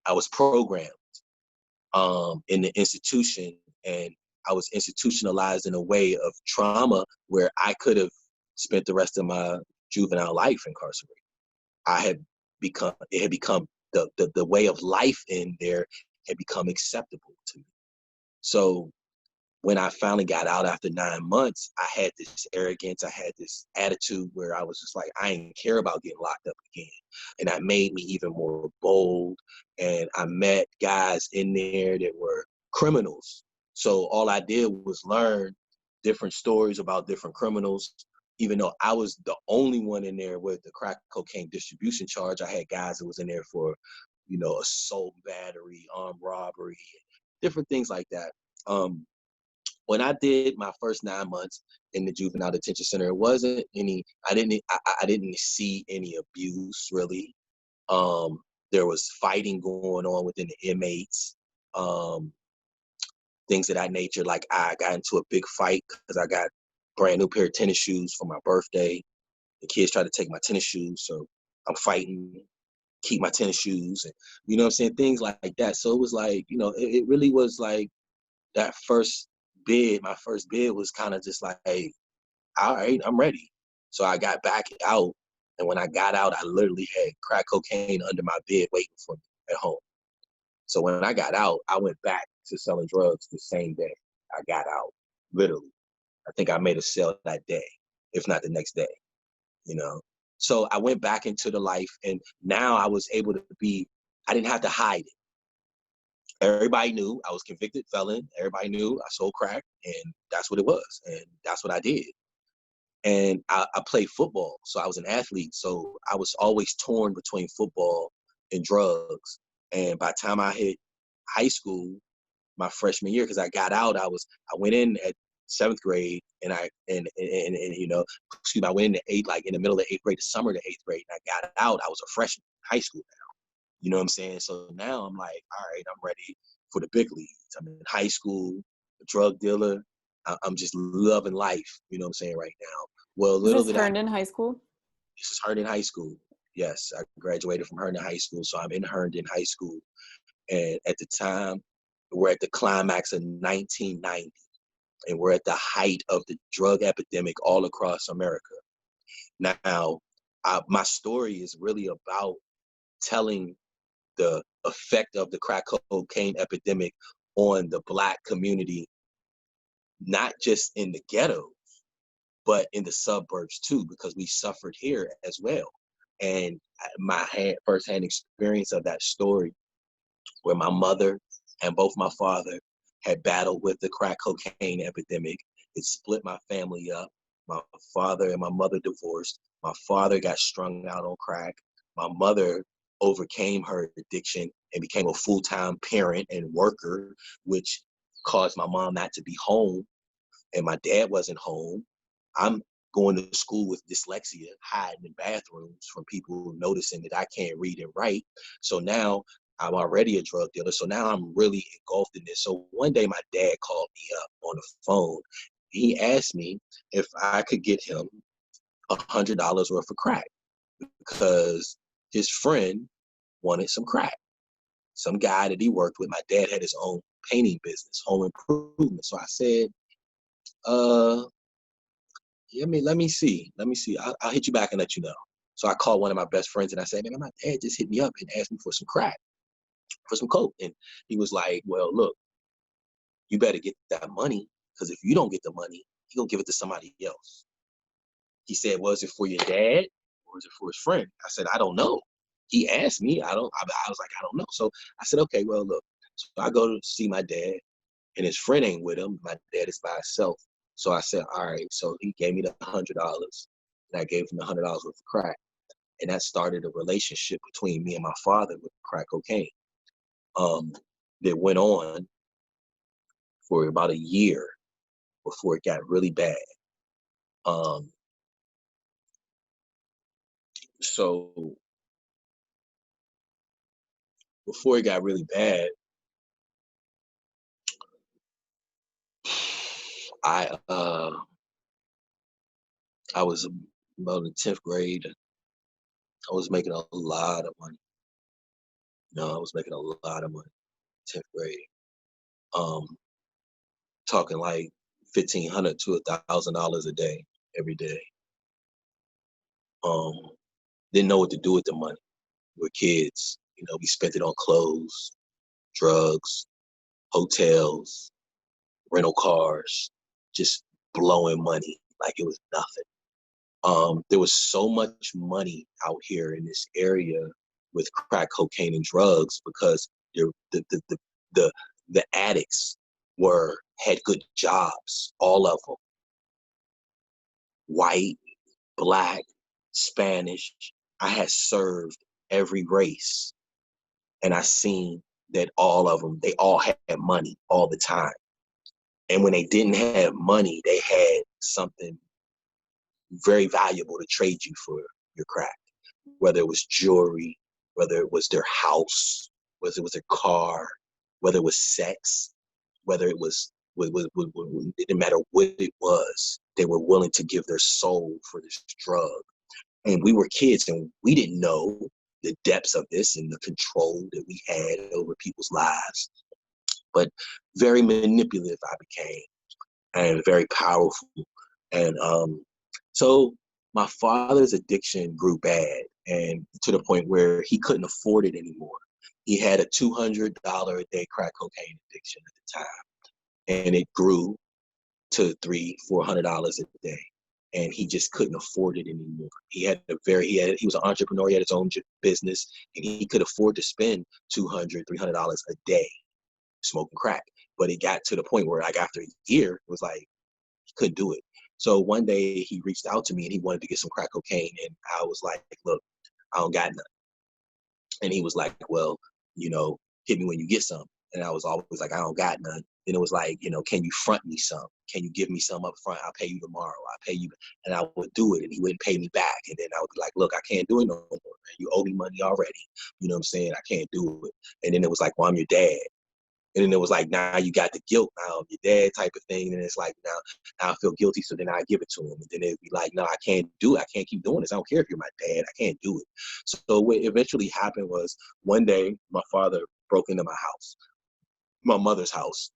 I was programmed in the institution, and I was institutionalized in a way of trauma where I could have spent the rest of my juvenile life incarcerated. It had become the way of life in there had become acceptable to me. So when I finally got out after 9 months, I had this arrogance, I had this attitude where I was just like, I didn't care about getting locked up again. And that made me even more bold. And I met guys in there that were criminals. So all I did was learn different stories about different criminals. Even though I was the only one in there with the crack cocaine distribution charge, I had guys that was in there for, assault, battery, armed robbery, different things like that. When I did my first 9 months in the juvenile detention center, it wasn't any. I didn't see any abuse really. There was fighting going on within the inmates, things of that nature. Like I got into a big fight because I got brand new pair of tennis shoes for my birthday. The kids tried to take my tennis shoes, so I'm fighting, keep my tennis shoes, and you know what I'm saying, things like that. So it was like, it really was like that first bid. My first bid was kind of just like, hey, all right, I'm ready. So I got back out, and when I got out, I literally had crack cocaine under my bed waiting for me at home. So when I got out, I went back to selling drugs the same day I got out, literally. I think I made a sale that day, if not the next day, you know. So I went back into the life, and now I was able to I didn't have to hide it. Everybody knew I was convicted felon. Everybody knew I sold crack, and that's what it was, and that's what I did. And I played football, so I was an athlete. So I was always torn between football and drugs. And by the time I hit high school, my freshman year, because I got out. I went in at 7th grade, and you know, excuse me, I went in the eighth, like in the middle of 8th grade, the summer of the 8th grade, and I got out. I was a freshman in high school now. You know what I'm saying? So now I'm like, all right, I'm ready for the big leagues. I'm in high school, a drug dealer. I'm just loving life. You know what I'm saying right now. Well, Is little this did I, Herndon High School? this is Herndon High School. Yes, I graduated from Herndon High School, so I'm in Herndon High School. And at the time, we're at the climax of 1990, and we're at the height of the drug epidemic all across America. Now, my story is really about telling the effect of the crack cocaine epidemic on the Black community, not just in the ghetto, but in the suburbs too, because we suffered here as well. And my firsthand experience of that story, where my mother and both my father had battled with the crack cocaine epidemic. It split my family up. My father and my mother divorced. My father got strung out on crack. My mother overcame her addiction and became a full-time parent and worker, which caused my mom not to be home, and my dad wasn't home. I'm going to school with dyslexia, hiding in bathrooms from people noticing that I can't read and write. So now I'm already a drug dealer. So now I'm really engulfed in this. So one day my dad called me up on the phone. He asked me if I could get him $100 worth of crack because his friend wanted some crack. Some guy that he worked with. My dad had his own painting business, home improvement. So I said, let me see. I'll hit you back and let you know. So I called one of my best friends and I said, man, my dad just hit me up and asked me for some crack, for some coke. And he was like, well, look, you better get that money, because if you don't get the money, he gonna give it to somebody else. He said, was it for your dad or is it for his friend? I said, I don't know. He asked me. I was like, I don't know. So I said, okay, well, look. So I go to see my dad, and his friend ain't with him. My dad is by himself. So I said, all right. So he gave me the $100, and I gave him the $100 worth of crack, and that started a relationship between me and my father with crack cocaine. That went on for about a year before it got really bad. So before it got really bad, I was about in 10th grade. I was making a lot of money. I was making a lot of money. 10th grade. Talking like $1,500 to $1,000 a day, every day. Didn't know what to do with the money. We were kids. We spent it on clothes, drugs, hotels, rental cars, just blowing money like it was nothing. There was so much money out here in this area with crack cocaine and drugs because the addicts had good jobs, all of them. White, Black, Spanish. I had served every race, and I seen that all of them, they all had money all the time. And when they didn't have money, they had something very valuable to trade you for your crack, whether it was jewelry, whether it was their house, whether it was their car, whether it was sex, whether it was, it didn't matter what it was, they were willing to give their soul for this drug. And we were kids and we didn't know the depths of this and the control that we had over people's lives. But very manipulative I became, and very powerful. And so my father's addiction grew bad, and to the point where he couldn't afford it anymore. He had a $200 a day crack cocaine addiction at the time, and it grew to $300-400 a day, and he just couldn't afford it anymore. He was an entrepreneur. He had his own business, and he could afford to spend $200-300 a day smoking crack. But it got to the point where, like, after a year, it was like he couldn't do it. So one day he reached out to me and he wanted to get some crack cocaine, and I was like, look, I don't got none. And he was like, well, hit me when you get some. And I was always like, I don't got none. Then it was like, can you front me some? Can you give me some up front? I'll pay you tomorrow. I'll pay you. And I would do it, and he wouldn't pay me back. And then I would be like, look, I can't do it no more, man. You owe me money already. You know what I'm saying? I can't do it. And then it was like, well, I'm your dad. And then it was like, now you got the guilt now of your dad type of thing. And it's like, now I feel guilty. So then I give it to him. And then it'd be like, no, I can't do it. I can't keep doing this. I don't care if you're my dad. I can't do it. So what eventually happened was one day my father broke into my house, my mother's house.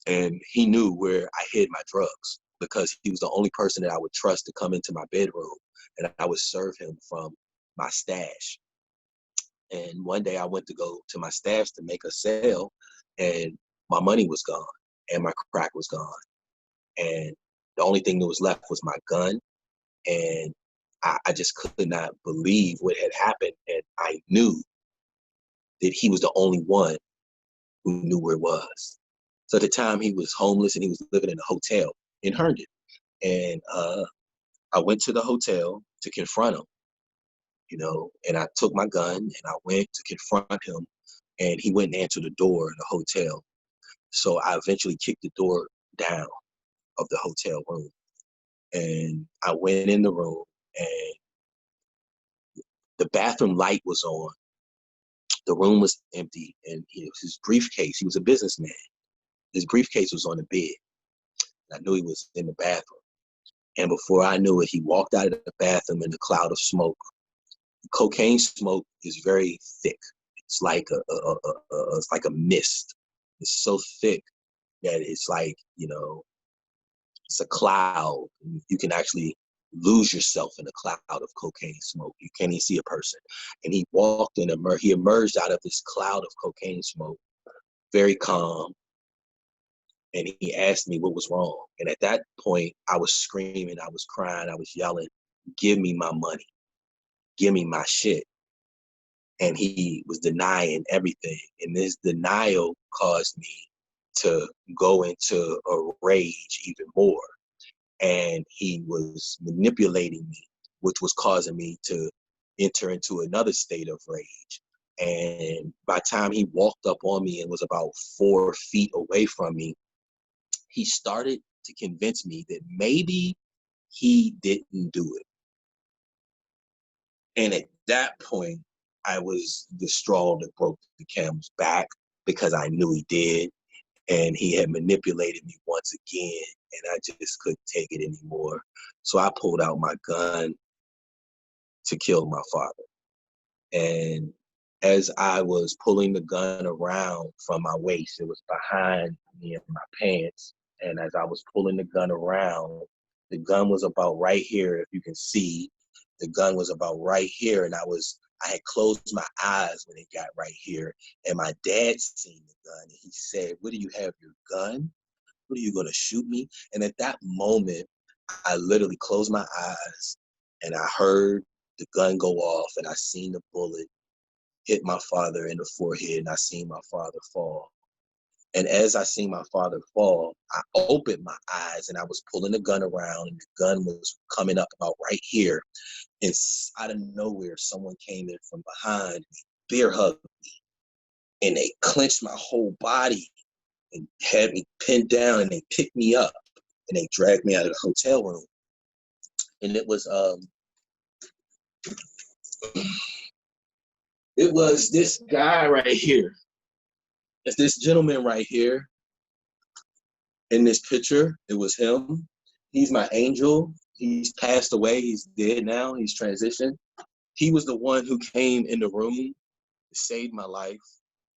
And he knew where I hid my drugs because he was the only person that I would trust to come into my bedroom, and I would serve him from my stash. And one day I went to go to my stash to make a sale, and my money was gone and my crack was gone. And the only thing that was left was my gun. And I just could not believe what had happened. And I knew that he was the only one who knew where it was. So at the time he was homeless and he was living in a hotel in Herndon. And I went to the hotel to confront him, and I took my gun and I went to confront him, and he wouldn't answer the door in the hotel. So I eventually kicked the door down of the hotel room, and I went in the room, and the bathroom light was on. The room was empty, and his briefcase, he was a businessman. His briefcase was on the bed. I knew he was in the bathroom. And before I knew it, he walked out of the bathroom in a cloud of smoke. Cocaine smoke is very thick. It's like it's like a mist. It's so thick that it's like, it's a cloud. You can actually lose yourself in a cloud of cocaine smoke. You can't even see a person. And he walked in, he emerged out of this cloud of cocaine smoke, very calm. And he asked me what was wrong. And at that point, I was screaming, I was crying, I was yelling, give me my money, give me my shit. And he was denying everything. And this denial caused me to go into a rage even more. And he was manipulating me, which was causing me to enter into another state of rage. And by the time he walked up on me and was about 4 feet away from me, he started to convince me that maybe he didn't do it. And at that point, I was the straw that broke the camel's back because I knew he did. And he had manipulated me once again, and I just couldn't take it anymore. So I pulled out my gun to kill my father. And as I was pulling the gun around from my waist, it was behind me in my pants. And as I was pulling the gun around, the gun was about right here. If you can see, the gun was about right here. And I had closed my eyes when it got right here. And my dad seen the gun, and he said, "What do you have, your gun? What are you gonna shoot me?" And at that moment, I literally closed my eyes and I heard the gun go off, and I seen the bullet hit my father in the forehead, and I seen my father fall. And as I seen my father fall, I opened my eyes and I was pulling the gun around, and the gun was coming up about right here. And out of nowhere, someone came in from behind me, bear hugged me, and they clenched my whole body and had me pinned down, and they picked me up and they dragged me out of the hotel room. And it was this guy right here. It's this gentleman right here in this picture. It was him. He's my angel. He's passed away. He's dead now. He's transitioned. He was the one who came in the room to save my life,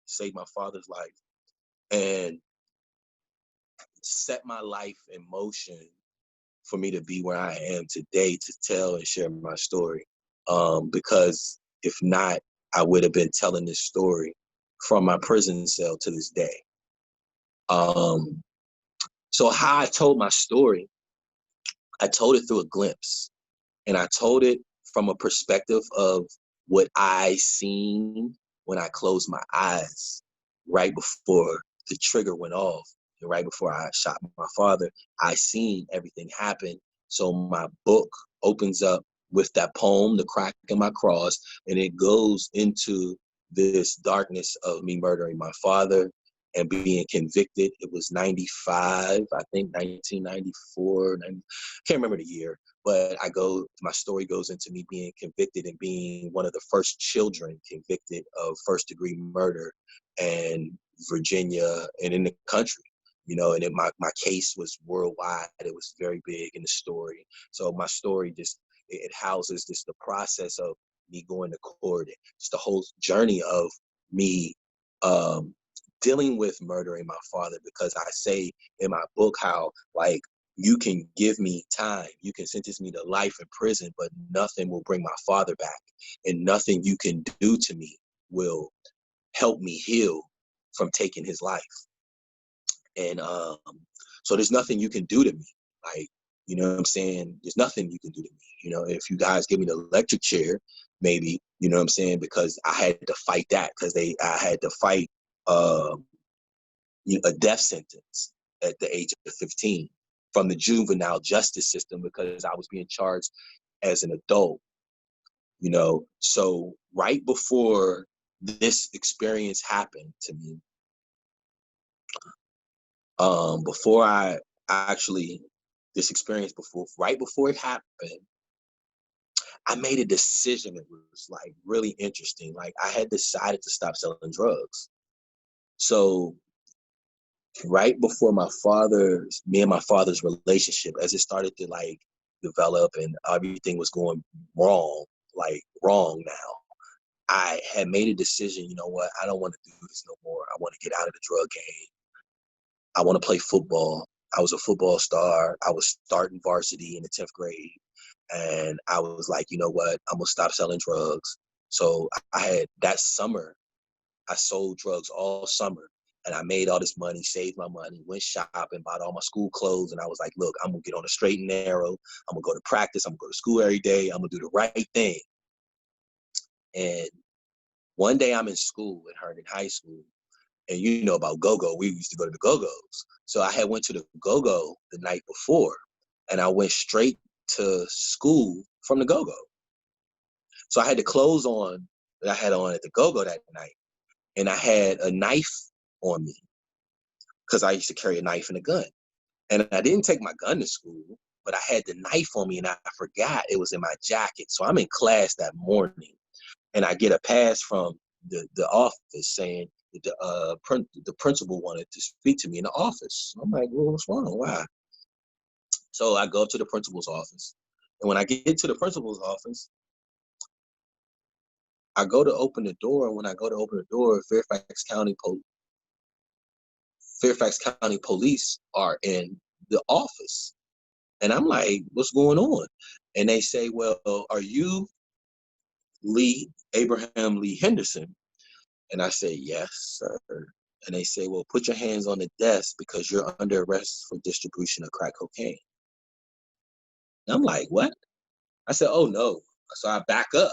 save my father's life, and set my life in motion for me to be where I am today to tell and share my story. Because if not, I would have been telling this story from my prison cell to this day. So how I told my story, I told it through a glimpse. And I told it from a perspective of what I seen when I closed my eyes right before the trigger went off. And right before I shot my father, I seen everything happen. So my book opens up with that poem, The Crack in My Cross, and it goes into this darkness of me murdering my father and being convicted. It was 95, I think 1994, I can't remember the year, but my story goes into me being convicted and being one of the first children convicted of first degree murder in Virginia and in the country. And my case was worldwide. It was very big in the story. So my story just, it houses just the process of me going to court, just the whole journey of me dealing with murdering my father, because I say in my book how, like, you can give me time, you can sentence me to life in prison, but nothing will bring my father back, and nothing you can do to me will help me heal from taking his life. And so there's nothing you can do to me. Like, you know what I'm saying? There's nothing you can do to me. If you guys give me the electric chair, maybe, you know what I'm saying? Because I had to fight that, because I had to fight a death sentence at the age of 15 from the juvenile justice system, because I was being charged as an adult. So right before this experience happened to me, before I actually, this experience right before it happened, I made a decision that was like really interesting. Like, I had decided to stop selling drugs. So right before me and my father's relationship, as it started to like develop and everything was going wrong, like wrong now, I had made a decision, you know what, I don't want to do this no more. I want to get out of the drug game. I want to play football. I was a football star. I was starting varsity in the 10th grade. And I was like, you know what, I'm going to stop selling drugs. So I had that summer, I sold drugs all summer, and I made all this money, saved my money, went shopping, bought all my school clothes. And I was like, look, I'm going to get on the straight and narrow. I'm going to go to practice. I'm going to go to school every day. I'm going to do the right thing. And one day I'm in school at Herndon High School, and you know about go-go, we used to go to the go-go's. So I had went to the go-go the night before, and I went straight to school from the go-go. So I had the clothes on that I had on at the go-go that night, and I had a knife on me, because I used to carry a knife and a gun. And I didn't take my gun to school, but I had the knife on me, and I forgot it was in my jacket. So I'm in class that morning, and I get a pass from the office saying that the principal wanted to speak to me in the office. I'm like, well, what's wrong? Why? So I go up to the principal's office, and when I get to the principal's office, I go to open the door. And when I go to open the door, Fairfax County Police are in the office. And I'm like, what's going on? And they say, well, are you Abraham Lee Henderson? And I say, yes, sir. And they say, well, put your hands on the desk, because you're under arrest for distribution of crack cocaine. And I'm like, what? I said, oh, no. So I back up.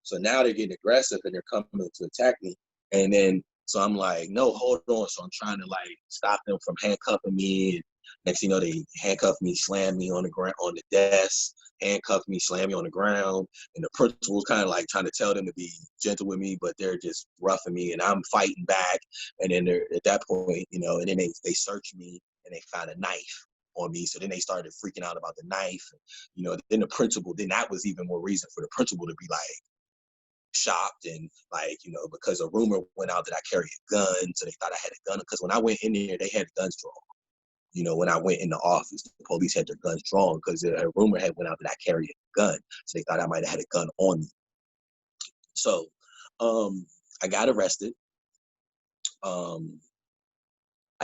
So now they're getting aggressive, and they're coming to attack me. And then, so I'm like, no, hold on. So I'm trying to like stop them from handcuffing me. Next thing you know, they handcuff me, slam me on the ground, on the desk, handcuff me, slam me on the ground. And the principal was kind of like trying to tell them to be gentle with me, but they're just roughing me, and I'm fighting back. And then they're at that point, and then they search me, and they found a knife on me. So then they started freaking out about the knife. Then the principal, then that was even more reason for the principal to be like shocked, and like, because a rumor went out that I carry a gun, so they thought I had a gun. Because when I went in there, they had guns drawn. When I went in the office, the police had their guns drawn, because a rumor had went out that I carried a gun, so they thought I might have had a gun on me. So I got arrested. I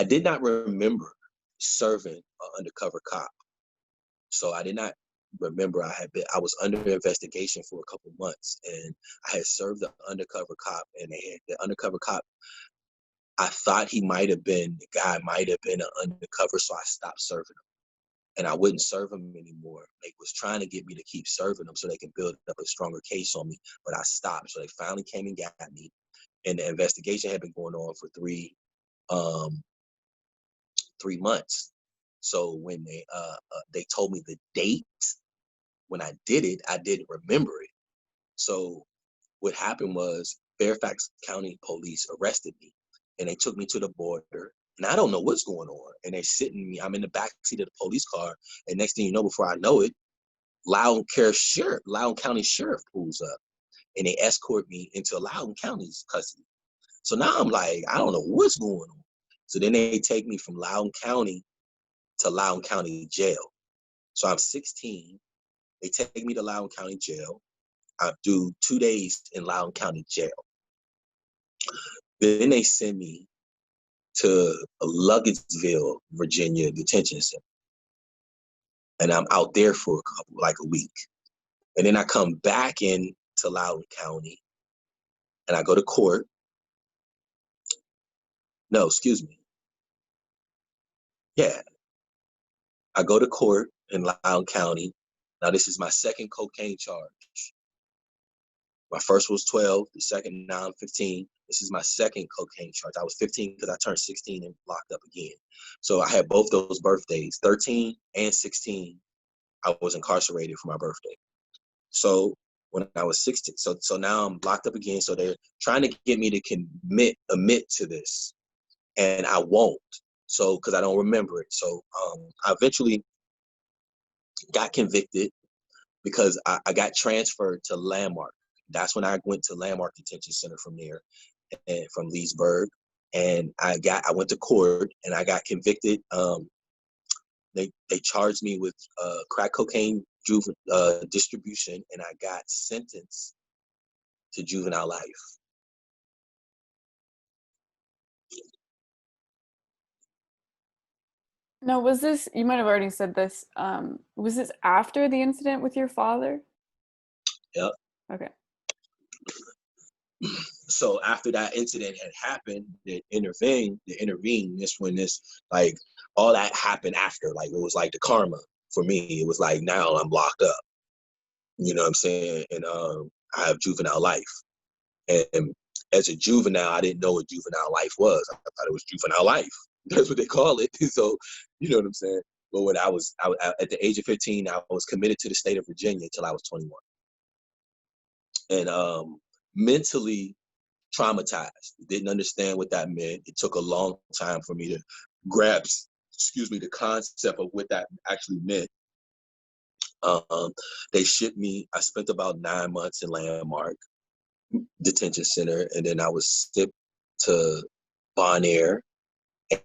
did not remember serving an undercover cop. So I did not remember I was under investigation for a couple months, and I had served the undercover cop, and the undercover cop, I thought the guy might have been an undercover, so I stopped serving him. And I wouldn't serve him anymore. They was trying to get me to keep serving him so they can build up a stronger case on me, but I stopped. So they finally came and got me, and the investigation had been going on for 3 months. So when they told me the date when I did it, I didn't remember it. So what happened was Fairfax County Police arrested me, and they took me to the border. And I don't know what's going on. And they sitting me, I'm in the back seat of the police car. And next thing you know, before I know it, Loudoun County Sheriff pulls up, and they escort me into Loudoun County's custody. So now I'm like, I don't know what's going on. So then they take me from Loudoun County to Loudoun County Jail. So I'm 16. They take me to Loudoun County Jail. I do 2 days in Loudoun County Jail. Then they send me to Luggetsville, Virginia detention center. And I'm out there for a week. And then I come back in to Loudoun County and I go to court. No, excuse me. Yeah. I go to court in Loudoun County. Now this is my second cocaine charge. My first was 12, the second, now I'm 15. This is my second cocaine charge. I was 15 because I turned 16 and locked up again. So I had both those birthdays, 13 and 16. I was incarcerated for my birthday. So when I was 16, so now I'm locked up again. So they're trying to get me to admit to this, and I won't. So because I don't remember it. So I eventually got convicted because I got transferred to Landmark. That's when I went to Landmark Detention Center from there, and from Leesburg, and I went to court and I got convicted. They charged me with crack cocaine distribution, and I got sentenced to juvenile life. No, was this, you might have already said this, was this after the incident with your father? Yep. Okay. So after that incident had happened, they intervened. This when this, like, all that happened after. Like, it was like the karma for me. It was like, now I'm locked up. You know what I'm saying? And I have juvenile life. And as a juvenile, I didn't know what juvenile life was. I thought it was juvenile life. That's what they call it. So, you know what I'm saying? But when I was at the age of 15, I was committed to the state of Virginia until I was 21. And mentally traumatized. Didn't understand what that meant. It took a long time for me to grasp, the concept of what that actually meant. They shipped me. I spent about 9 months in Landmark Detention Center, and then I was shipped to Bon Air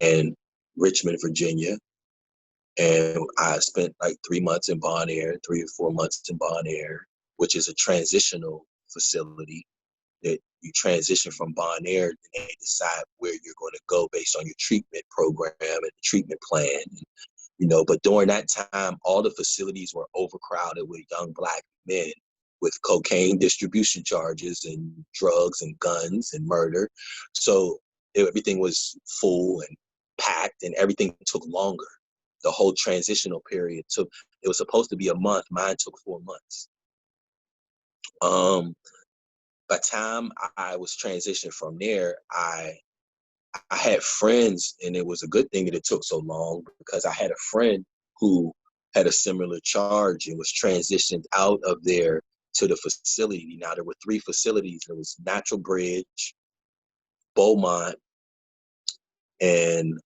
and Richmond, Virginia. And I spent like 3 months in Bon Air, 3 or 4 months in Bon Air, which is a transitional facility that you transition from Bon Air, and they decide where you're going to go based on your treatment program and treatment plan. But during that time, all the facilities were overcrowded with young Black men with cocaine distribution charges and drugs and guns and murder. So everything was full and packed, and everything took longer. The whole transitional period it was supposed to be a month. Mine took 4 months. By the time I was transitioned from there, I had friends, and it was a good thing that it took so long, because I had a friend who had a similar charge and was transitioned out of there to the facility. Now, there were 3 facilities. There was Natural Bridge, Beaumont, and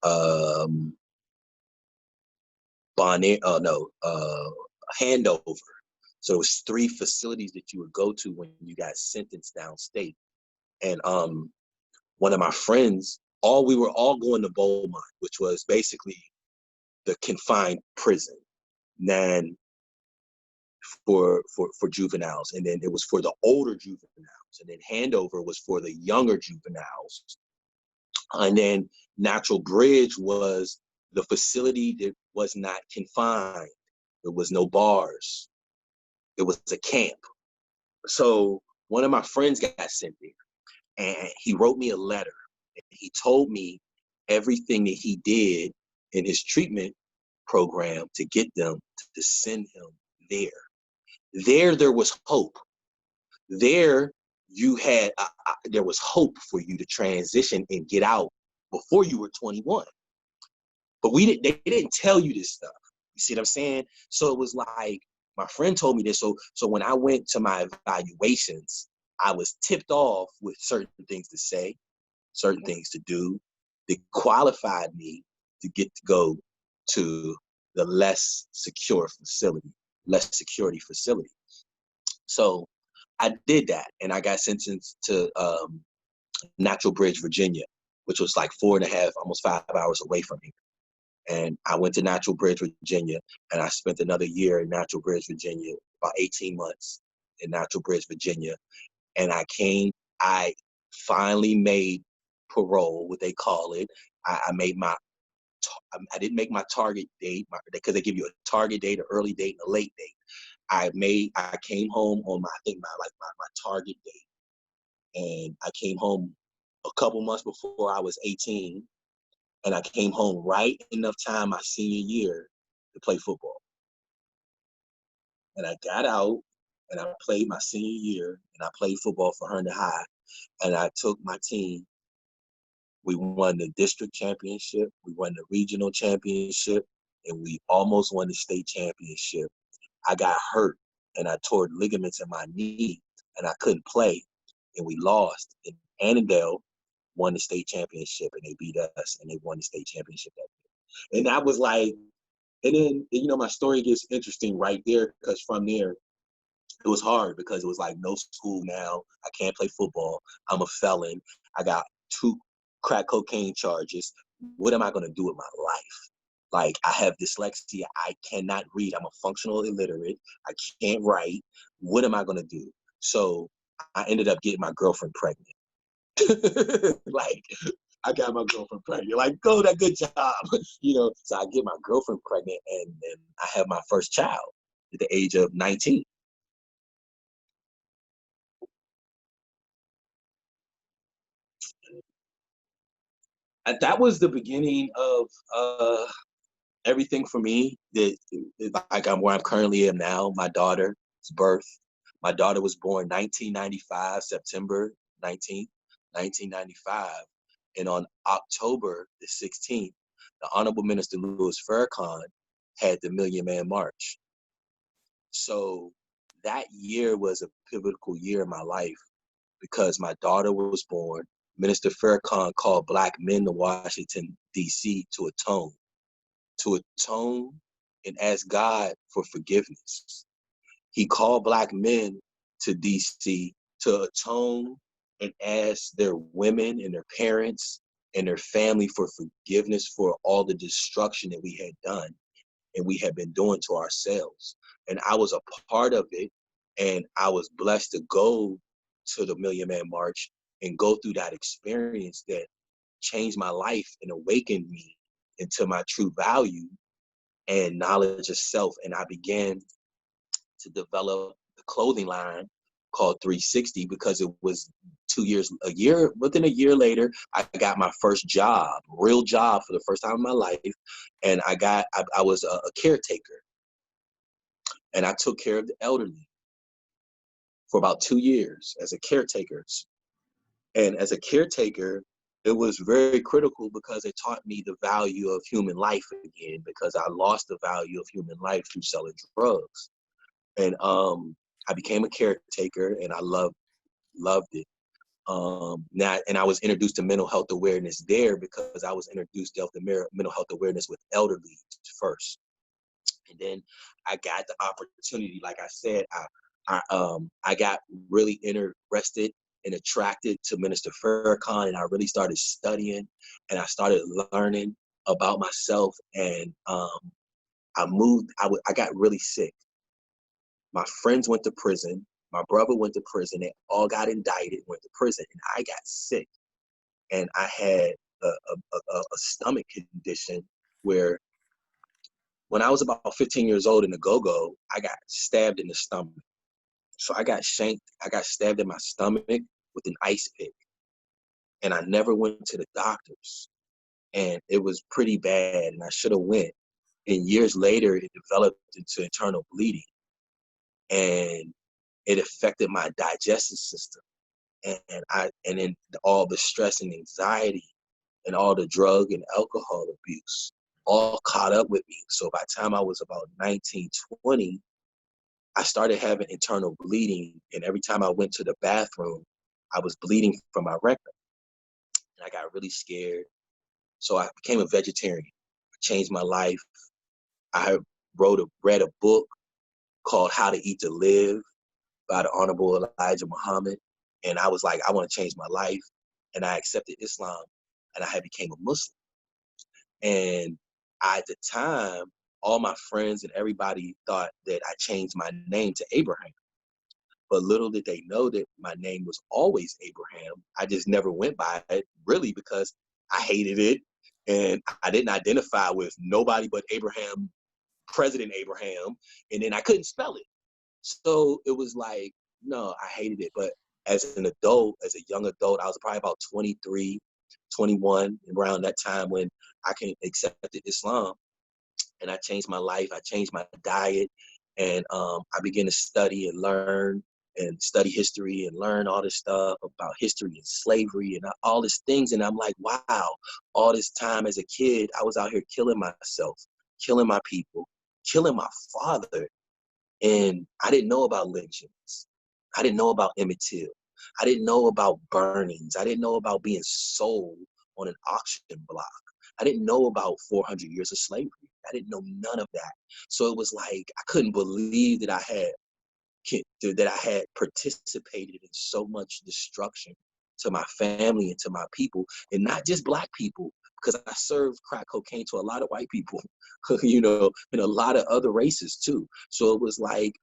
Handover. So it was 3 facilities that you would go to when you got sentenced downstate. And one of my friends, we were all going to Beaumont, which was basically the confined prison, then for juveniles, and then it was for the older juveniles, and then Handover was for the younger juveniles, and then Natural Bridge was the facility that was not confined. There was no bars. It was a camp. So one of my friends got sent there, and he wrote me a letter. And he told me everything that he did in his treatment program to get them to send him there. There was hope. There there was hope for you to transition and get out before you were 21. But they didn't tell you this stuff. You see what I'm saying? So it was like, my friend told me this. So when I went to my evaluations, I was tipped off with certain things to say, certain things to do that qualified me to get to go to the less security facility. So I did that, and I got sentenced to Natural Bridge, Virginia, which was like 4.5, almost 5 hours away from here. And I went to Natural Bridge, Virginia, and I spent another year in Natural Bridge, Virginia, about 18 months in Natural Bridge, Virginia. And I finally made parole, what they call it. I didn't make my target date because they give you a target date, an early date, and a late date. I came home on my target date, and I came home a couple months before I was 18, and I came home right enough time my senior year to play football. And I got out and I played my senior year, and I played football for Herndon High, and I took my team. We won the district championship, we won the regional championship, and we almost won the state championship. I got hurt and I tore ligaments in my knee and I couldn't play, and we lost. And Annandale won the state championship, and they beat us, and they won the state championship that year. And that was like, and then, my story gets interesting right there, because from there, it was hard because it was like no school now. I can't play football. I'm a felon. I got 2 crack cocaine charges. What am I going to do with my life? Like, I have dyslexia. I cannot read. I'm a functional illiterate. I can't write. What am I going to do? So I ended up getting my girlfriend pregnant. Like, I got my girlfriend pregnant. Like, go, that good job. So I get my girlfriend pregnant, and I have my first child at the age of 19. And that was the beginning of everything for me. That, like, I'm where I'm currently am now. My daughter's birth. My daughter was born 1995, September 19th, 1995. And on October the 16th, the Honorable Minister Louis Farrakhan had the Million Man March. So that year was a pivotal year in my life because my daughter was born. Minister Farrakhan called Black men to Washington, D.C. to atone and ask God for forgiveness. He called Black men to D.C. to atone and ask their women and their parents and their family for forgiveness for all the destruction that we had done and we had been doing to ourselves. And I was a part of it, and I was blessed to go to the Million Man March and go through that experience that changed my life and awakened me into my true value and knowledge of self. And I began to develop the clothing line called 360 because it was within a year later, I got my first job, real job for the first time in my life. And I was a caretaker, and I took care of the elderly for about 2 years as a caretaker. And as a caretaker, it was very critical because it taught me the value of human life again, because I lost the value of human life through selling drugs. And I became a caretaker, and I loved it. And I was introduced to mental health awareness there because I was introduced to mental health awareness with elderly first. And then I got the opportunity, like I said, I got really interested and attracted to Minister Farrakhan, and I really started studying, and I started learning about myself. And I got really sick. My friends went to prison. My brother went to prison. They all got indicted, went to prison, and I got sick. And I had a stomach condition where when I was about 15 years old in the go-go, I got stabbed in the stomach. So I got stabbed in my stomach with an ice pick. And I never went to the doctors. And it was pretty bad, and I should have went. And years later, it developed into internal bleeding. And it affected my digestive system. And then all the stress and anxiety and all the drug and alcohol abuse all caught up with me. So by the time I was about 19, 20, I started having internal bleeding. And every time I went to the bathroom, I was bleeding from my rectum. and I got really scared. So I became a vegetarian. I changed my life. I read a book called How to Eat to Live by the Honorable Elijah Muhammad. And I was like, I want to change my life. And I accepted Islam, and I had became a Muslim. And at the time, all my friends and everybody thought that I changed my name to Abraham. But little did they know that my name was always Abraham. I just never went by it, really, because I hated it. And I didn't identify with nobody but Abraham, President Abraham. And then I couldn't spell it. So it was like, no, I hated it. But as an adult, as a young adult, I was probably about 23, 21, around that time when I accepted Islam. And I changed my life. I changed my diet. And I began to study and learn and study history and learn all this stuff about history and slavery and all these things. And I'm like, wow, all this time as a kid, I was out here killing myself, killing my people, killing my father. And I didn't know about lynchings. I didn't know about Emmett Till. I didn't know about burnings. I didn't know about being sold on an auction block. I didn't know about 400 years of slavery. I didn't know none of that. So it was like I couldn't believe that I had participated in so much destruction to my family and to my people, and not just Black people, because I served crack cocaine to a lot of white people, and a lot of other races too. So it was like,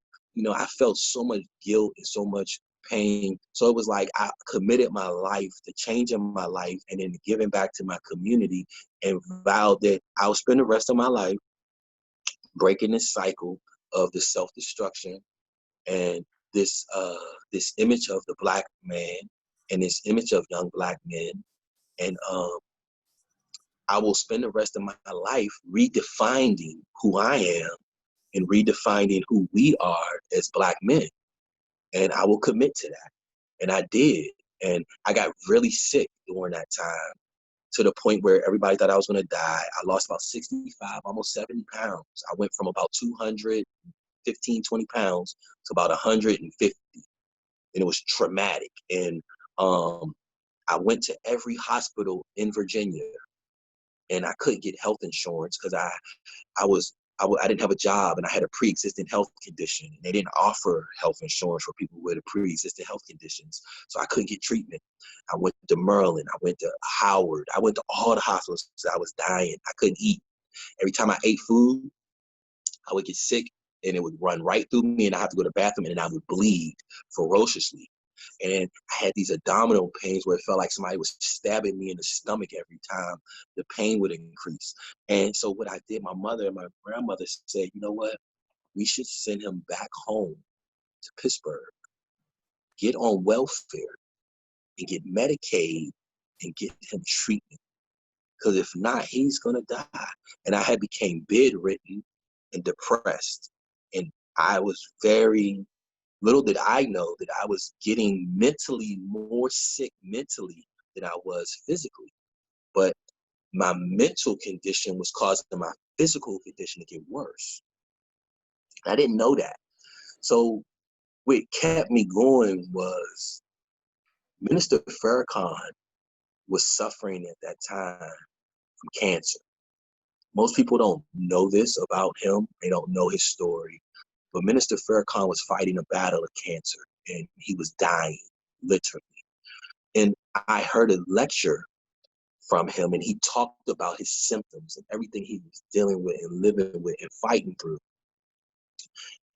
I felt so much guilt and so much pain. So it was like I committed my life to changing my life and then giving back to my community, and vowed that I'll spend the rest of my life breaking this cycle of the self-destruction and this image of the Black man and this image of young Black men. And I will spend the rest of my life redefining who I am and redefining who we are as Black men. And I will commit to that. And I did. And I got really sick during that time, to the point where everybody thought I was going to die. I lost about 65, almost 70 pounds. I went from about 215, 20 pounds to about 150. And it was traumatic. And I went to every hospital in Virginia, and I couldn't get health insurance because I didn't have a job, and I had a pre-existing health condition, and they didn't offer health insurance for people with pre-existing health conditions. So I couldn't get treatment. I went to Maryland. I went to Howard. I went to all the hospitals because I was dying. I couldn't eat. Every time I ate food, I would get sick, and it would run right through me, and I have to go to the bathroom, and I would bleed ferociously. And I had these abdominal pains where it felt like somebody was stabbing me in the stomach every time. The pain would increase. And so what I did, my mother and my grandmother said, you know what? We should send him back home to Pittsburgh, get on welfare, and get Medicaid and get him treatment. Because if not, he's going to die. And I had became bedridden and depressed. And I was little did I know that I was getting mentally more sick mentally than I was physically. But my mental condition was causing my physical condition to get worse. I didn't know that. So what kept me going was Minister Farrakhan was suffering at that time from cancer. Most people don't know this about him. They don't know his story. But Minister Farrakhan was fighting a battle of cancer, and he was dying, literally. And I heard a lecture from him, and he talked about his symptoms and everything he was dealing with and living with and fighting through.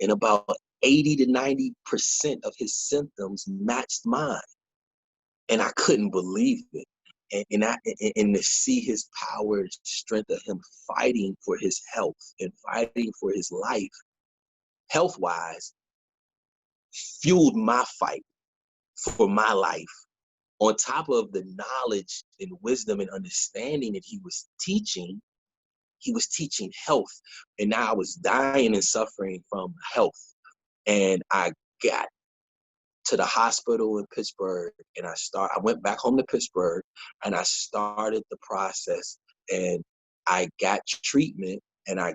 And about 80 to 90% of his symptoms matched mine. And I couldn't believe it. And to see his power and strength of him fighting for his health and fighting for his life, health-wise, fueled my fight for my life. On top of the knowledge and wisdom and understanding that he was teaching health. And now I was dying and suffering from health. And I got to the hospital in Pittsburgh, and I went back home to Pittsburgh, and I started the process, and I got treatment, and I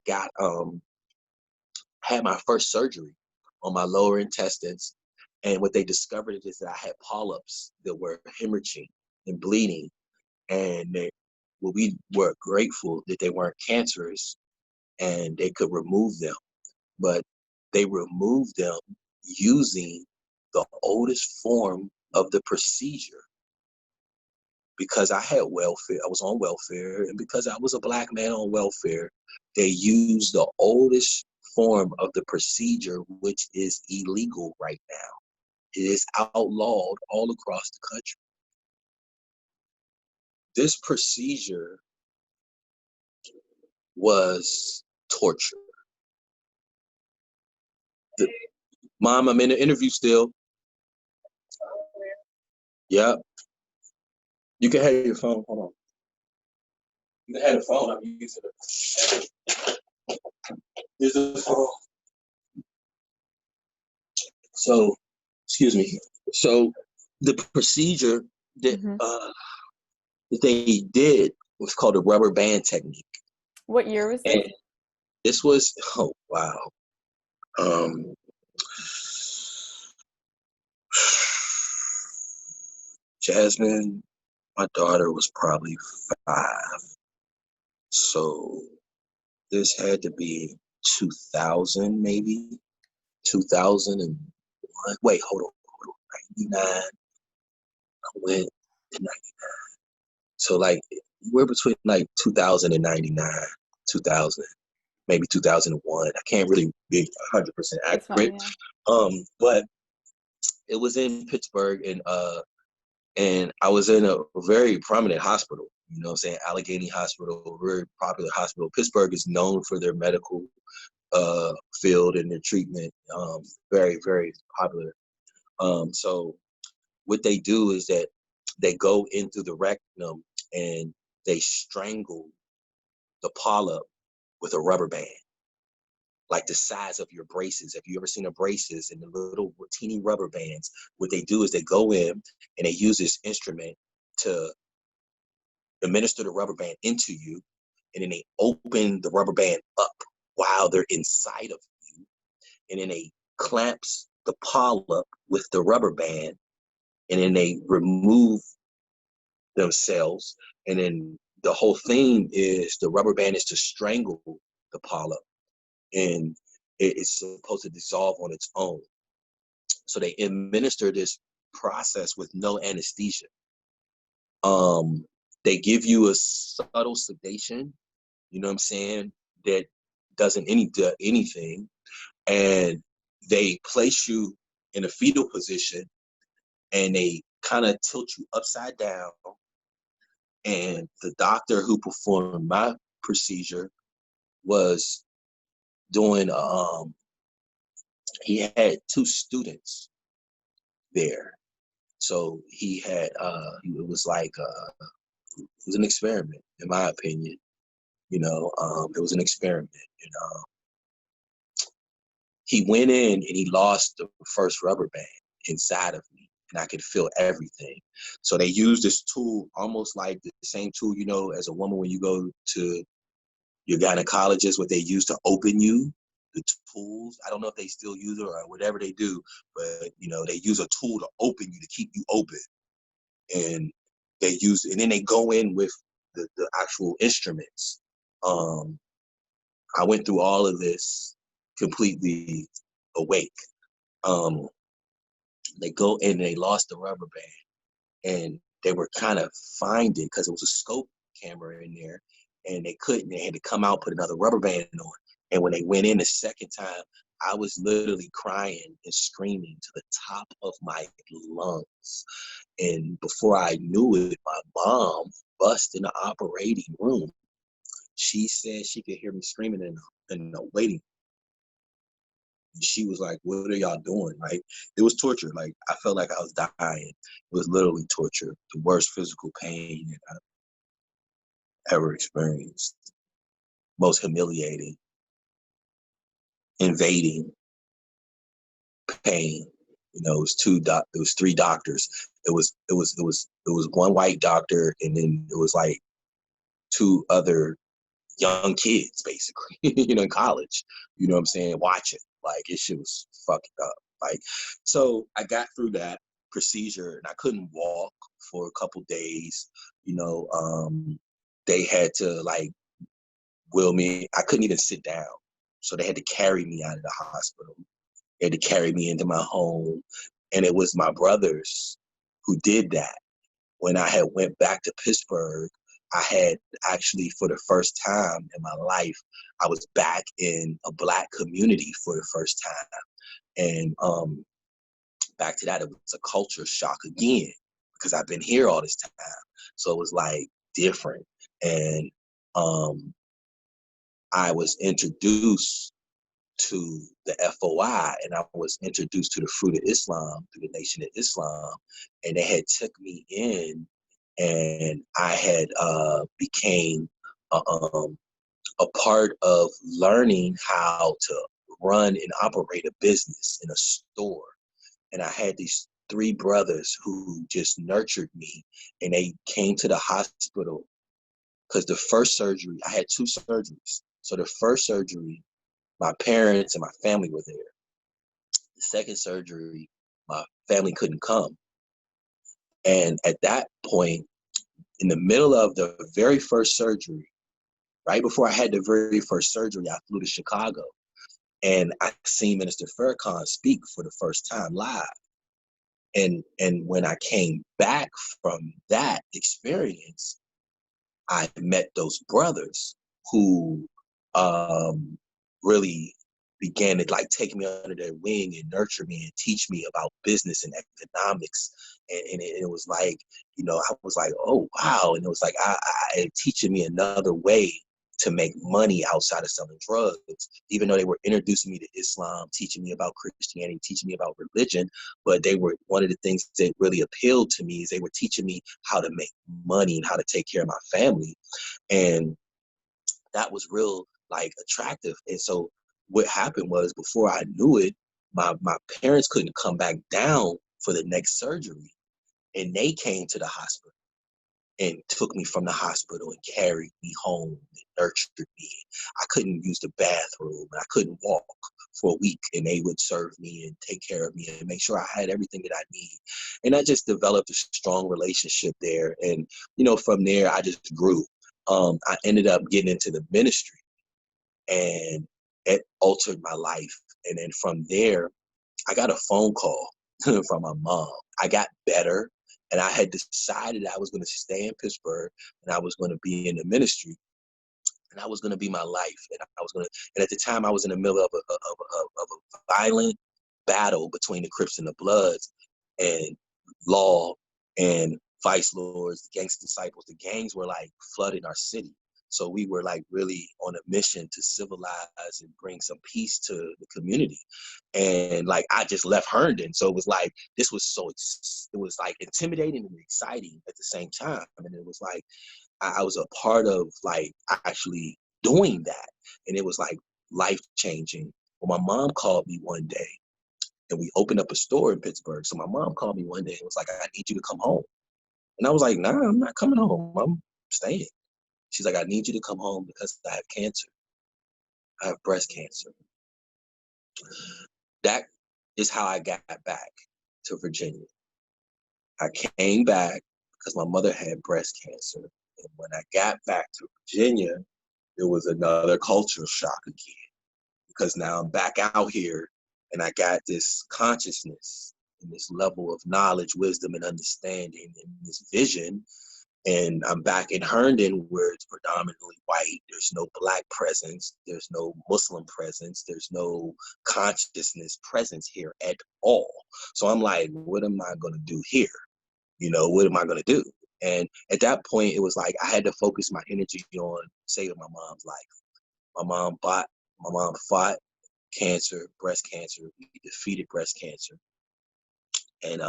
had my first surgery on my lower intestines. And what they discovered is that I had polyps that were hemorrhaging and bleeding. And we were grateful that they weren't cancerous and they could remove them. But they removed them using the oldest form of the procedure. Because I had welfare, I was on welfare, and because I was a Black man on welfare, they used the oldest form of the procedure, which is illegal right now. It is outlawed all across the country. This procedure was torture. Mom, I'm in the interview still. Yep. You can have your phone. Hold on. You can have the phone. I'm using it. Here's the phone. So, excuse me. So, the procedure that that they did was called the rubber band technique. What year was this? And this was, oh wow. Jasmine, my daughter was probably 5. So this had to be 2000, maybe 2001. Wait, hold on. 99. I went in 99. So like we're between like 2000 and 99, 2000, maybe 2001. I can't really be 100% accurate. Fine, yeah. But it was in Pittsburgh, and I was in a very prominent hospital, you know what I'm saying? Allegheny Hospital, very popular hospital. Pittsburgh is known for their medical field and their treatment, very, very popular. So what they do is that they go into the rectum and they strangle the polyp with a rubber band, like the size of your braces. Have you ever seen the braces and the little teeny rubber bands? What they do is they go in and they use this instrument to administer the rubber band into you, and then they open the rubber band up while they're inside of you, and then they clamps the polyp with the rubber band, and then they remove themselves, and then the whole thing is the rubber band is to strangle the polyp, and it's supposed to dissolve on its own. So they administer this process with no anesthesia. They give you a subtle sedation, you know what I'm saying, that doesn't do anything, and they place you in a fetal position, and they kind of tilt you upside down. And the doctor who performed my procedure was doing, he had 2 students there. So he had, it was like, it was an experiment, in my opinion. You know, it was an experiment. You know, he went in and he lost the first rubber band inside of me, and I could feel everything. So they used this tool, almost like the same tool, you know, as a woman when you go to your gynecologist, what they use to open you, the tools. I don't know if they still use it or whatever they do, but you know, they use a tool to open you, to keep you open. And they use, and then they go in with the actual instruments. I went through all of this completely awake. They go in and they lost the rubber band, and they were kind of finding, because it was a scope camera in there, and they couldn't, they had to come out, put another rubber band on. And when they went in the second time, I was literally crying and screaming to the top of my lungs. And before I knew it, my mom bust in the operating room. She said she could hear me screaming in the waiting. She was like, "What are y'all doing?" Like, it was torture. Like, I felt like I was dying. It was literally torture, the worst physical pain that I've ever experienced. Most humiliating, invading pain. You know, it was 3 doctors. It was one white doctor, and then it was like 2 other young kids, basically, you know, in college, you know what I'm saying, watching. Like, it shit was fucked up. Like, so I got through that procedure, and I couldn't walk for a couple days. They had to like wheel me. I couldn't even sit down, so they had to carry me out of the hospital. They had to carry me into my home, and it was my brothers who did that. When I had went back to Pittsburgh, I had actually, for the first time in my life, I was back in a Black community for the first time. And back to that, it was a culture shock again, because I've been here all this time. So it was like different. And I was introduced to the FOI, and I was introduced to the Fruit of Islam through the Nation of Islam, and they had took me in, and I had became a part of learning how to run and operate a business in a store. And I had these three brothers who just nurtured me, and they came to the hospital because the first surgery, I had two surgeries. So the first surgery, my parents and my family were there. The second surgery, my family couldn't come. And at that point, in the middle of the very first surgery, right before I had the very first surgery, I flew to Chicago, and I seen Minister Farrakhan speak for the first time live. And when I came back from that experience, I met those brothers who really began to like take me under their wing and nurture me and teach me about business and economics. And it was like, I was like, oh, wow. And it was like, I teaching me another way to make money outside of selling drugs, even though they were introducing me to Islam, teaching me about Christianity, teaching me about religion. But they were, one of the things that really appealed to me is they were teaching me how to make money and how to take care of my family. And that was real like attractive. And so what happened was, before I knew it, my parents couldn't come back down for the next surgery. And they came to the hospital and took me from the hospital and carried me home and nurtured me. I couldn't use the bathroom, and I couldn't walk for a week, and they would serve me and take care of me and make sure I had everything that I need. And I just developed a strong relationship there. And, from there, I just grew. I ended up getting into the ministry, and it altered my life. And then from there, I got a phone call from my mom. I got better, and I had decided I was going to stay in Pittsburgh, and I was going to be in the ministry, and that was going to be my life. And I was going to. And at the time, I was in the middle of a violent battle between the Crips and the Bloods, and Law and Vice Lords, the Gangsta Disciples. The gangs were like flooding our city. So we were like really on a mission to civilize and bring some peace to the community. And like, I just left Herndon. So it was like, it was like intimidating and exciting at the same time. And it was like, I was a part of like actually doing that. And it was like life changing. Well, my mom called me one day, and we opened up a store in Pittsburgh. So my mom called me one day and was like, I need you to come home. And I was like, nah, I'm not coming home. I'm staying. She's like, I need you to come home because I have cancer. I have breast cancer. That is how I got back to Virginia. I came back because my mother had breast cancer. And when I got back to Virginia, it was another cultural shock again, because now I'm back out here, and I got this consciousness and this level of knowledge, wisdom, and understanding, and this vision. And I'm back in Herndon, where it's predominantly white. There's no Black presence. There's no Muslim presence. There's no consciousness presence here at all. So I'm like, what am I going to do here? What am I going to do? And at that point, it was like I had to focus my energy on saving my mom's life. My mom fought cancer, breast cancer. We defeated breast cancer. And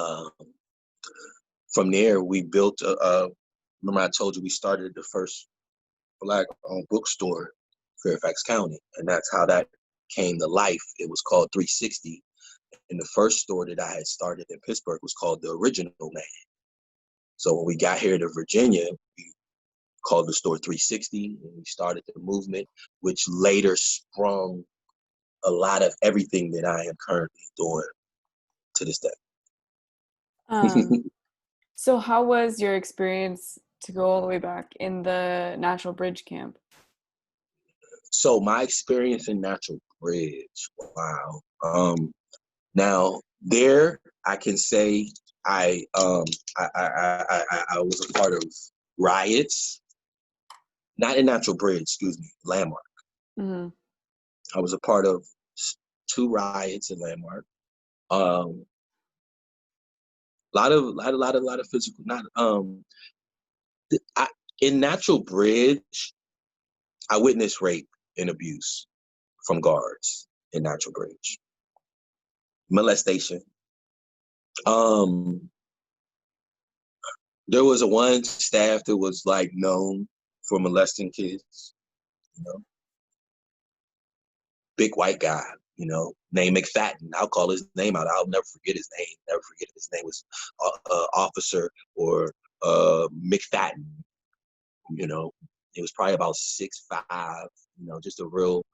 from there, we built remember I told you we started the first Black-owned bookstore in Fairfax County, and that's how that came to life. It was called 360, and the first store that I had started in Pittsburgh was called The Original Man. So when we got here to Virginia, we called the store 360, and we started the movement, which later sprung a lot of everything that I am currently doing to this day. So how was your experience to go all the way back in the Natural Bridge camp? So my experience in Natural Bridge, wow. Now there, I can say I was a part of riots, not in Natural Bridge, excuse me, Landmark. Mm-hmm. I was a part of 2 riots in Landmark. Um, lot of physical, not I, in Natural Bridge, I witnessed rape and abuse from guards in Natural Bridge, molestation. Um, there was a one staff that was like known for molesting kids, you know, big white guy, you know, named McFadden. I'll call his name out. I'll never forget his name. Never forget his name was Officer or McFadden. You know, he was probably about 6'5". You know, just a real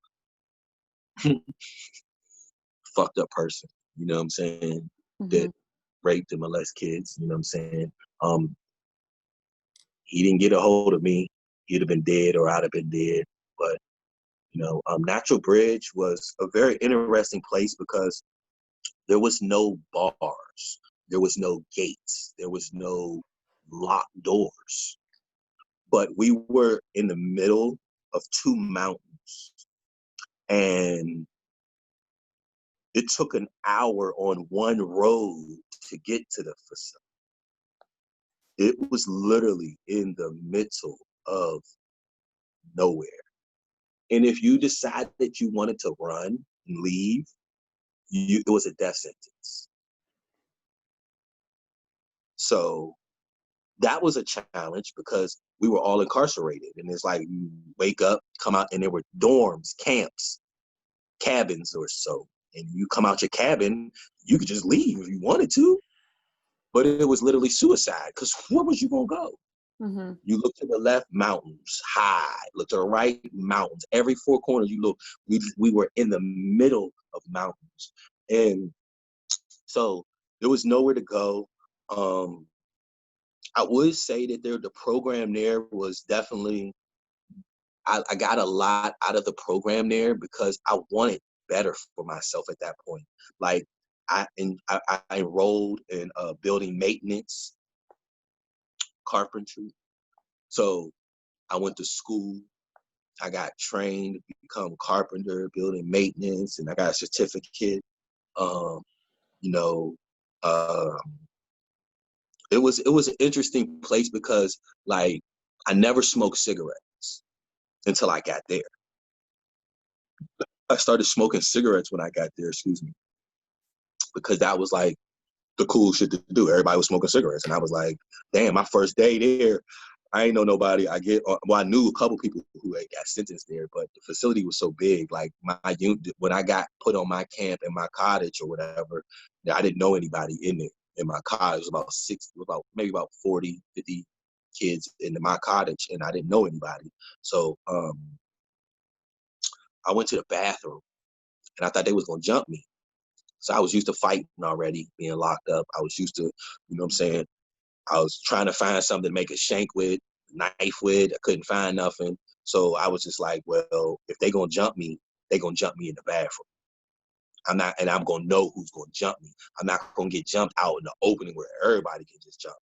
fucked up person. You know what I'm saying? Mm-hmm. That raped and molest kids. You know what I'm saying? Um, he didn't get a hold of me. He'd have been dead, or I'd have been dead. But Natural Bridge was a very interesting place because there was no bars, there was no gates, there was no locked doors. But we were in the middle of 2 mountains, and it took an hour on one road to get to the facility. It was literally in the middle of nowhere. And if you decided that you wanted to run and leave, it was a death sentence. So that was a challenge because we were all incarcerated. And it's like you wake up, come out, and there were dorms, camps, cabins or so. And you come out your cabin, you could just leave if you wanted to. But it was literally suicide because where was you going to go? Mm-hmm. You look to the left, mountains, high. Look to the right, mountains. Every 4 corners you look, we were in the middle of mountains. And so there was nowhere to go. I would say that the program there was definitely, I got a lot out of the program there because I wanted better for myself at that point. Like I enrolled in building maintenance, carpentry. So I went to school. I got trained to become carpenter, building maintenance, and I got a certificate. Um, you know, um, it was an interesting place because like I never smoked cigarettes until I got there. I started smoking cigarettes when I got there, excuse me, because that was like the cool shit to do. Everybody was smoking cigarettes, and I was like, damn, my first day there, I ain't know nobody. I knew a couple people who had got sentenced there, but the facility was so big. Like when I got put on my camp in my cottage or whatever, I didn't know anybody in it. In my cottage, it was maybe about 40, 50 kids in my cottage, and I didn't know anybody. So I went to the bathroom, and I thought they was gonna jump me. So I was used to fighting already, being locked up. I was used to, you know what I'm saying? I was trying to find something to make a shank with, knife with. I couldn't find nothing. So I was just like, well, if they gonna jump me, they gonna jump me in the bathroom. I'm gonna know who's gonna jump me. I'm not gonna get jumped out in the opening where everybody can just jump.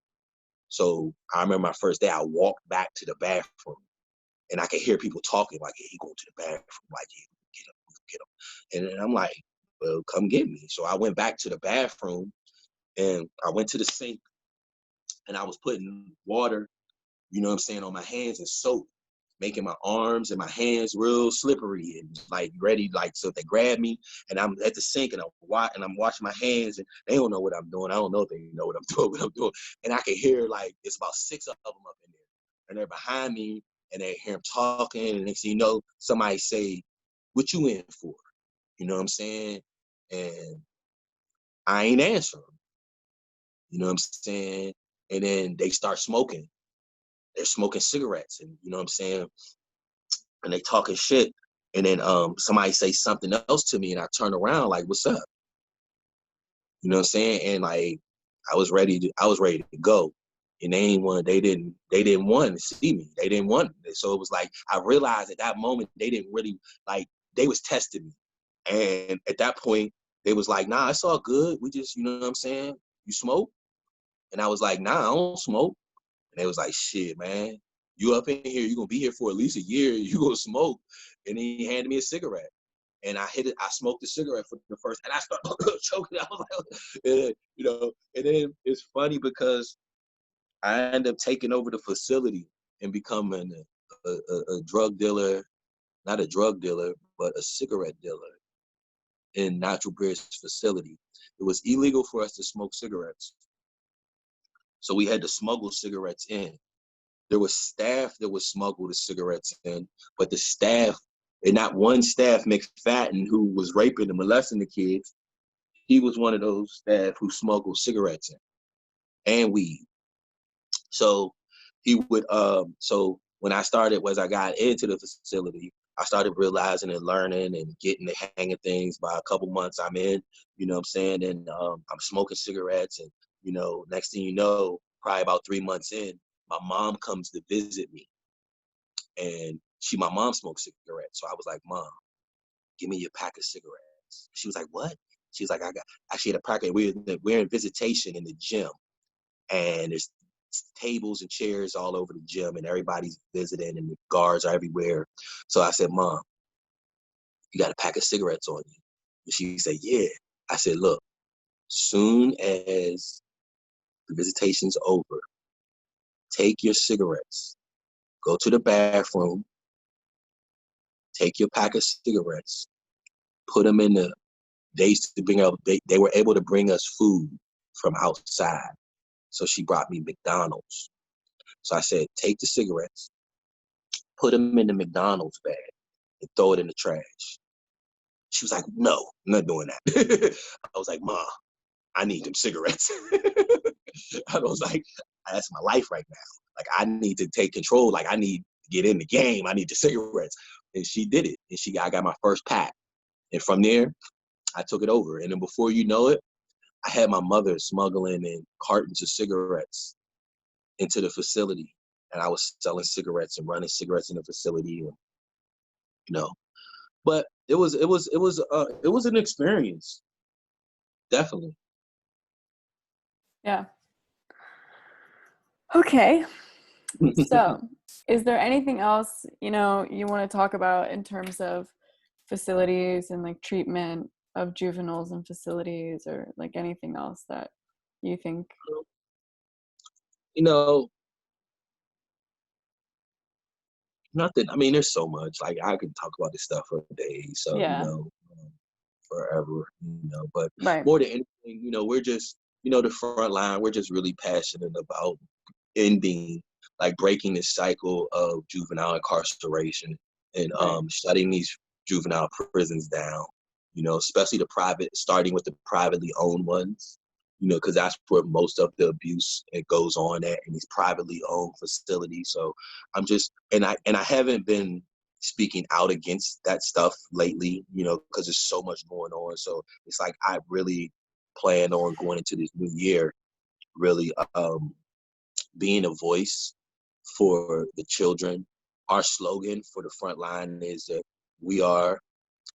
So I remember my first day, I walked back to the bathroom and I could hear people talking like, hey, he going to the bathroom, like, hey, get him. And then I'm like, well, come get me. So I went back to the bathroom and I went to the sink and I was putting water, you know what I'm saying, on my hands and soap, making my arms and my hands real slippery and like ready, like so if they grab me and I'm at the sink and I'm washing my hands and they don't know what I'm doing. I don't know if they know what I'm doing. And I can hear like it's about 6 of them up in there. And they're behind me and they hear them talking and next thing you know, somebody say, what you in for? You know what I'm saying? And I ain't answering. You know what I'm saying? And then they start smoking. They're smoking cigarettes and you know what I'm saying? And they talking shit. And then somebody say something else to me and I turn around like, what's up? You know what I'm saying? And like I was ready to go. And they didn't want to see me. They didn't want it. So it was like, I realized at that moment, they didn't really, like, they was testing me. And at that point, they was like, nah, it's all good. We just, you know what I'm saying? You smoke? And I was like, nah, I don't smoke. And they was like, shit, man, you up in here, you gonna be here for at least a year, you gonna smoke. And then he handed me a cigarette. And I smoked the cigarette for the first, and I started choking. I was like, and, you know, and then it's funny because I ended up taking over the facility and becoming a drug dealer, not a drug dealer, but a cigarette dealer in Natural Bridge facility. It was illegal for us to smoke cigarettes. So we had to smuggle cigarettes in. There was staff that would smuggle the cigarettes in, but the staff, and not one staff, McFadden, who was raping and molesting the kids, he was one of those staff who smuggled cigarettes in and weed. So he would, so when I got into the facility, I started realizing and learning and getting the hang of things. By a couple months I'm in, you know what I'm saying? And I'm smoking cigarettes, and, you know, next thing you know, probably about 3 months in, my mom comes to visit me, and my mom smokes cigarettes. So I was like, Mom, give me your pack of cigarettes. She was like, what? She was like, she had a packet. We're in visitation in the gym, and there's tables and chairs all over the gym, and everybody's visiting, and the guards are everywhere. So I said, Mom, you got a pack of cigarettes on you? And she said, yeah. I said, look, soon as the visitation's over, take your cigarettes, go to the bathroom, take your pack of cigarettes, put them in the, they were able to bring us food from outside. So she brought me McDonald's. So I said, take the cigarettes, put them in the McDonald's bag, and throw it in the trash. She was like, no, I'm not doing that. I was like, Mom, I need them cigarettes. I was like, that's my life right now. Like, I need to take control. Like, I need to get in the game. I need the cigarettes. And she did it. And I got my first pack. And from there, I took it over. And then before you know it, I had my mother smuggling in cartons of cigarettes into the facility. And I was selling cigarettes and running cigarettes in the facility. And, you know, but it was an experience. Definitely. Yeah. Okay. So, is there anything else, you know, you want to talk about in terms of facilities and like treatment of juveniles in facilities, or like anything else that you think? You know, nothing. I mean, there's so much. Like, I could talk about this stuff for days. So, you Yeah. know, forever, you know, but Right. more than anything, you know, we're just, you know, the front line, we're just really passionate about ending, like, breaking this cycle of juvenile incarceration, and Right. shutting these juvenile prisons down, you know, especially starting with the privately owned ones, you know, because that's where most of the abuse it goes on at, in these privately owned facilities. So I'm just, and I haven't been speaking out against that stuff lately, you know, because there's so much going on. So it's like, I really plan on going into this new year, really being a voice for the children. Our slogan for the front line is that we are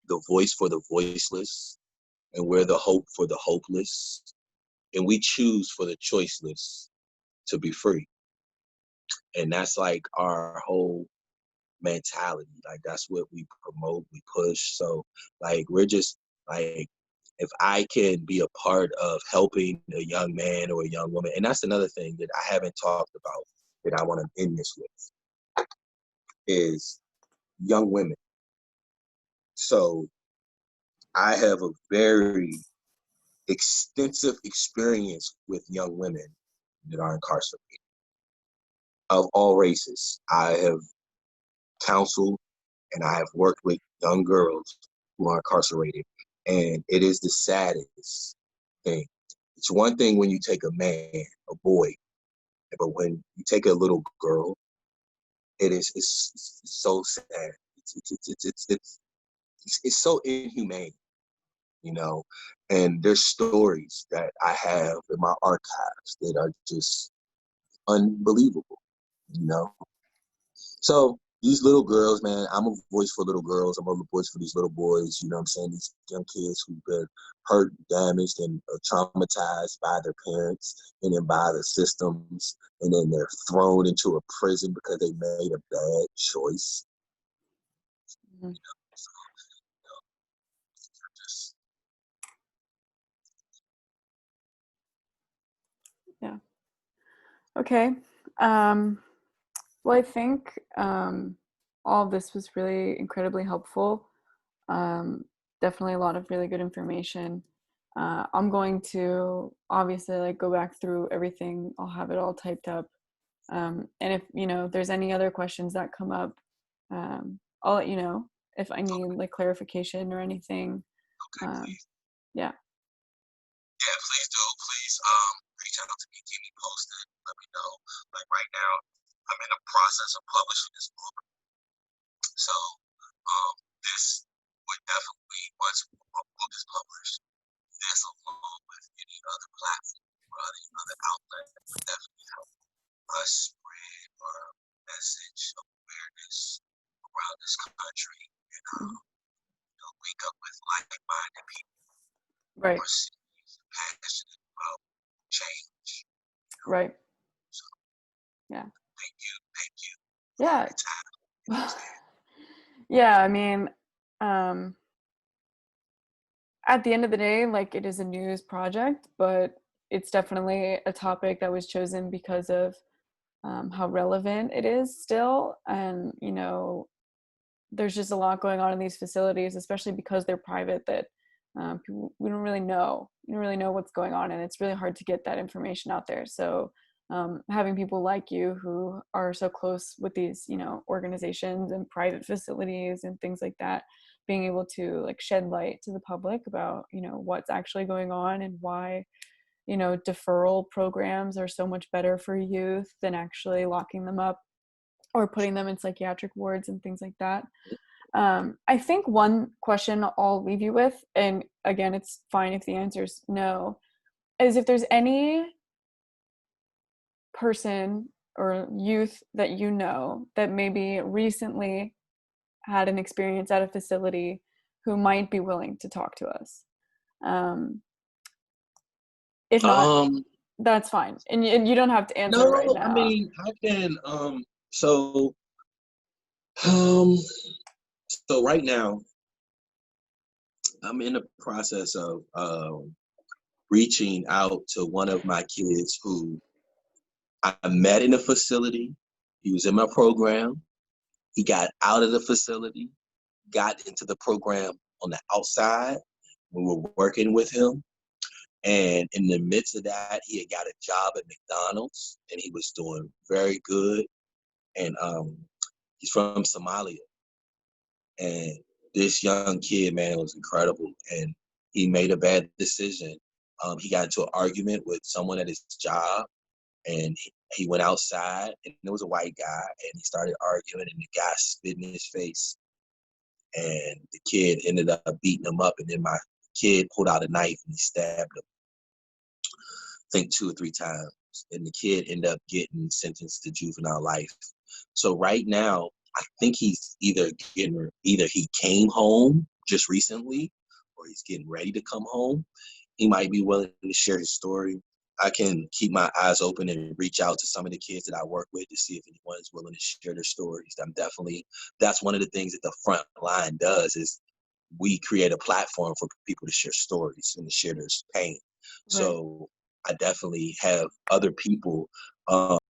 the voice for the voiceless, and we're the hope for the hopeless, and we choose for the choiceless to be free. And that's like our whole mentality. Like, that's what we promote, we push. So, like, we're just like, if I can be a part of helping a young man or a young woman, and that's another thing that I haven't talked about that I want to end this with, is young women. So I have a very extensive experience with young women that are incarcerated of all races. I have counseled and I have worked with young girls who are incarcerated, and it is the saddest thing. It's one thing when you take a man, a boy, but when you take a little girl, it's so sad. It's so inhumane. you know, and there's stories that I have in my archives that are just unbelievable, you know. So these little girls, man, I'm a voice for little girls. I'm a voice for these little boys, you know what I'm saying? These young kids who've been hurt, damaged, and traumatized by their parents and then by the systems. And then they're thrown into a prison because they made a bad choice. Mhm. So, just, Yeah. Okay. Well, I think all of this was really incredibly helpful. Um, Definitely a lot of really good information. I'm going to obviously like go back through everything. I'll have it all typed up. And if there's any other questions that come up, I'll let you know if I need like clarification or anything. okay, Um, please. yeah. Yeah, please do. Please reach out to me, keep me posted, let me know. Like right now, I'm in the process of publishing this book. So this would definitely, once my book is published, this along with any other platform or any other outlet would definitely help us spread our message of awareness around this country and Mhm. link up with like-minded people who Right. are serious and passionate about change. Right. So Yeah. thank you for Yeah. your time. You know what I'm saying? Yeah. I mean, at the end of the day, like it is a news project, but it's definitely a topic that was chosen because of how relevant it is still. And, there's just a lot going on in these facilities, especially because they're private, that we don't really know. You don't really know what's going on, and it's really hard to get that information out there. So having people like you who are so close with these, organizations and private facilities and things like that, being able to like shed light to the public about, what's actually going on and why, deferral programs are so much better for youth than actually locking them up or putting them in psychiatric wards and things like that. I think one question I'll leave you with, and again, it's fine if the answer is no, is if there's any person or youth that that maybe recently had an experience at a facility who might be willing to talk to us. Um, if not, Um, that's fine. And you don't have to answer right no, I now. mean I can so um so right now I'm in the process of reaching out to one of my kids who I met in a facility. He was in my program. He got out of the facility, got into the program on the outside. We were working with him. And in the midst of that, he had got a job at McDonald's and he was doing very good. And he's from Somalia. And this young kid, man, was incredible. And he made a bad decision. He got into an argument with someone at his job, and he went outside, and there was a white guy, and he started arguing, and the guy spit in his face, and the kid ended up beating him up, and then my kid pulled out a knife and he stabbed him, I think 2 or 3 times, and the kid ended up getting sentenced to juvenile life. So right now, I think he's either he came home just recently, or he's getting ready to come home. He might be willing to share his story. I can keep my eyes open and reach out to some of the kids that I work with to see if anyone is willing to share their stories. That's one of the things that the front line does is we create a platform for people to share stories and to share their pain. Right. So I definitely have other people